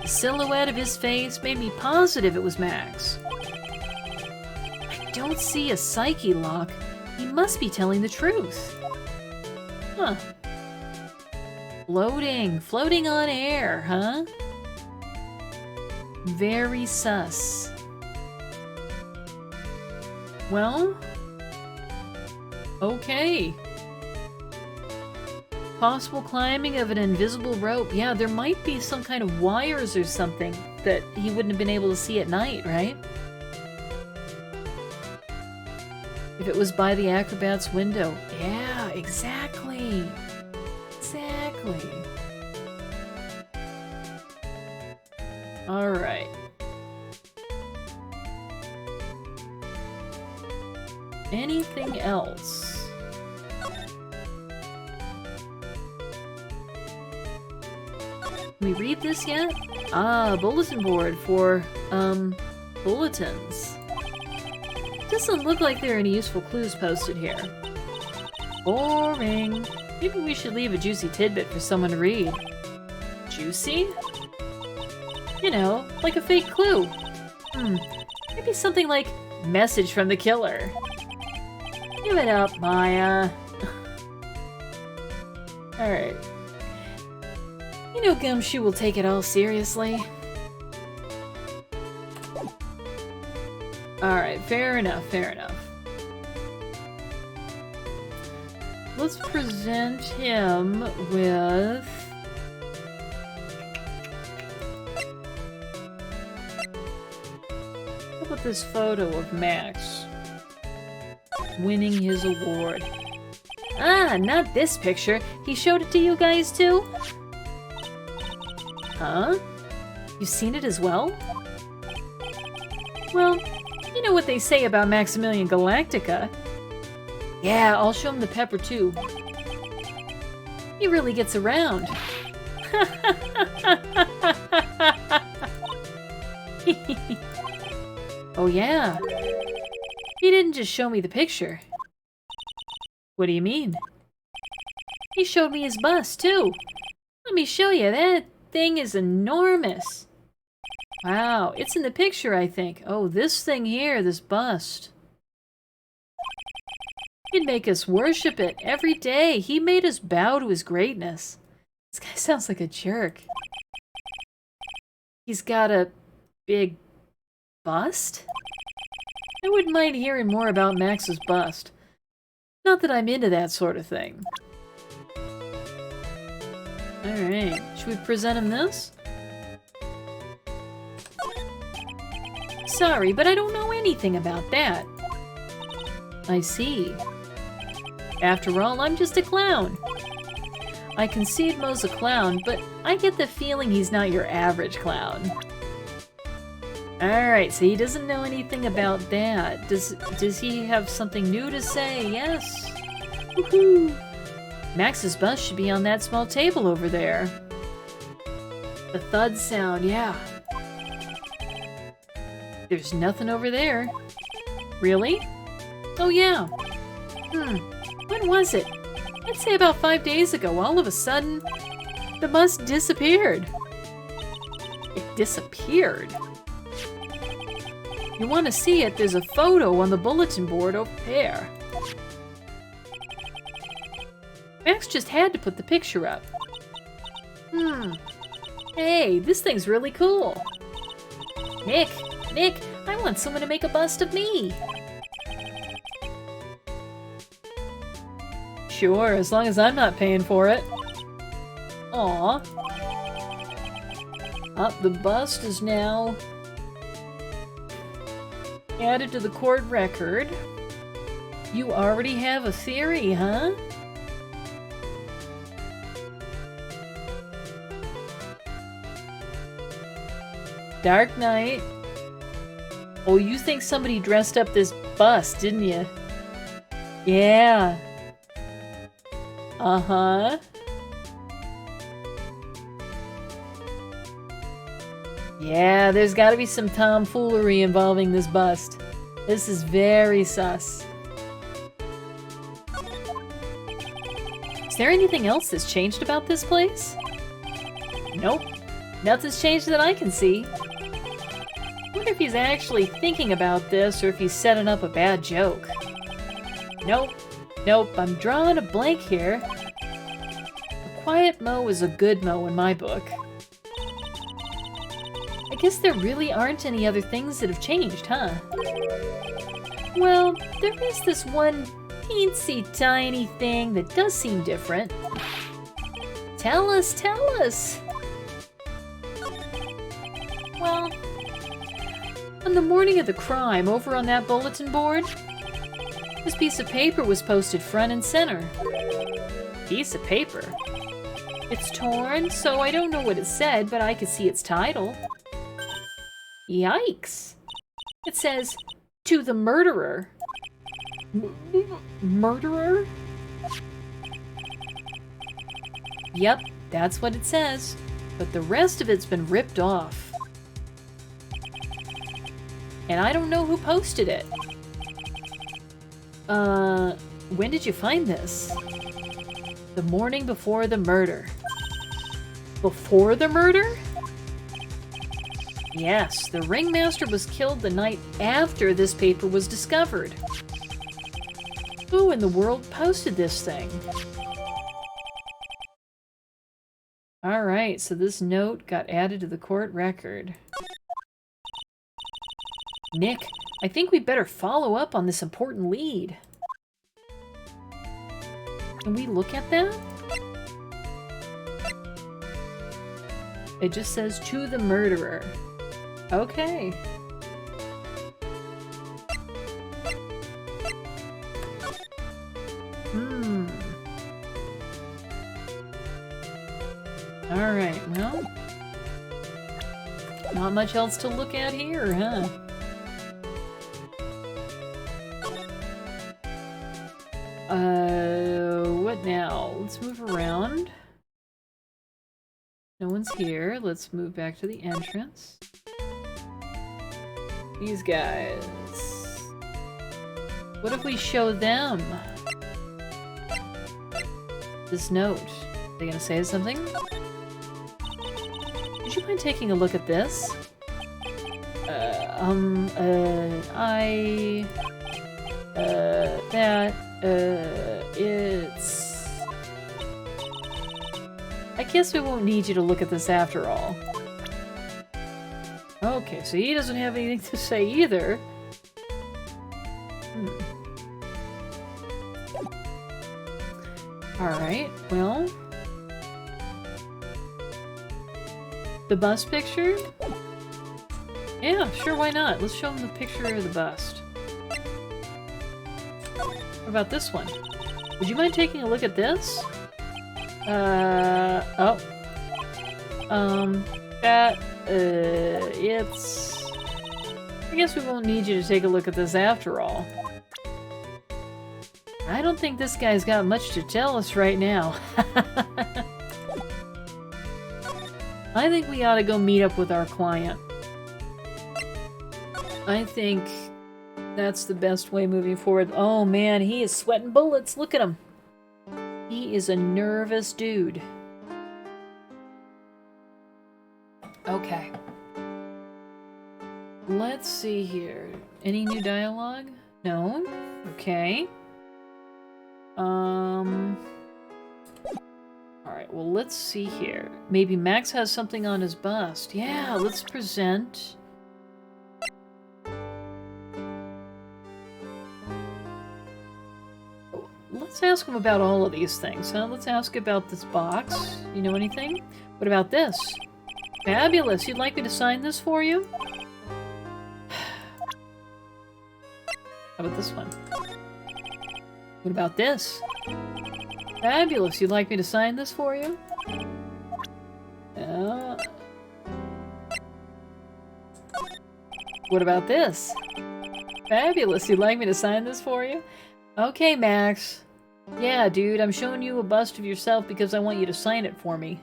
The silhouette of his face made me positive it was Max. I don't see a psyche lock. He must be telling the truth. Huh. Floating on air, huh? Very sus. Well, okay. Possible climbing of an invisible rope. Yeah, there might be some kind of wires or something that he wouldn't have been able to see at night, right? If it was by the acrobat's window. Yeah, exactly. Exactly. All right. Anything else? we read this yet? Ah, bulletin board for, bulletins. Doesn't look like there are any useful clues posted here. Boring. Maybe we should leave a juicy tidbit for someone to read. Juicy? You know, like a fake clue. Maybe something like, message from the killer. Give it up, Maya. Alright. You know Gumshoe will take it all seriously. Alright, fair enough, fair enough. Let's present him with... How about this photo of Max winning his award? Ah, not this picture. He showed it to you guys too? Huh? You've seen it as well? Well, you know what they say about Maximilian Galactica. Yeah, I'll show him the pepper too. He really gets around. Oh yeah. He didn't just show me the picture. What do you mean? He showed me his bust too. Let me show you, that thing is enormous. Wow, it's in the picture, I think. Oh, this thing here, this bust. He'd make us worship it every day. He made us bow to his greatness. This guy sounds like a jerk. He's got a big bust? I wouldn't mind hearing more about Max's bust. Not that I'm into that sort of thing. Alright, should we present him this? Sorry, but I don't know anything about that. I see. After all, I'm just a clown. I concede Mo's a clown, but I get the feeling he's not your average clown. Alright, so he doesn't know anything about that. Does he have something new to say? Yes. Woohoo! Max's bust should be on that small table over there. The thud sound, yeah. There's nothing over there. Really? Oh yeah. When was it? I'd say about 5 days ago. All of a sudden, the bust disappeared. It disappeared? You want to see it? There's a photo on the bulletin board over there. Max just had to put the picture up. Hey, this thing's really cool. Nick, I want someone to make a bust of me. Sure, as long as I'm not paying for it. Aw. The bust is now added to the court record. You already have a theory, huh? Dark Knight. Oh, you think somebody dressed up this bust, didn't you? Yeah. Uh-huh. Yeah, there's gotta be some tomfoolery involving this bust. This is very sus. Is there anything else that's changed about this place? Nope. Nothing's changed that I can see. I wonder if he's actually thinking about this or if he's setting up a bad joke. Nope. I'm drawing a blank here. A quiet Mo is a good Mo in my book. I guess there really aren't any other things that have changed, huh? Well, there is this one teensy tiny thing that does seem different. Tell us! Well, on the morning of the crime, over on that bulletin board, this piece of paper was posted front and center. Piece of paper? It's torn, so I don't know what it said, but I could see its title. Yikes! It says, "To the murderer." Murderer? Yep, that's what it says. but the rest of it's been ripped off. And I don't know who posted it. When did you find this? The morning before the murder. Before the murder? Yes, the ringmaster was killed the night after this paper was discovered. Who in the world posted this thing? Alright, so this note got added to the court record. Nick, I think we better follow up on this important lead. Can we look at that? It just says, to the murderer. Okay. Alright, well. Not much else to look at here, huh? What now? Let's move around. No one's here. Let's move back to the entrance. These guys. What if we show them this note? Are they gonna say something? Would you mind taking a look at this? It's... I guess we won't need you to look at this after all. Okay, so he doesn't have anything to say either. Alright, well... The bust picture? Yeah, sure, why not? Let's show him the picture of the bust. What about this one? Would you mind taking a look at this? It's... I guess we won't need you to take a look at this after all. I don't think this guy's got much to tell us right now. I think we ought to go meet up with our client. I think that's the best way moving forward. Oh man, he is sweating bullets. Look at him. He is a nervous dude. Okay. Let's see here. Any new dialogue? No? Okay. Alright, well let's see here. Maybe Max has something on his bust. Yeah, let's present. Let's ask him about all of these things, huh? Let's ask about this box. You know anything? What about this? Fabulous! You'd like me to sign this for you? How about this one? What about this? Fabulous! You'd like me to sign this for you? What about this? Fabulous! You'd like me to sign this for you? Okay, Max. Yeah, dude, I'm showing you a bust of yourself because I want you to sign it for me.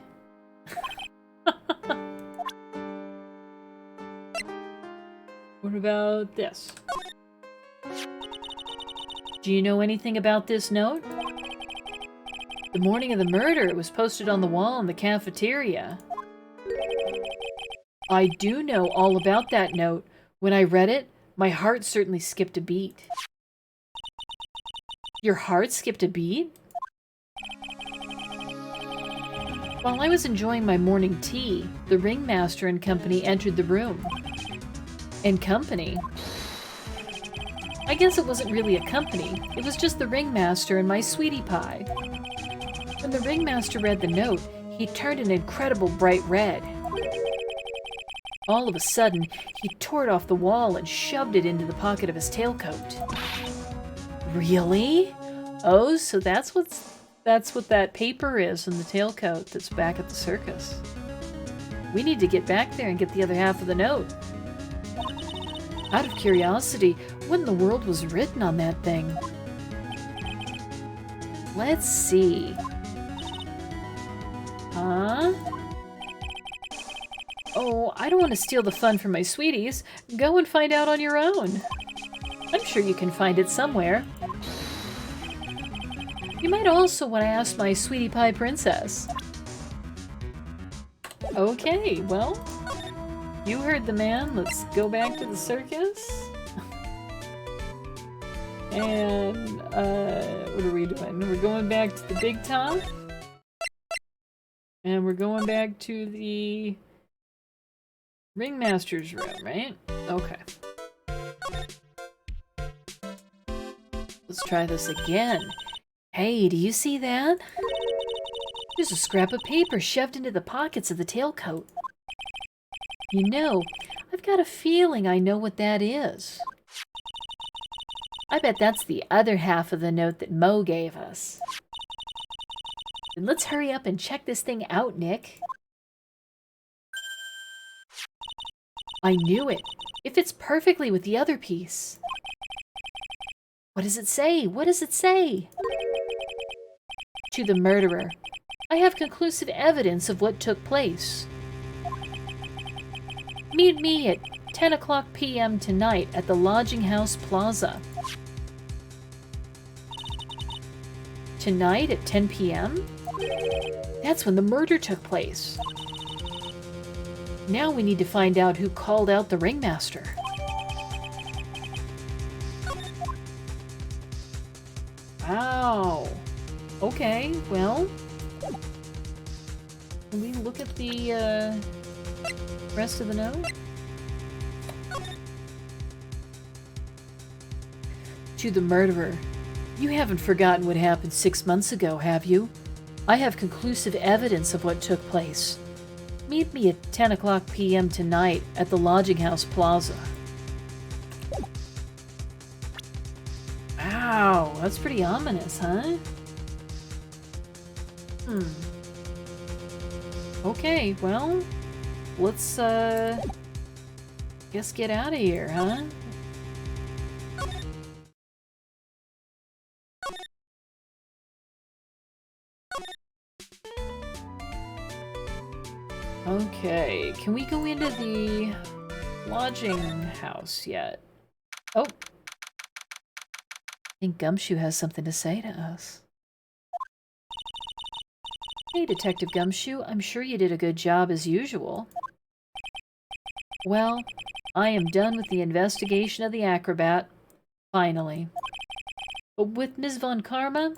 What about this? Do you know anything about this note? The morning of the murder, it was posted on the wall in the cafeteria. I do know all about that note. When I read it, my heart certainly skipped a beat. Your heart skipped a beat? While I was enjoying my morning tea, the ringmaster and company entered the room. And company? I guess it wasn't really a company. It was just the ringmaster and my sweetie pie. When the ringmaster read the note, he turned an incredible bright red. All of a sudden, he tore it off the wall and shoved it into the pocket of his tailcoat. Really? Oh, so that's what that paper is in the tailcoat that's back at the circus. We need to get back there and get the other half of the note. Out of curiosity, what in the world was written on that thing? Let's see. Huh? Oh, I don't want to steal the fun from my sweeties. Go and find out on your own. I'm sure you can find it somewhere. You might also want to ask my sweetie pie princess. Okay, well, you heard the man. Let's go back to the circus. And, what are we doing? We're going back to the big top. And we're going back to the ringmaster's room, right? Okay. Let's try this again. Hey, do you see that? There's a scrap of paper shoved into the pockets of the tailcoat. You know, I've got a feeling I know what that is. I bet that's the other half of the note that Mo gave us. Then let's hurry up and check this thing out, Nick. I knew it. It fits perfectly with the other piece. What does it say? What does it say? To the murderer. I have conclusive evidence of what took place. Meet me at 10 o'clock p.m. tonight at the Lodging House Plaza. Tonight at 10 p.m.? That's when the murder took place. Now we need to find out who called out the ringmaster. Wow. Okay, well, can we look at the rest of the note? To the murderer. You haven't forgotten what happened 6 months ago, have you? I have conclusive evidence of what took place. Meet me at 10 o'clock p.m. tonight at the Lodging House Plaza. Wow, that's pretty ominous, huh? Okay, well, let's, guess get out of here, huh? Okay, can we go into the lodging house yet? Oh! I think Gumshoe has something to say to us. Hey, Detective Gumshoe, I'm sure you did a good job as usual. Well, I am done with the investigation of the acrobat. Finally. But with Ms. Von Karma?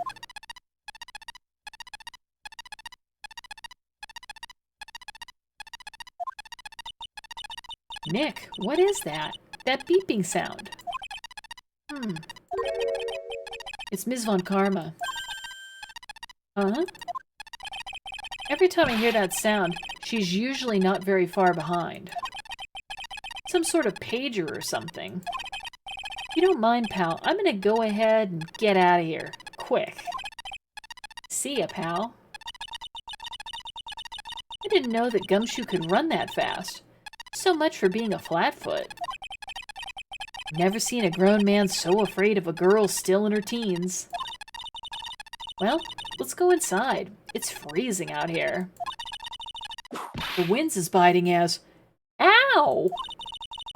Nick, what is that? That beeping sound. It's Ms. Von Karma. Huh? Every time I hear that sound, she's usually not very far behind. Some sort of pager or something. If you don't mind, pal, I'm gonna go ahead and get out of here. Quick. See ya, pal. I didn't know that Gumshoe could run that fast. So much for being a flatfoot. Never seen a grown man so afraid of a girl still in her teens. Well, let's go inside. It's freezing out here. The wind's as biting as... Ow!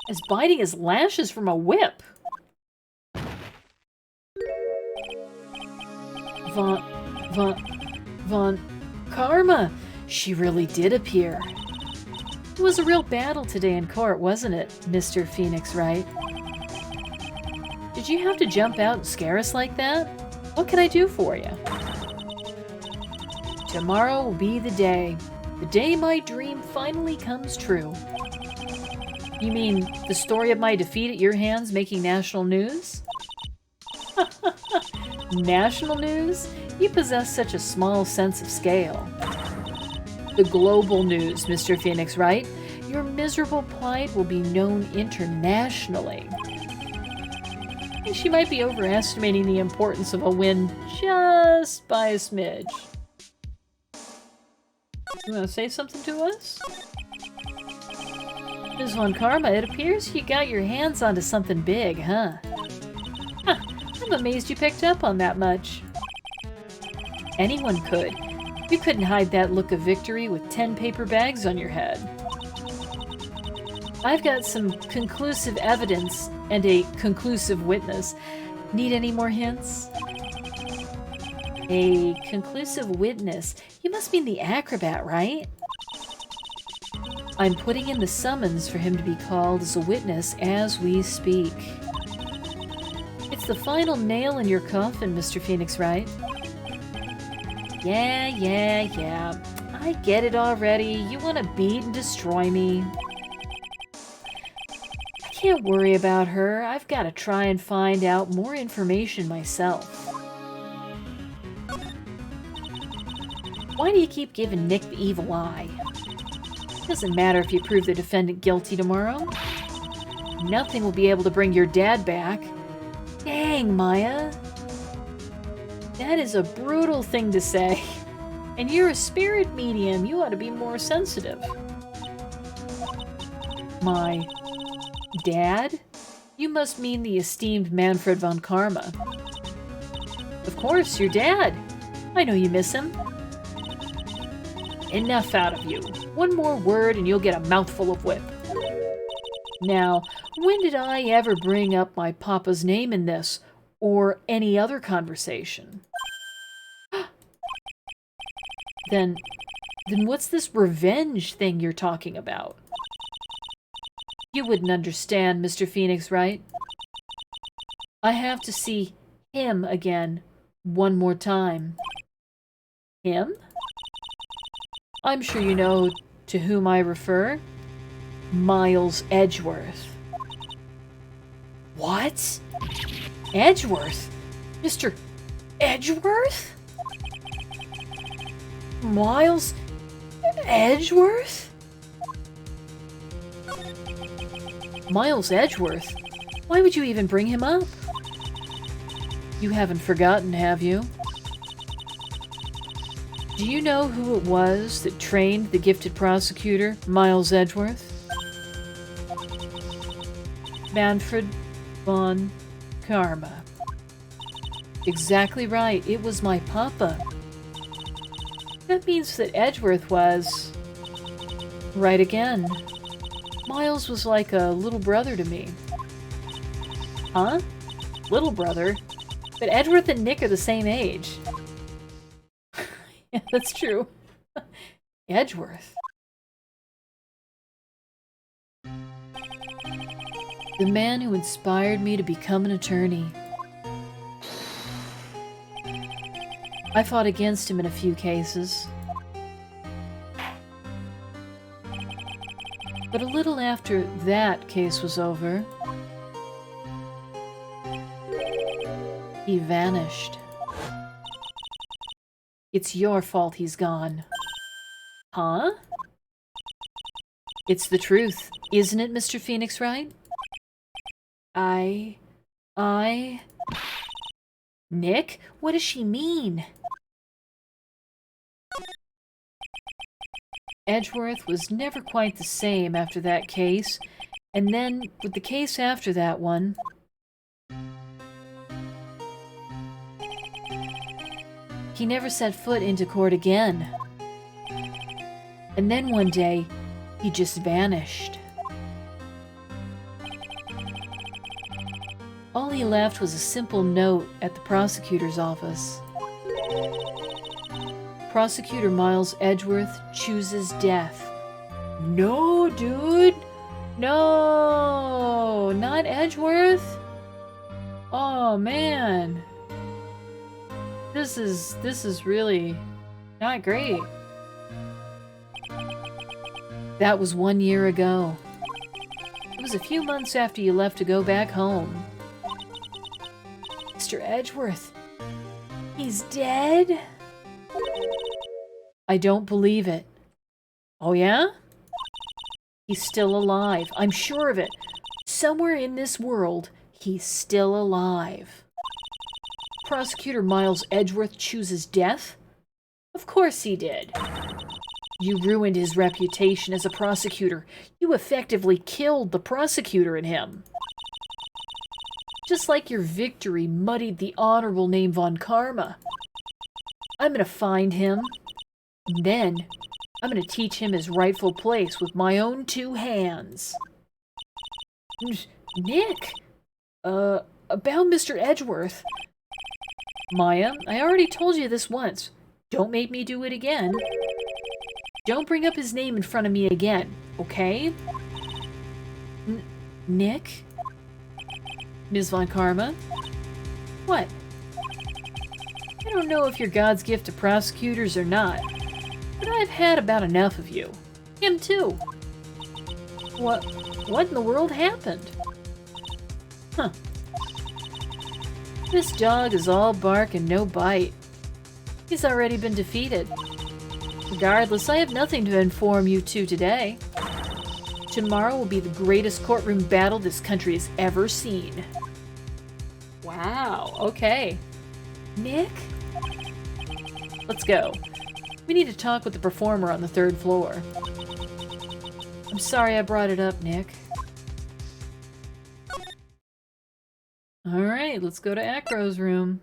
As biting as lashes from a whip. Von Karma! She really did appear. It was a real battle today in court, wasn't it, Mr. Phoenix Wright? Did you have to jump out and scare us like that? What can I do for you? Tomorrow will be the day my dream finally comes true. You mean the story of my defeat at your hands making national news? National news? You possess such a small sense of scale. The global news, Mr. Phoenix Wright. Your miserable plight will be known internationally. She might be overestimating the importance of a win just by a smidge. You want to say something to us? Ms. Von Karma, it appears you got your hands onto something big, huh? I'm amazed you picked up on that much. Anyone could. You couldn't hide that look of victory with 10 paper bags on your head. I've got some conclusive evidence and a conclusive witness. Need any more hints? A conclusive witness? You must mean the acrobat, right? I'm putting in the summons for him to be called as a witness as we speak. It's the final nail in your coffin, Mr. Phoenix, Wright? Yeah. I get it already. You want to beat and destroy me. I can't worry about her. I've got to try and find out more information myself. Why do you keep giving Nick the evil eye? Doesn't matter if you prove the defendant guilty tomorrow. Nothing will be able to bring your dad back. Dang, Maya. That is a brutal thing to say. And you're a spirit medium. You ought to be more sensitive. My dad? You must mean the esteemed Manfred von Karma. Of course, your dad. I know you miss him. Enough out of you. One more word and you'll get a mouthful of whip. Now, when did I ever bring up my papa's name in this, or any other conversation? Then what's this revenge thing you're talking about? You wouldn't understand, Mr. Phoenix, right? I have to see him again one more time. Him? I'm sure you know to whom I refer. Miles Edgeworth. What? Edgeworth? Mr. Edgeworth? Miles Edgeworth? Miles Edgeworth? Why would you even bring him up? You haven't forgotten, have you? Do you know who it was that trained the gifted prosecutor, Miles Edgeworth? Manfred von Karma. Exactly right, it was my papa. That means that Edgeworth was... right again. Miles was like a little brother to me. Huh? Little brother? But Edgeworth and Nick are the same age. Yeah, that's true. Edgeworth. The man who inspired me to become an attorney. I fought against him in a few cases. But a little after that case was over, he vanished. It's your fault he's gone. Huh? It's the truth, isn't it, Mr. Phoenix, Wright? Nick? What does she mean? Edgeworth was never quite the same after that case, and then with the case after that one, he never set foot into court again. And then one day, he just vanished. All he left was a simple note at the prosecutor's office. Prosecutor Miles Edgeworth chooses death. No, dude! No! Not Edgeworth? Oh, man. This is really not great. That was 1 year ago. It was a few months after you left to go back home. Mr. Edgeworth, he's dead? I don't believe it. Oh yeah? He's still alive. I'm sure of it. Somewhere in this world, he's still alive. Prosecutor Miles Edgeworth chooses death? Of course he did. You ruined his reputation as a prosecutor. You effectively killed the prosecutor in him. Just like your victory muddied the honorable name Von Karma. I'm gonna find him, and then I'm gonna teach him his rightful place with my own 2 hands. Nick! About Mr. Edgeworth. Maya, I already told you this once. Don't make me do it again. Don't bring up his name in front of me again, okay? Nick? Ms. Von Karma? What? I don't know if you're God's gift to prosecutors or not, but I've had about enough of you. Him too. What in the world happened? Huh. This dog is all bark and no bite. He's already been defeated. Regardless, I have nothing to inform you two today. Tomorrow will be the greatest courtroom battle this country has ever seen. Wow, okay. Nick? Let's go. We need to talk with the performer on the 3rd floor. I'm sorry I brought it up, Nick. Alright, let's go to Acro's room.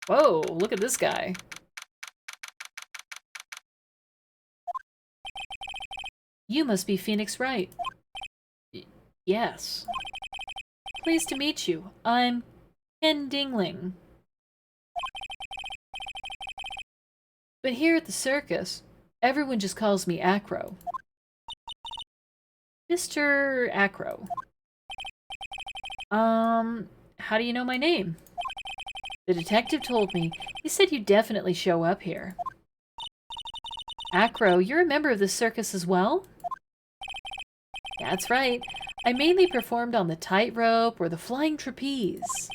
Whoa, look at this guy. You must be Phoenix Wright. Yes. Pleased to meet you. I'm Ken Dingling. But here at the circus, everyone just calls me Acro. Mr. Acro. How do you know my name? The detective told me. He said you'd definitely show up here. Acro, you're a member of the circus as well? That's right. I mainly performed on the tightrope or the flying trapeze.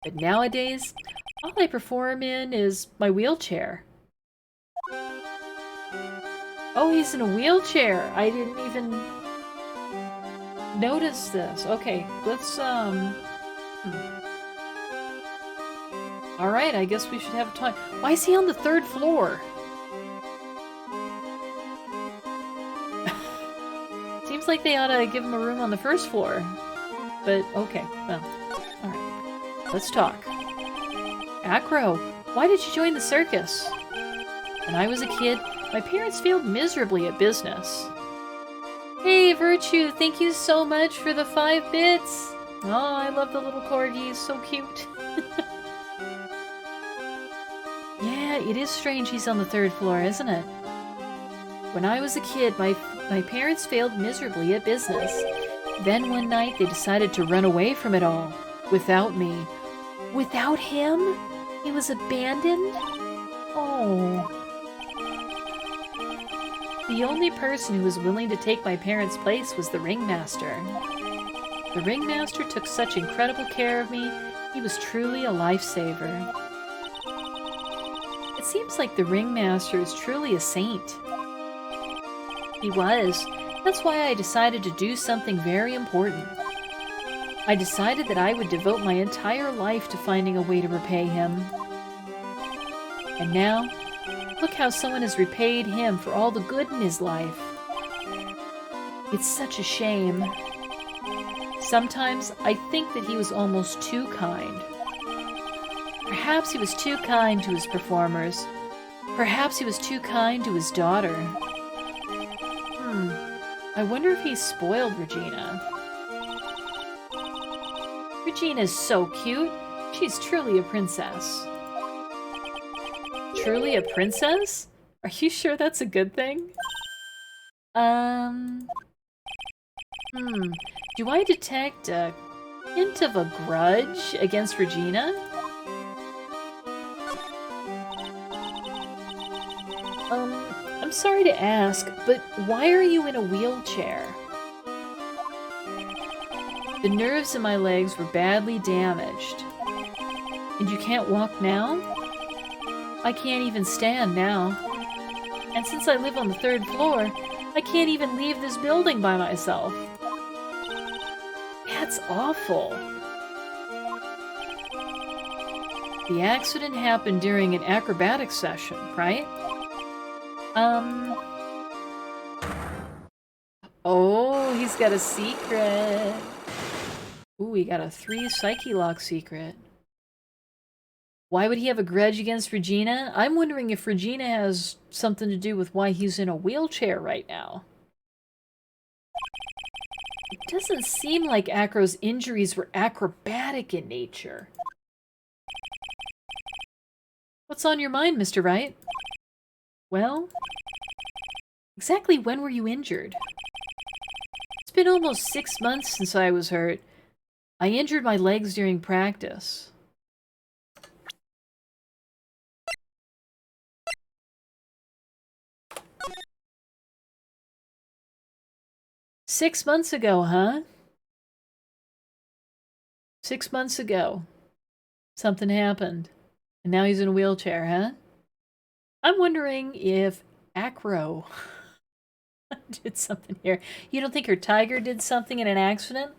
But nowadays, all I perform in is my wheelchair. Oh, he's in a wheelchair. I didn't even notice this. Okay, let's, Alright, I guess we should have a talk. Why is he on the 3rd floor? Seems like they ought to give him a room on the 1st floor. But, okay, well, alright. Let's talk. Acro, why did you join the circus? When I was a kid, my parents failed miserably at business. Hey, Virtue, thank you so much for the 5 bits. Oh, I love the little corgis, so cute. Yeah, it is strange he's on the 3rd floor, isn't it? When I was a kid, my parents failed miserably at business. Then one night they decided to run away from it all. Without me. Without him? He was abandoned? Oh. The only person who was willing to take my parents' place was the ringmaster. The ringmaster took such incredible care of me, he was truly a lifesaver. It seems like the ringmaster is truly a saint. He was. That's why I decided to do something very important. I decided that I would devote my entire life to finding a way to repay him. And now, look how someone has repaid him for all the good in his life. It's such a shame. Sometimes I think that he was almost too kind. Perhaps he was too kind to his performers. Perhaps he was too kind to his daughter. I wonder if he spoiled Regina. Regina's so cute. She's truly a princess. Truly a princess? Are you sure that's a good thing? Do I detect a hint of a grudge against Regina? I'm sorry to ask, but why are you in a wheelchair? The nerves in my legs were badly damaged. And you can't walk now? I can't even stand now. And since I live on the 3rd floor, I can't even leave this building by myself. That's awful. The accident happened during an acrobatics session, right? Oh, he's got a secret. Ooh, he got a 3 Psyche Lock secret. Why would he have a grudge against Regina? I'm wondering if Regina has something to do with why he's in a wheelchair right now. It doesn't seem like Acro's injuries were acrobatic in nature. What's on your mind, Mr. Wright? Well, exactly when were you injured? It's been almost 6 months since I was hurt. I injured my legs during practice. "6 months ago, huh?" 6 months ago. Something happened. And now he's in a wheelchair, huh? I'm wondering if Acro did something here. You don't think her tiger did something in an accident?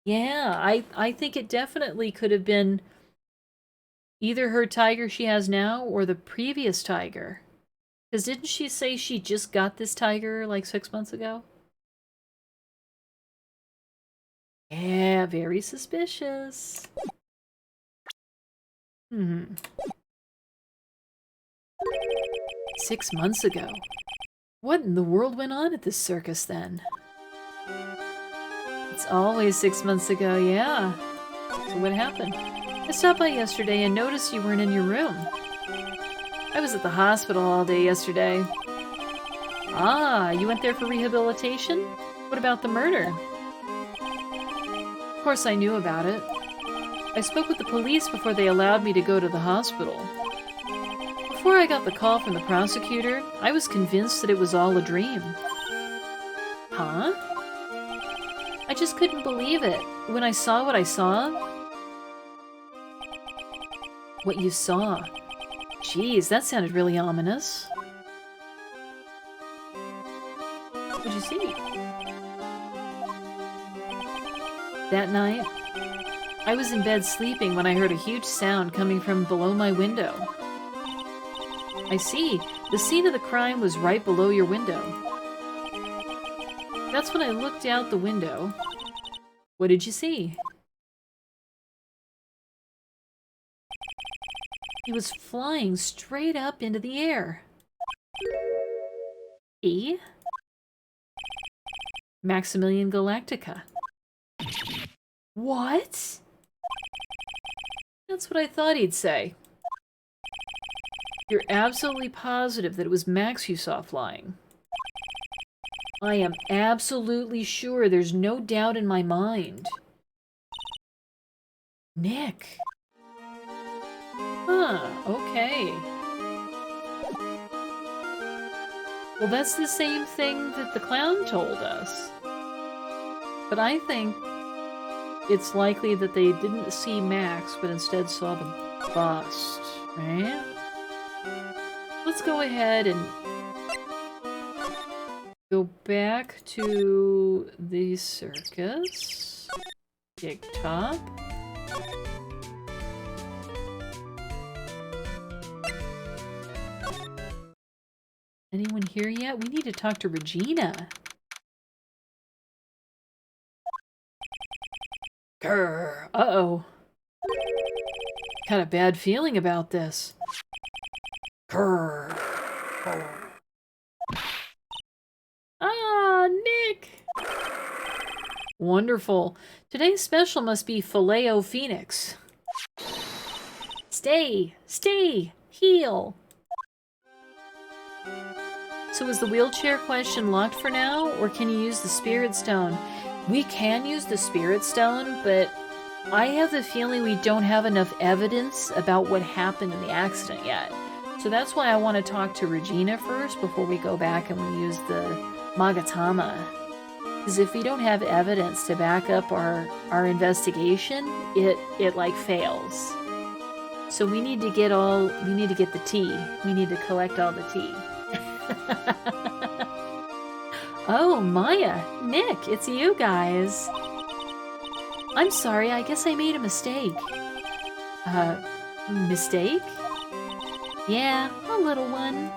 Yeah, I think it definitely could have been either her tiger she has now or the previous tiger. Because didn't she say she just got this tiger like 6 months ago? Yeah, very suspicious. 6 months ago. What in the world went on at this circus then? It's always 6 months ago, yeah. So what happened? I stopped by yesterday and noticed you weren't in your room. I was at the hospital all day yesterday. Ah, you went there for rehabilitation? What about the murder? Of course I knew about it. I spoke with the police before they allowed me to go to the hospital. Before I got the call from the prosecutor, I was convinced that it was all a dream. Huh? I just couldn't believe it. When I saw what I saw... What you saw? Jeez, that sounded really ominous. What'd you see? That night, I was in bed sleeping when I heard a huge sound coming from below my window. I see. The scene of the crime was right below your window. That's when I looked out the window. What did you see? He was flying straight up into the air. E? Maximilian Galactica. What? That's what I thought he'd say. You're absolutely positive that it was Max you saw flying? I am absolutely sure. There's no doubt in my mind. Nick. Huh, okay. Well, that's the same thing that the clown told us. But I think it's likely that they didn't see Max, but instead saw the bust, right? Let's go ahead and go back to the circus. Dig top. Anyone here yet? We need to talk to Regina. Grr. Uh-oh. Got a bad feeling about this. Grr. Ah, Nick! Wonderful. Today's special must be Filet-O-Phoenix. Stay! Stay! Heal! So is the wheelchair question locked for now, or can you use the Spirit Stone? We can use the Spirit Stone, but I have the feeling we don't have enough evidence about what happened in the accident yet. So that's why I want to talk to Regina first before we go back and we use the Magatama. Because if we don't have evidence to back up our investigation, it like fails. So we need to get the tea. We need to collect all the tea. Oh, Maya, Nick, it's you guys. I'm sorry, I guess I made a mistake. Mistake? Yeah, a little one.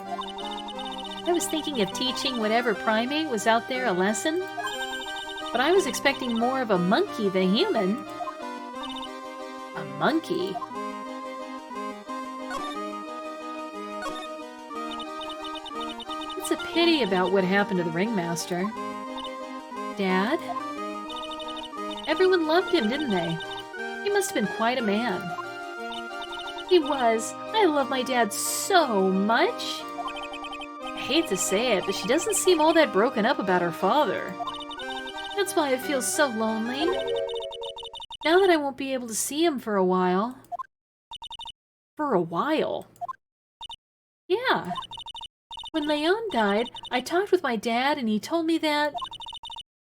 I was thinking of teaching whatever primate was out there a lesson, but I was expecting more of a monkey than human. A monkey? It's a pity about what happened to the ringmaster. Dad? Everyone loved him, didn't they? He must have been quite a man. He was. I love my dad so much. I hate to say it, but she doesn't seem all that broken up about her father. That's why it feels so lonely. Now that I won't be able to see him for a while. For a while? Yeah. When Leon died, I talked with my dad and he told me that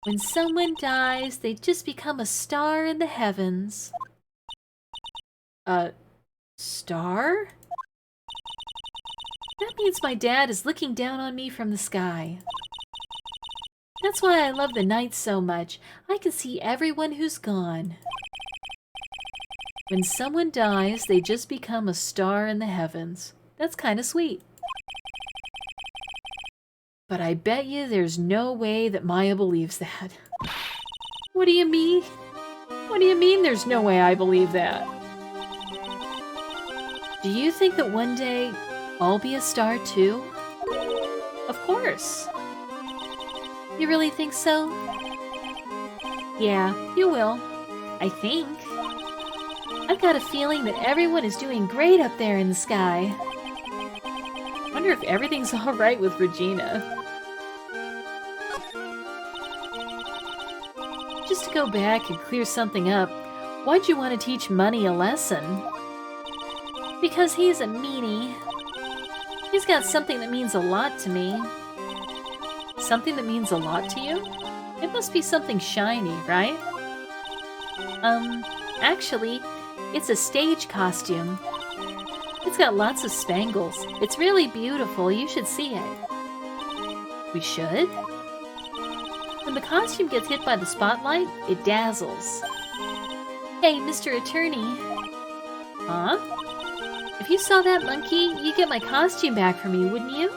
when someone dies, they just become a star in the heavens. A star? That means my dad is looking down on me from the sky. That's why I love the night so much. I can see everyone who's gone. When someone dies, they just become a star in the heavens. That's kind of sweet. But I bet you there's no way that Maya believes that. What do you mean? What do you mean there's no way I believe that? Do you think that one day I'll be a star too? Of course. You really think so? Yeah, you will. I think. I've got a feeling that everyone is doing great up there in the sky. Wonder if everything's alright with Regina. Just to go back and clear something up, why'd you want to teach Money a lesson? Because he's a meanie. He's got something that means a lot to me. Something that means a lot to you? It must be something shiny, right? Actually, it's a stage costume. It's got lots of spangles. It's really beautiful. You should see it. We should? When the costume gets hit by the spotlight, it dazzles. Hey, Mr. Attorney. Huh? If you saw that monkey, you'd get my costume back for me, wouldn't you?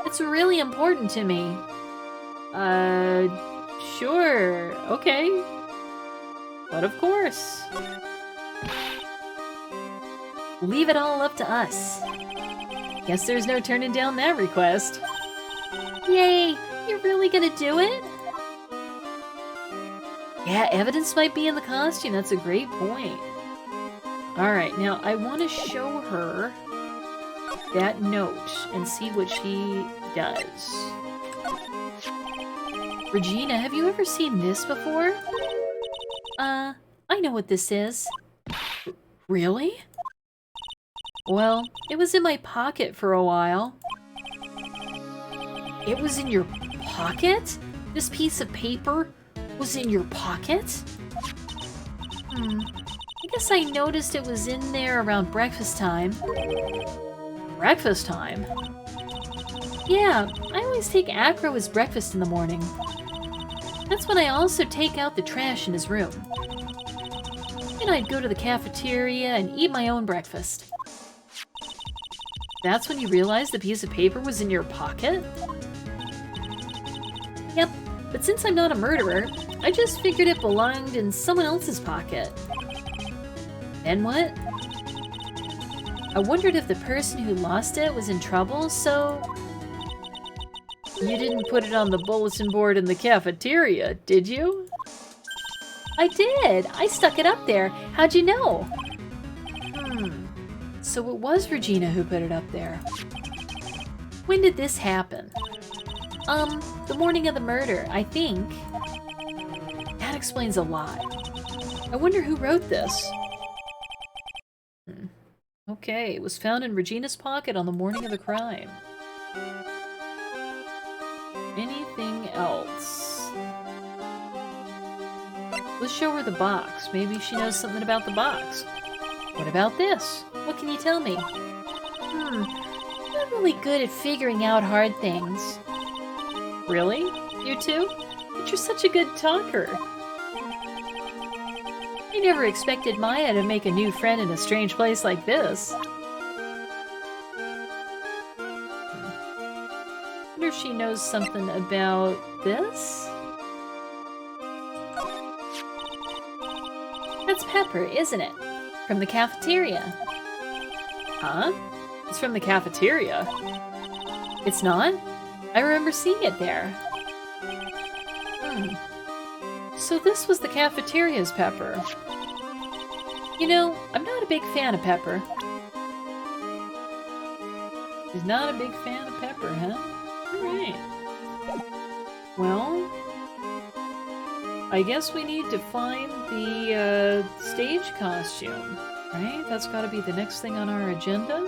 It's really important to me. Sure. Okay. But of course. Leave it all up to us. Guess there's no turning down that request. Yay! You're really gonna do it? Yeah, evidence might be in the costume. That's a great point. Alright, now I want to show her that note and see what she does. Regina, have you ever seen this before? I know what this is. Really? Well, it was in my pocket for a while. It was in your pocket? This piece of paper was in your pocket? I guess I noticed it was in there around breakfast time. Breakfast time? Yeah, I always take Acro as breakfast in the morning. That's when I also take out the trash in his room. Then I'd go to the cafeteria and eat my own breakfast. That's when you realized the piece of paper was in your pocket? Yep, but since I'm not a murderer, I just figured it belonged in someone else's pocket. Then what? I wondered if the person who lost it was in trouble, so... You didn't put it on the bulletin board in the cafeteria, did you? I did! I stuck it up there. How'd you know? So it was Regina who put it up there. When did this happen? The morning of the murder, I think. That explains a lot. I wonder who wrote this. Okay, it was found in Regina's pocket on the morning of the crime. Anything else? Let's show her the box. Maybe she knows something about the box. What about this? What can you tell me? I'm not really good at figuring out hard things. Really? You too? But you're such a good talker. I never expected Maya to make a new friend in a strange place like this. Wonder if she knows something about this? That's Pepper, isn't it? From the cafeteria. Huh? It's from the cafeteria? It's not? I remember seeing it there. So this was the cafeteria's Pepper. You know, I'm not a big fan of Pepper. He's not a big fan of Pepper, huh? Alright. Well, I guess we need to find the stage costume, right? That's got to be the next thing on our agenda.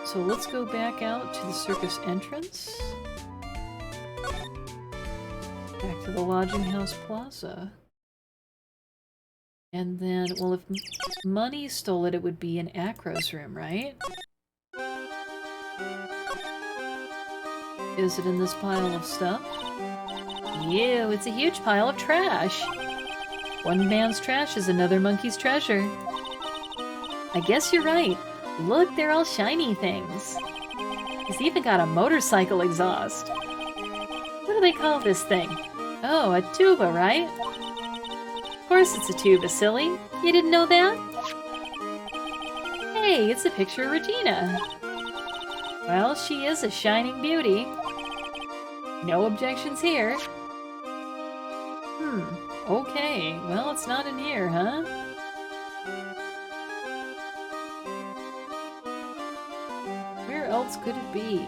So let's go back out to the circus entrance. Back to the lodging house plaza. And then, well, if Money stole it, it would be in Acro's room, right? Is it in this pile of stuff? Ew, it's a huge pile of trash. One man's trash is another monkey's treasure. I guess you're right. Look, they're all shiny things. He's even got a motorcycle exhaust. What do they call this thing? Oh, a tuba, right? Of course it's a tuba, silly. You didn't know that? Hey, it's a picture of Regina. Well, she is a shining beauty. No objections here. Okay. Well, it's not in here, huh? Where else could it be?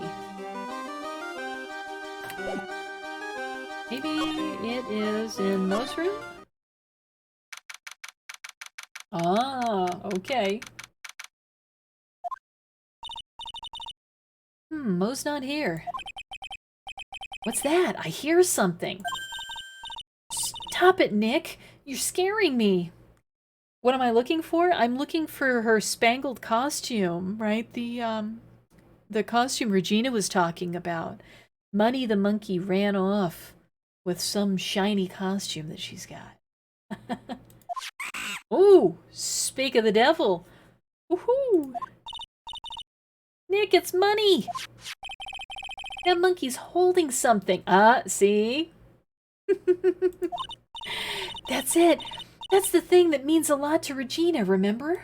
Maybe it is in Mo's room? Ah, okay. Mo's not here. What's that? I hear something. Stop it, Nick. You're scaring me. What am I looking for? I'm looking for her spangled costume, right? The costume Regina was talking about. Money the monkey ran off with some shiny costume that she's got. Ooh, speak of the devil. Woohoo! Nick, it's Money! That monkey's holding something. See? That's it. That's the thing that means a lot to Regina, remember?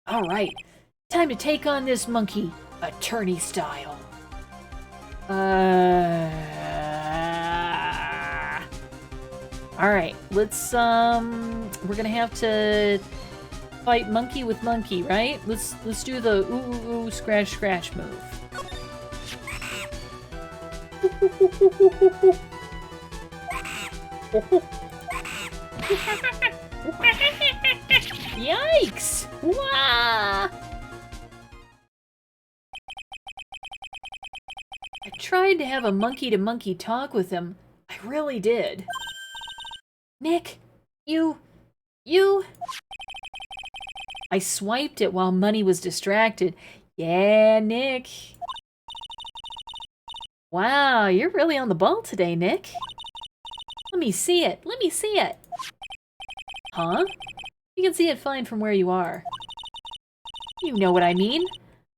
All right. Time to take on this monkey, attorney style. All right. Let's we're going to have to fight monkey with monkey, right? Let's do the ooh scratch scratch move. Yikes! Wah! I tried to have a monkey-to-monkey talk with him. I really did. Nick, you... I swiped it while Money was distracted. Yeah, Nick. Wow, you're really on the ball today, Nick. Let me see it. Let me see it. Huh? You can see it fine from where you are. You know what I mean.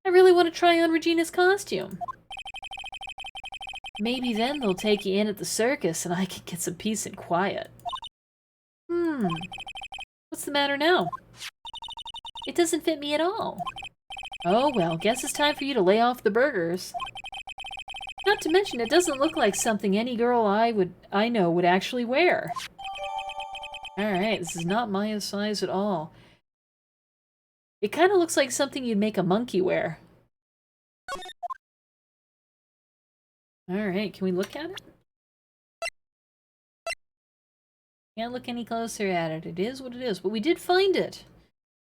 I really want to try on Regina's costume. Maybe then they'll take you in at the circus and I can get some peace and quiet. What's the matter now? It doesn't fit me at all. Oh well, guess it's time for you to lay off the burgers. Not to mention, it doesn't look like something any girl I know would actually wear. Alright, this is not my size at all. It kind of looks like something you'd make a monkey wear. Alright, can we look at it? Can't look any closer at it. It is what it is, but we did find it.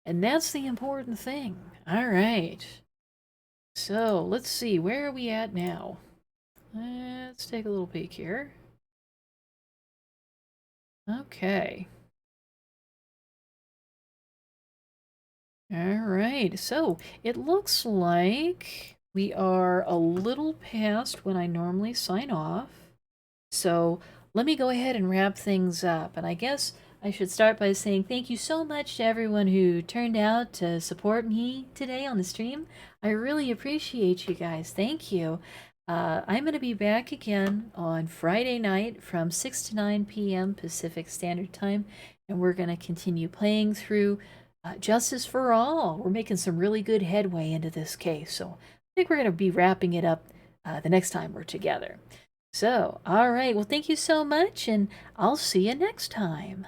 And that's the important thing. Alright. So, let's see, where are we at now? Let's take a little peek here. Okay. Alright, so it looks like we are a little past when I normally sign off. So let me go ahead and wrap things up. And I guess I should start by saying thank you so much to everyone who turned out to support me today on the stream. I really appreciate you guys. Thank you. I'm going to be back again on Friday night from 6 to 9 p.m. Pacific Standard Time, and we're going to continue playing through Justice for All. We're making some really good headway into this case, so I think we're going to be wrapping it up the next time we're together. So, all right. Well, thank you so much, and I'll see you next time.